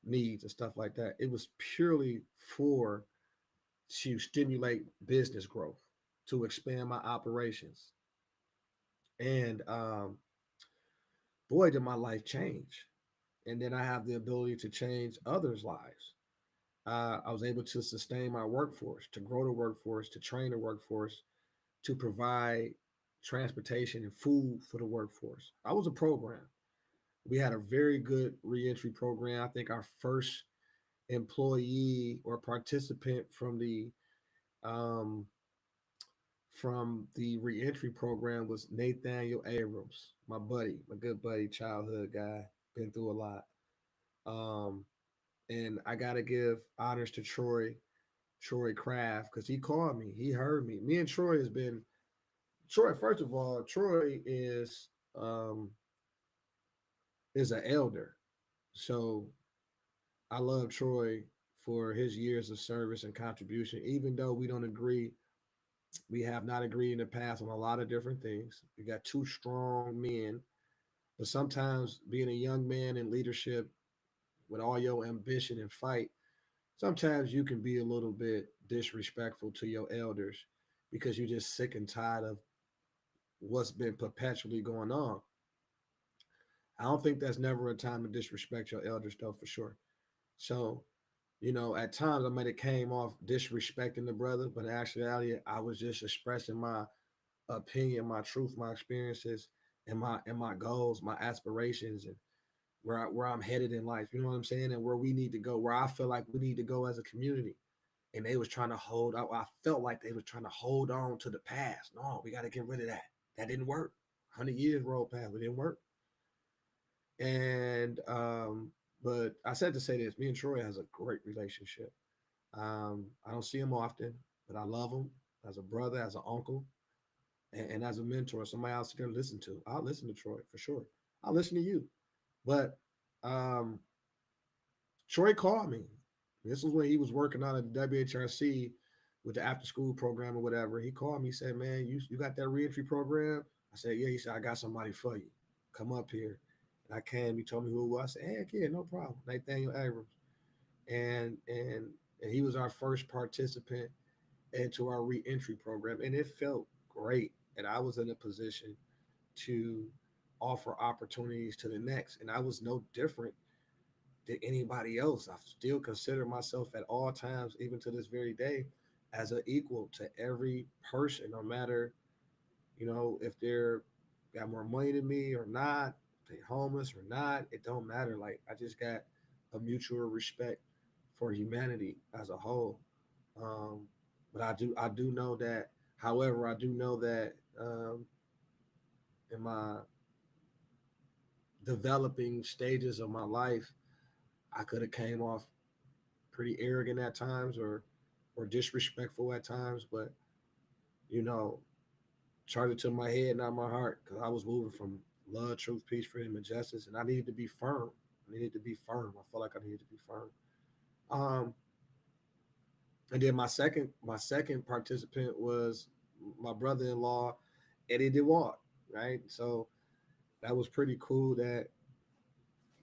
needs and stuff like that. It was purely to stimulate business growth, to expand my operations. And boy, did my life change. And then I have the ability to change others' lives. I was able to sustain my workforce, to grow the workforce, to train the workforce, to provide transportation and food for the workforce. I was a program. We had a very good reentry program. I think our first employee or participant from the reentry program was Nathaniel Abrams, my buddy, my good buddy, childhood guy, been through a lot. And I got to give honors to Troy Kraft, because he called me. He heard me. Me and Troy first of all, Troy is an elder. So I love Troy for his years of service and contribution. Even though we don't agree, we have not agreed in the past on a lot of different things. We got two strong men, but sometimes being a young man in leadership with all your ambition and fight, sometimes you can be a little bit disrespectful to your elders because you're just sick and tired of what's been perpetually going on. I don't think that's never a time to disrespect your elders, though, for sure. So you know, at times I might have came off disrespecting the brother, but in actuality, I was just expressing my opinion, my truth, my experiences, and my goals, my aspirations, and where I'm headed in life. You know what I'm saying? And where we need to go, where I feel like we need to go as a community. And they was trying to hold. I felt like they was trying to hold on to the past. No, we got to get rid of that. That didn't work. 100 years rolled past, it didn't work. And but I said to say this: me and Troy has a great relationship. I don't see him often, but I love him as a brother, as an uncle, and as a mentor, somebody else to listen to. I'll listen to Troy for sure. I'll listen to you. But um, Troy called me. This was when he was working on at the WHRC with the after school program or whatever. He called me, said, "Man, you got that reentry program?" I said, "Yeah." He said, "I got somebody for you. Come up here." And I came. He told me who it was. I said, "Heck yeah, no problem." Nathaniel Abrams, and he was our first participant into our reentry program, and it felt great. And I was in a position to offer opportunities to the next, and I was no different than anybody else. I still consider myself at all times, even to this very day, as an equal to every person, no matter, you know, if they're got more money than me or not, if they homeless or not, it don't matter. Like I just got a mutual respect for humanity as a whole. Um, but I do know that. However, I do know that in my developing stages of my life, I could have came off pretty arrogant at times or disrespectful at times, but you know, charged it to my head, not my heart, because I was moving from love, truth, peace, freedom, and justice, and I needed to be firm. I needed to be firm. I felt like I needed to be firm. Um, and then my second participant was my brother-in-law, Eddie DeWalt, right? So that was pretty cool that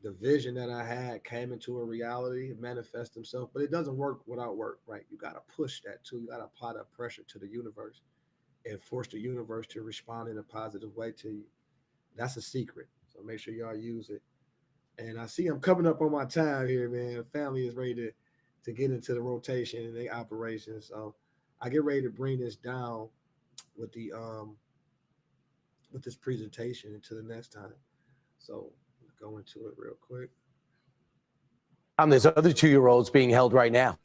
the vision that I had came into a reality, it manifests himself, but it doesn't work without work, right? You got to push that too. You got to apply that pressure to the universe and force the universe to respond in a positive way to you. That's a secret. So make sure y'all use it. And I see I'm coming up on my time here, man. Family is ready to get into the rotation and the operations. So I get ready to bring this down with the with this presentation into the next time. So go into it real quick. There's other 2-year-olds being held right now.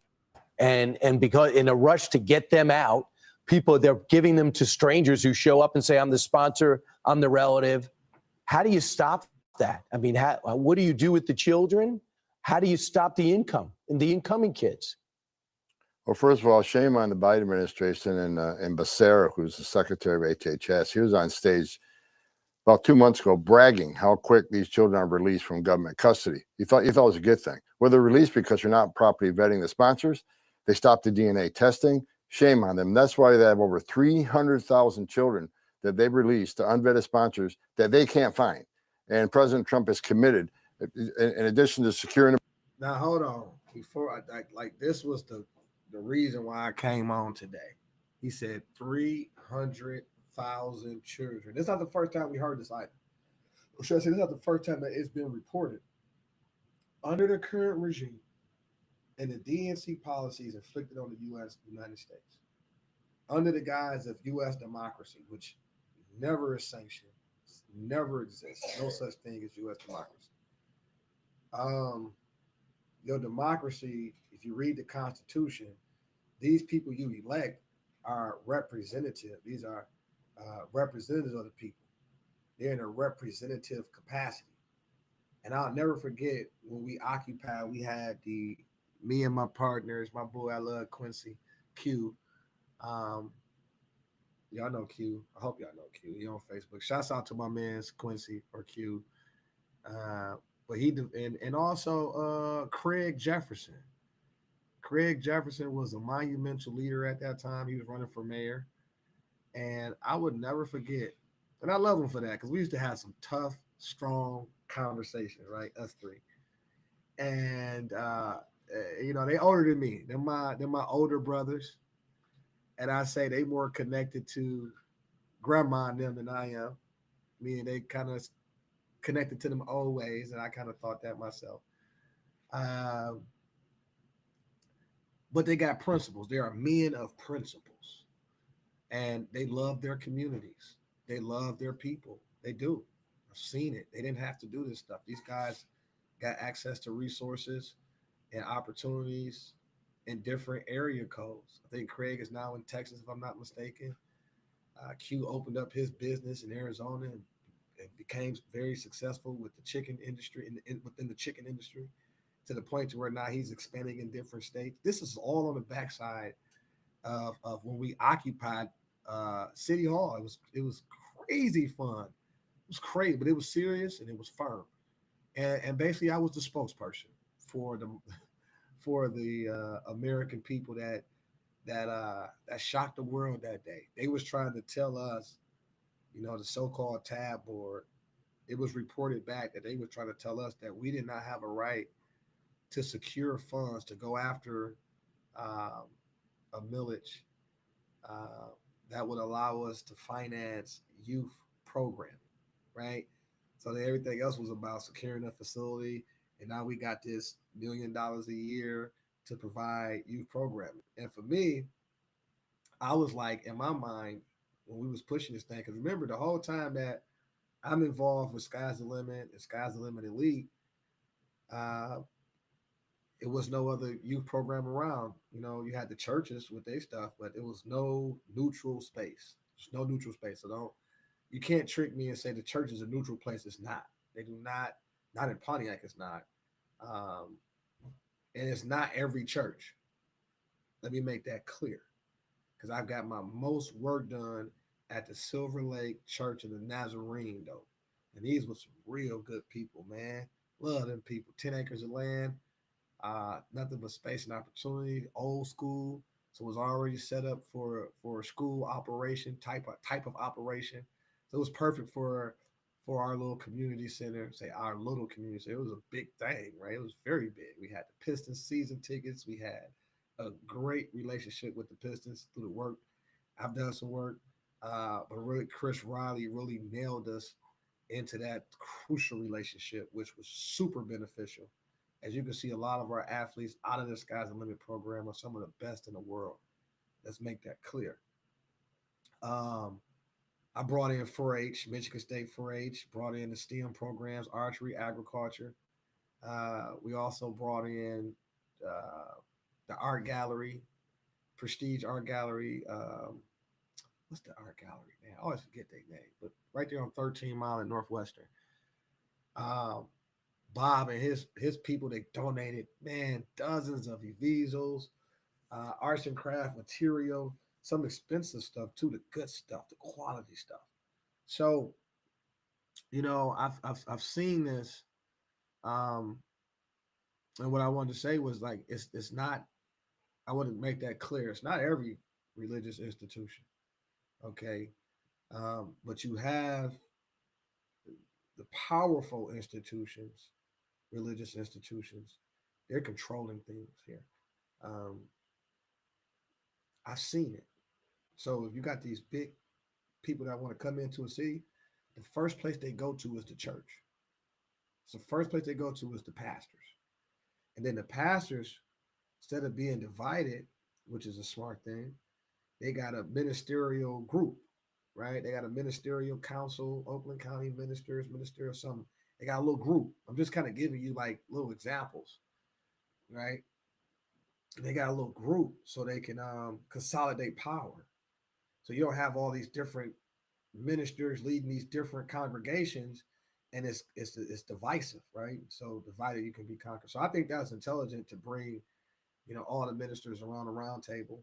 And because in a rush to get them out, people, they're giving them to strangers who show up and say, I'm the sponsor, I'm the relative. How do you stop that? I mean, what do you do with the children? How do you stop the income and the incoming kids? Well, first of all, shame on the Biden administration and Becerra, who's the secretary of HHS. He was on stage about 2 months ago bragging how quick these children are released from government custody. He thought it was a good thing. Well, they're released because you're not properly vetting the sponsors. They stopped the DNA testing. Shame on them. That's why they have over 300,000 children that they've released to unvetted sponsors that they can't find. And President Trump is committed, in addition to securing. Now hold on. Before I like this was the reason why I came on today. He said 300,000 children. This is not the first time we heard this item. Or should I say this is not the first time that it's been reported. Under the current regime and the DNC policies inflicted on the United States, under the guise of U.S. democracy, which never is sanctioned, never exists, no such thing as U.S. democracy. Your democracy, if you read the Constitution, these people you elect are representative. These are representatives of the people. They're in a representative capacity. And I'll never forget when we occupied, we had me and my partners, my boy, I love Quincy, Q. Y'all know Q. I hope y'all know Q. He on Facebook. Shouts out to my man's Quincy or Q. But and also Craig Jefferson. Craig Jefferson was a monumental leader at that time. He was running for mayor. And I would never forget, and I love him for that, because we used to have some tough, strong conversations, right? Us three. And they older than me. They're my older brothers. And I say they more connected to grandma and them than I am. Meaning they kind of connected to them old ways, and I kind of thought that myself. but they got principles. They are men of principles, and they love their communities. They love their people. They do. I've seen it. They didn't have to do this stuff. These guys got access to resources and opportunities in different area codes. I think Craig is now in Texas, if I'm not mistaken. Q opened up his business in Arizona and became very successful with the chicken industry within the chicken industry, to the point to where now he's expanding in different states. This is all on the backside of when we occupied City Hall. It was crazy fun. It was crazy, but it was serious and it was firm. And basically, I was the spokesperson for the American people that shocked the world that day. They was trying to tell us, the so-called tab board. It was reported back that they were trying to tell us that we did not have a right to secure funds to go after a millage uh, that would allow us to finance youth programming, right? So that everything else was about securing a facility, and now we got this $1 million a year to provide youth programming. And for me, I was like, in my mind, when we was pushing this thing, because remember the whole time that I'm involved with Sky's the Limit and Sky's the Limit Elite, uh, it was no other youth program around. You had the churches with their stuff, but it was no neutral space. There's no neutral space. So you can't trick me and say the church is a neutral place. It's not. They do not in Pontiac, it's not. Um, and it's not every church. Let me make that clear. Because I've got my most work done at the Silver Lake Church of the Nazarene, though. And these were some real good people, man. Love them people. 10 acres of land, nothing but space and opportunity, old school. So it was already set up for a school operation, type of operation. So it was perfect for our little community center, say our little community center. It was a big thing, right? It was very big. We had the Pistons season tickets. We had a great relationship with the Pistons through the work. I've done some work, but really Chris Riley really nailed us into that crucial relationship, which was super beneficial. As you can see, a lot of our athletes out of the Sky's the Limit program are some of the best in the world. Let's make that clear. I brought in 4-H, Michigan State 4-H, brought in the STEM programs, archery, agriculture. We also brought in the art gallery, Prestige Art Gallery. What's the art gallery, man? I always forget their name, but right there on 13 Mile in Northwestern. Bob and his people, they donated, man, dozens of easels, arts and craft material, some expensive stuff too, the good stuff, the quality stuff. So, I've seen this, and what I wanted to say was like it's not. I want to make that clear. It's not every religious institution, okay, but you have the powerful institutions, religious institutions. They're controlling things here. Um, I've seen it. So if you got these big people that want to come into a city, the first place they go to is the church. So the first place they go to is the pastors. And then the pastors, instead of being divided, which is a smart thing, they got a ministerial group, right? They got a ministerial council, Oakland County ministers, ministerial something. They got a little group. I'm just kind of giving you like little examples, right? They got a little group so they can consolidate power. So you don't have all these different ministers leading these different congregations, and it's divisive, right? So divided you can be conquered. So I think that's intelligent to bring, all the ministers around the round table.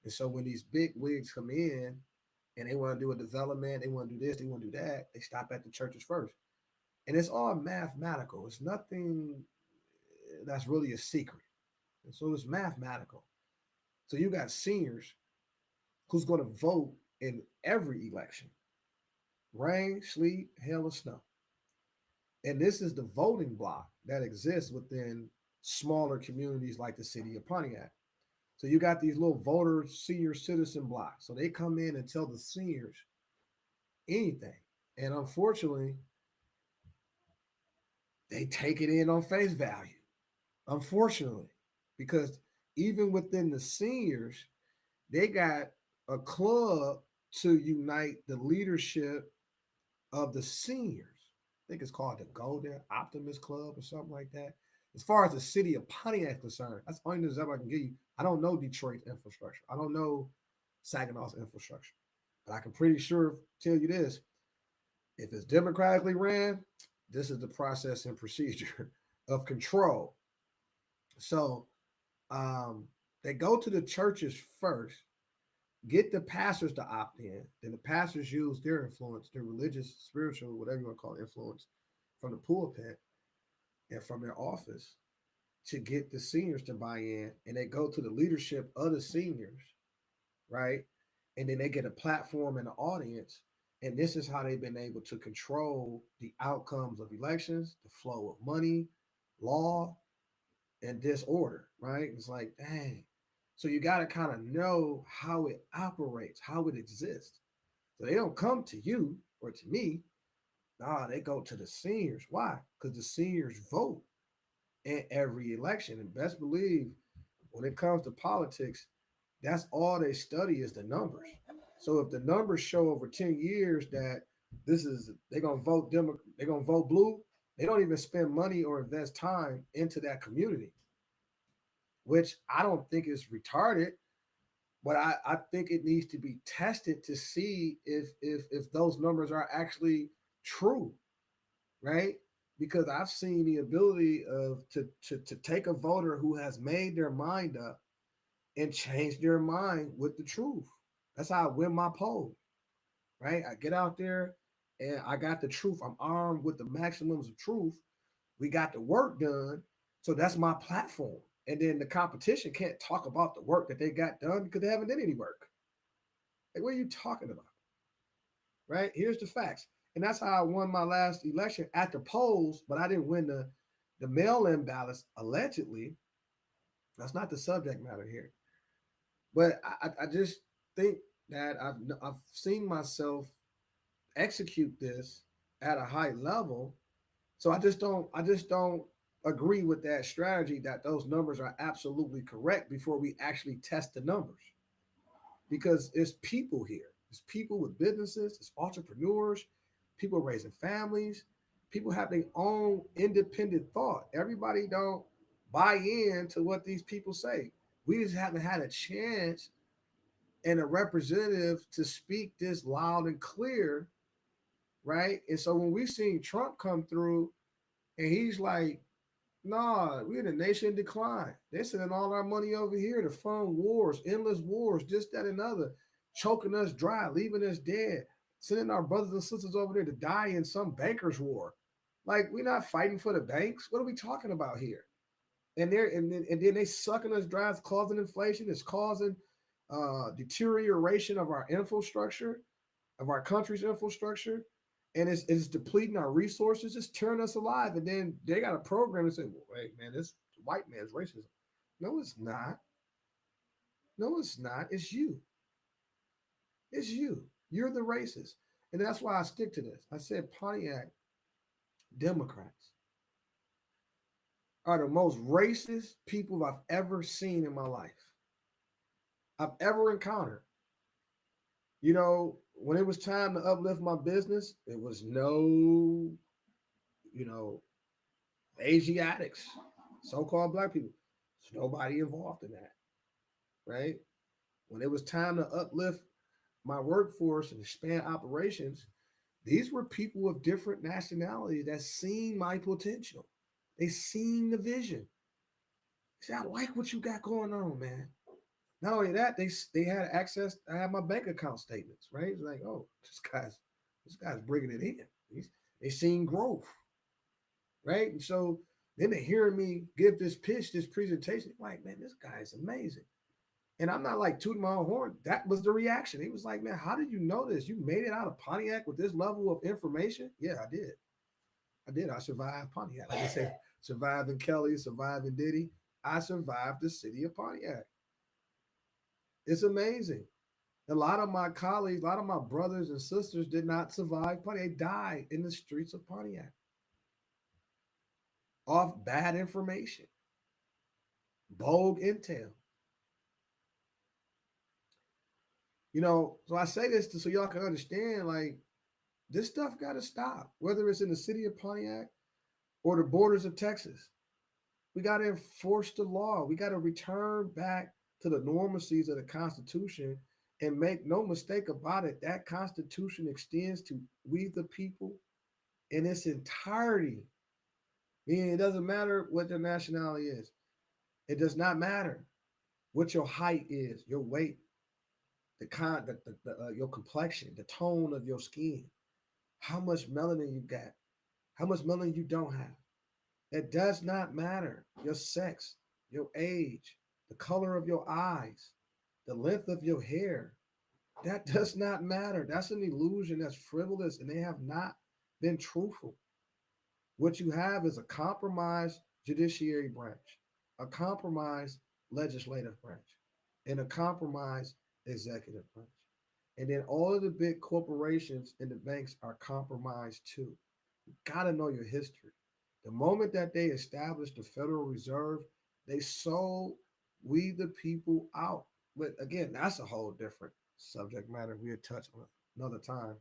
And so when these big wigs come in and they want to do a development, they want to do this, they want to do that, they stop at the churches first. And it's all mathematical. It's nothing that's really a secret. And so it's mathematical. So you got seniors who's going to vote in every election, rain, sleet, hail, or snow. And this is the voting block that exists within smaller communities like the city of Pontiac. So you got these little voter senior citizen blocks. So they come in and tell the seniors anything. And unfortunately, they take it in on face value. Unfortunately, because even within the seniors, they got a club to unite the leadership of the seniors. I think it's called the Golden Optimist Club or something like that. As far as the city of Pontiac is concerned, that's the only news I can give you. I don't know Detroit's infrastructure. I don't know Saginaw's infrastructure. But I can pretty sure tell you this. If it's democratically ran, this is the process and procedure of control. So they go to the churches first, get the pastors to opt in. Then the pastors use their influence, their religious, spiritual, whatever you want to call it, influence from the pulpit and from their office to get the seniors to buy in. And they go to the leadership of the seniors, right? And then they get a platform and an audience. And this is how they've been able to control the outcomes of elections, the flow of money, law, and disorder, right? It's like, dang. So you got to kind of know how it operates, how it exists. So they don't come to you or to me. Nah, they go to the seniors. Why? Because the seniors vote in every election. And best believe when it comes to politics, that's all they study is the numbers. So if the numbers show over 10 years that they're gonna vote they're gonna vote blue, they don't even spend money or invest time into that community, which I don't think is retarded, but I think it needs to be tested to see if those numbers are actually true, right? Because I've seen the ability of to take a voter who has made their mind up and change their mind with the truth. That's how I win my poll, right? I get out there and I got the truth. I'm armed with the maximums of truth. We got the work done. So that's my platform. And then the competition can't talk about the work that they got done because they haven't done any work. Like, what are you talking about? Right? Here's the facts. And that's how I won my last election at the polls, but I didn't win the mail-in ballots allegedly. That's not the subject matter here. But I just think that I've seen myself execute this at a high level. So I just don't agree with that strategy that those numbers are absolutely correct before we actually test the numbers. Because it's people here. It's people with businesses, it's entrepreneurs, people raising families, people have their own independent thought. Everybody don't buy into what these people say. We just haven't had a chance and a representative to speak this loud and clear, right? And so when we seen Trump come through and he's like, nah, we're the nation in decline. They're sending all our money over here to fund wars, endless wars, this, that, and other, choking us dry, leaving us dead, sending our brothers and sisters over there to die in some banker's war. Like, we're not fighting for the banks. What are we talking about here? And then they sucking us dry. It's causing inflation. It's causing deterioration of our infrastructure, of our country's infrastructure, and it's depleting our resources. It's tearing us alive. And then they got a program that say, "Well, wait, man, this white man's racism." No, it's not. No, it's not. It's you. It's you. You're the racist, and that's why I stick to this. I said Pontiac Democrats are the most racist people I've ever seen in my life. I've ever encountered. You know, when it was time to uplift my business, it was no, Asiatics, so-called black people. There's nobody involved in that, right? When it was time to uplift my workforce and expand operations, these were people of different nationalities that seen my potential. They seen the vision. They said, I like what you got going on, man. Not only that, they had access. I had my bank account statements, right? It's like, oh, this guy's bringing it in. They seen growth, right? And so then they hearing me give this pitch, this presentation, like, man, this guy is amazing. And I'm not like tooting my own horn. That was the reaction. He was like, man, how did you know this? You made it out of Pontiac with this level of information? Yeah, I did. I survived Pontiac. Like I said, surviving Kelly, surviving Diddy. I survived the city of Pontiac. It's amazing. A lot of my colleagues, a lot of my brothers and sisters did not survive Pontiac. They died in the streets of Pontiac off bad information, bold intel. So I say this so y'all can understand, like, this stuff got to stop, whether it's in the city of Pontiac or the borders of Texas. We got to enforce the law. We got to return back to the normalcies of the Constitution and make no mistake about it. That Constitution extends to we the people in its entirety. Meaning it doesn't matter what your nationality is. It does not matter what your height is, your weight, your complexion, the tone of your skin, how much melanin you got, how much melanin you don't have. It does not matter. Your sex, your age, the color of your eyes, the length of your hair. That does not matter. That's an illusion. That's frivolous, and they have not been truthful. What you have is a compromised judiciary branch, a compromised legislative branch, and a compromised executive branch. And then all of the big corporations and the banks are compromised too. You got to know your history. The moment that they established the Federal Reserve, they sold we the people out. But again, that's a whole different subject matter we'll touch on another time.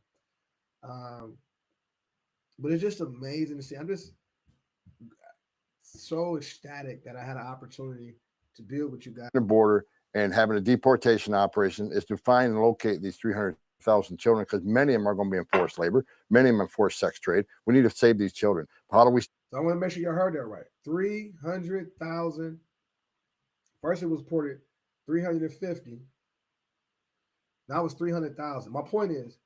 But it's just amazing to see. I'm just so ecstatic that I had an opportunity to build with you guys. The border and having a deportation operation is to find and locate these 300,000 children, because many of them are going to be in forced labor, many of them in forced sex trade. We need to save these children. How do we? So I want to make sure you heard that right. 300,000. First, it was reported 350. Now it's 300,000. My point is,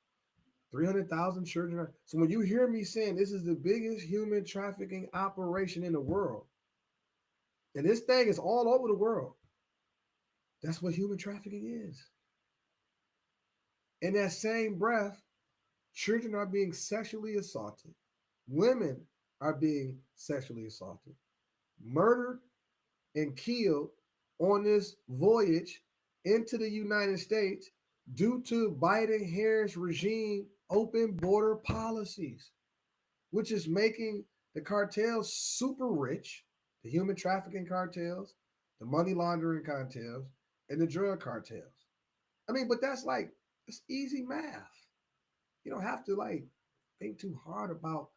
300,000 children are. So when you hear me saying this is the biggest human trafficking operation in the world, and this thing is all over the world, that's what human trafficking is. In that same breath, children are being sexually assaulted. Women are being sexually assaulted, murdered, and killed on this voyage into the United States due to Biden-Harris regime open border policies, which is making the cartels super rich, the human trafficking cartels, the money laundering cartels, and the drug cartels. I mean, but that's it's easy math. You don't have to think too hard about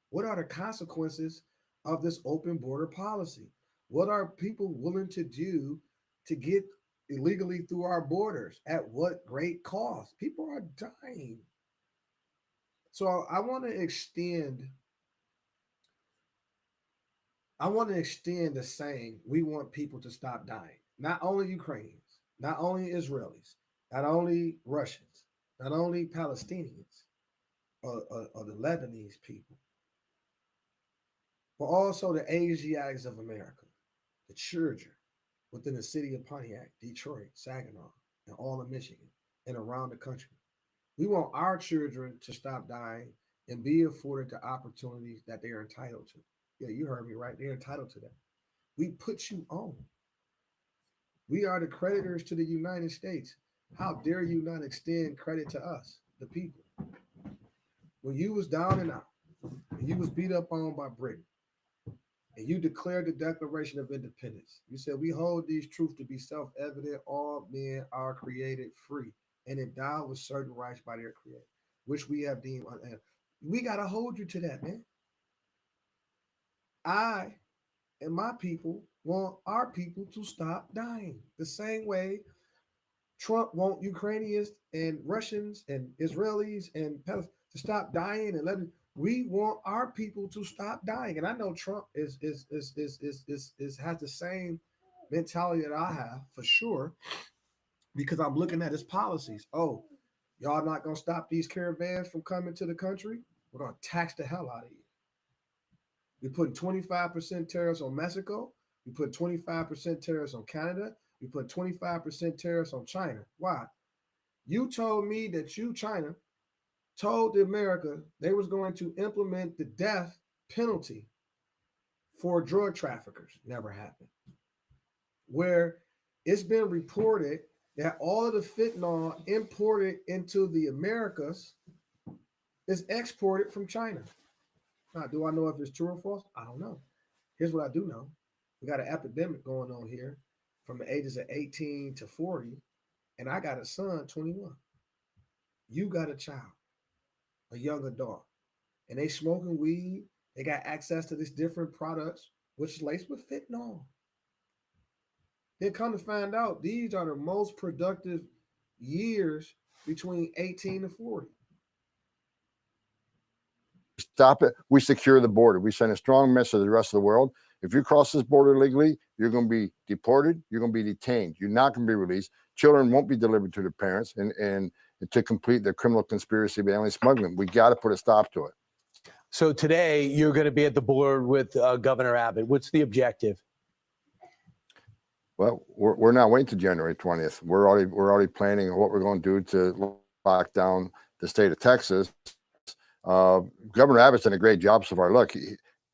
what are the consequences of this open border policy. What are people willing to do to get illegally through our borders? At what great cost? People are dying. So I want to extend the saying, we want people to stop dying. Not only Ukrainians, not only Israelis, not only Russians, not only Palestinians or the Lebanese people, but also the Asiatics of America, the children within the city of Pontiac, Detroit, Saginaw, and all of Michigan, and around the country. We want our children to stop dying and be afforded the opportunities that they are entitled to. Yeah, you heard me right. They're entitled to that. We put you on. We are the creditors to the United States. How dare you not extend credit to us, the people? When you was down and out, and you was beat up on by Britain, and you declared the Declaration of Independence, you said, we hold these truths to be self-evident. All men are created free and endowed with certain rights by their creator, which we have deemed unalienable. We got to hold you to that, man. I and my people want our people to stop dying the same way Trump want Ukrainians and Russians and Israelis and Palestinians to stop dying and let them. We want our people to stop dying, and I know Trump is has the same mentality that I have for sure, because I'm looking at his policies. Oh, y'all not gonna stop these caravans from coming to the country? We're gonna tax the hell out of you. We put 25% tariffs on Mexico. We put 25% tariffs on Canada. We put 25% tariffs on China. Why? You told me that China, told America they was going to implement the death penalty for drug traffickers. Never happened. Where it's been reported that all of the fentanyl imported into the Americas is exported from China. Now, do I know if it's true or false? I don't know. Here's what I do know. We got an epidemic going on here from the ages of 18 to 40, and I got a son, 21. You got a child, a young adult, and they smoking weed. They got access to these different products, which is laced with fentanyl. They come to find out these are the most productive years between 18 and 40. Stop it. We secure the border. We send a strong message to the rest of the world. If you cross this border illegally, you're going to be deported. You're going to be detained. You're not going to be released. Children won't be delivered to their parents and to complete their criminal conspiracy of alien smuggling. We got to put a stop to it. So today you're going to be at the board with Governor Abbott. What's the objective? Well, we're not waiting to January 20th. We're already planning what we're going to do to lock down the state of Texas. Governor Abbott's done a great job so far. Look,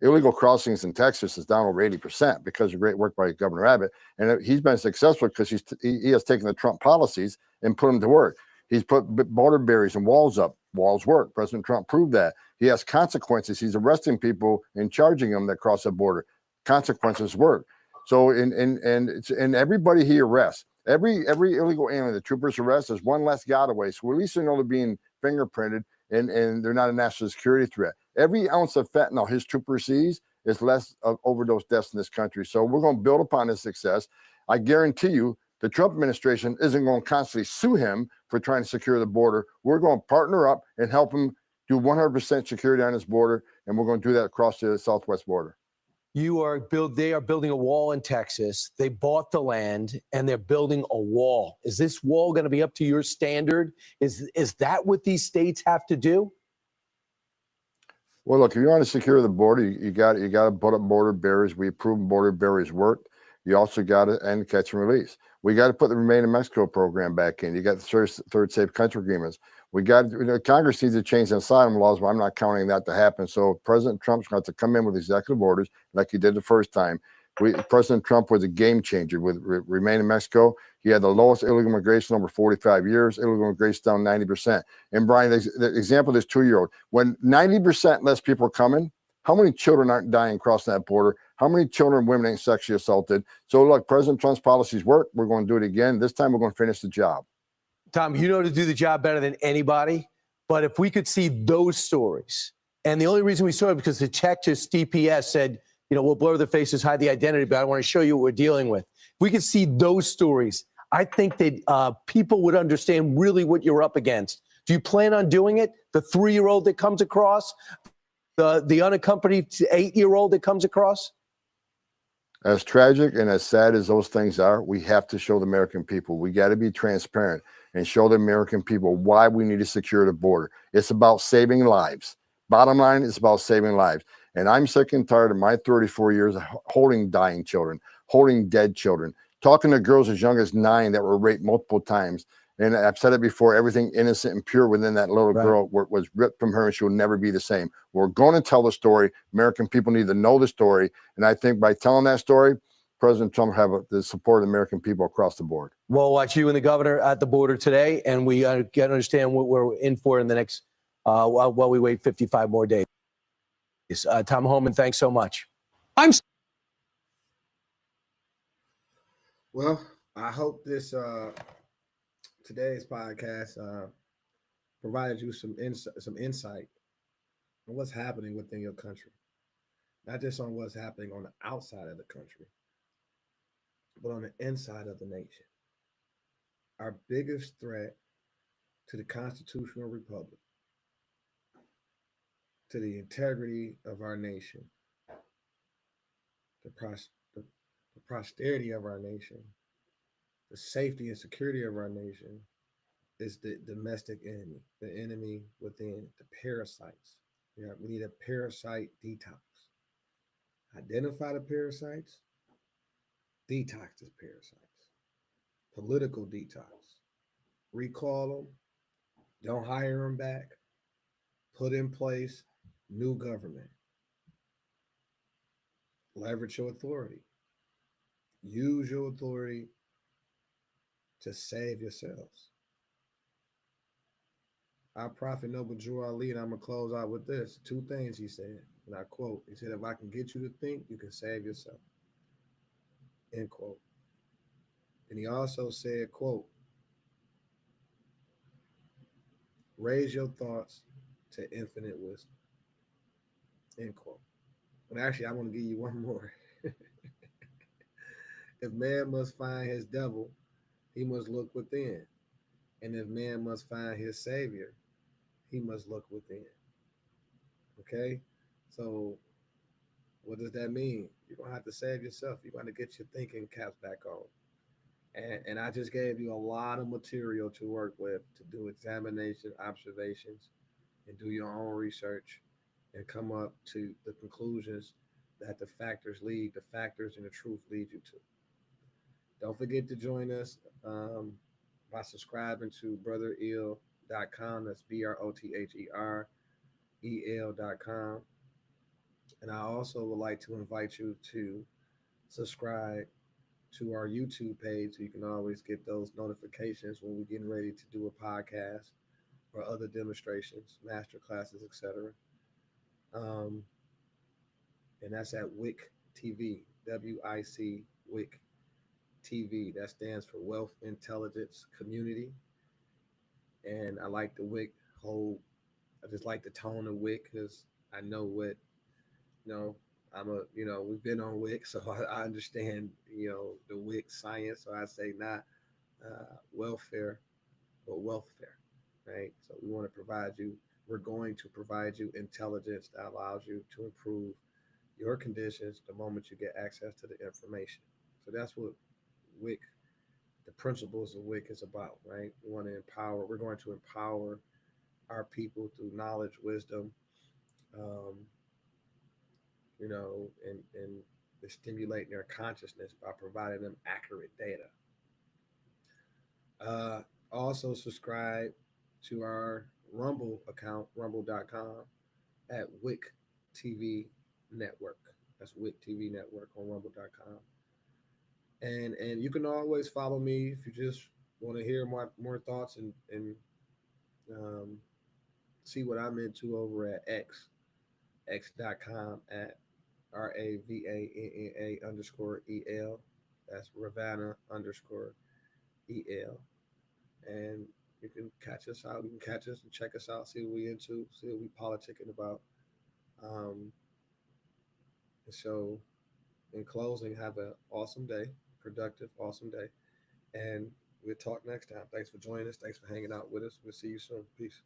illegal crossings in Texas is down over 80% because of great work by Governor Abbott, and he's been successful because he has taken the Trump policies and put them to work. He's put border barriers and walls up. Walls work. President Trump proved that. He has consequences. He's arresting people and charging them that cross the border. Consequences work. So and everybody he arrests, every illegal alien the troopers arrest is one less getaway. So at least they know they're being fingerprinted and they're not a national security threat. Every ounce of fentanyl his trooper sees is less of overdose deaths in this country. So we're going to build upon his success. I guarantee you the Trump administration isn't going to constantly sue him for trying to secure the border. We're going to partner up and help him do 100% security on his border, and we're going to do that across the southwest border. They are building a wall in Texas. They bought the land and they're building a wall. Is this wall going to be up to your standard? Is that what these states have to do? Well, look, if you want to secure the border, you got to put up border barriers. We've proven border barriers work. You also got to end catch and release. We got to put the Remain in Mexico program back in. You got the third safe country agreements. We got Congress needs to change the asylum laws, but I'm not counting that to happen. So President Trump's going to come in with executive orders like he did the first time. President Trump was a game changer with Remain in Mexico. He had the lowest illegal immigration over 45 years. Illegal immigration down 90%. And Brian, the example of this 2-year-old, when 90% less people are coming, how many children aren't dying crossing that border? How many children and women ain't sexually assaulted? So look, President Trump's policies work. We're going to do it again. This time we're going to finish the job. Tom, you know to do the job better than anybody. But if we could see those stories, and the only reason we saw it because the Texas DPS said, we'll blur the faces, hide the identity, but I want to show you what we're dealing with. If we could see those stories, I think that people would understand really what you're up against. Do you plan on doing it? The 3-year-old that comes across, the unaccompanied 8-year-old that comes across? As tragic and as sad as those things are, we have to show the American people. We got to be transparent and show the American people why we need to secure the border. It's about saving lives. Bottom line, it's about saving lives. And I'm sick and tired of my 34 years of holding dying children, holding dead children, talking to girls as young as 9 that were raped multiple times. And I've said it before, everything innocent and pure within that little girl was ripped from her and she will never be the same. We're going to tell the story. American people need to know the story. And I think by telling that story, President Trump have the support of the American people across the board. We'll watch you and the governor at the border today, and we got to understand what we're in for in the next, while we wait 55 more days. Tom Homan, thanks so much. Well, I hope this today's podcast provided you some insight on what's happening within your country, not just on what's happening on the outside of the country, but on the inside of the nation. Our biggest threat to the constitutional republic, to the integrity of our nation, the prosperity of our nation, the safety and security of our nation is the domestic enemy, the enemy within, the parasites. We need a parasite detox. Identify the parasites, detox the parasites. Political detox. Recall them, don't hire them back, put in place new government. Leverage your authority. Use your authority to save yourselves. Our prophet Noble Drew Ali, and I'm going to close out with this. 2 things he said, and I quote. He said, if I can get you to think, you can save yourself. End quote. And he also said, quote, Raise your thoughts to infinite wisdom. End quote. And actually, I want to give you one more. If man must find his devil, he must look within. And if man must find his savior, he must look within. Okay? So what does that mean? You're gonna have to save yourself. You're gonna get your thinking caps back on. And I just gave you a lot of material to work with to do examination, observations, and do your own research and come up to the conclusions that the factors and the truth lead you to. Don't forget to join us by subscribing to brothereel.com. That's BROTHEREL.com. And I also would like to invite you to subscribe to our YouTube page so you can always get those notifications when we're getting ready to do a podcast or other demonstrations, master classes, etc. And that's at WIC TV, WIC WIC TV. That stands for Wealth Intelligence Community. And I like the WIC whole. I just like the tone of WIC because I know what we've been on WIC, so I understand the WIC science. So I say not welfare, but welfare, right? So we're going to provide you intelligence that allows you to improve your conditions the moment you get access to the information. So that's what WIC, the principles of WIC is about, right? We're going to empower our people through knowledge, wisdom, um, and stimulating their consciousness by providing them accurate data. Also subscribe to our Rumble account, rumble.com at WIC TV Network. That's WIC TV Network on rumble.com. And you can always follow me if you just want to hear more thoughts and see what I'm into over at x.com at RAVANNA_EL. That's Ravana_EL. And you can catch us out. You can catch us and check us out, see what we into, see what we politicking about. And so in closing, have an awesome day, productive, awesome day. And we'll talk next time. Thanks for joining us. Thanks for hanging out with us. We'll see you soon. Peace.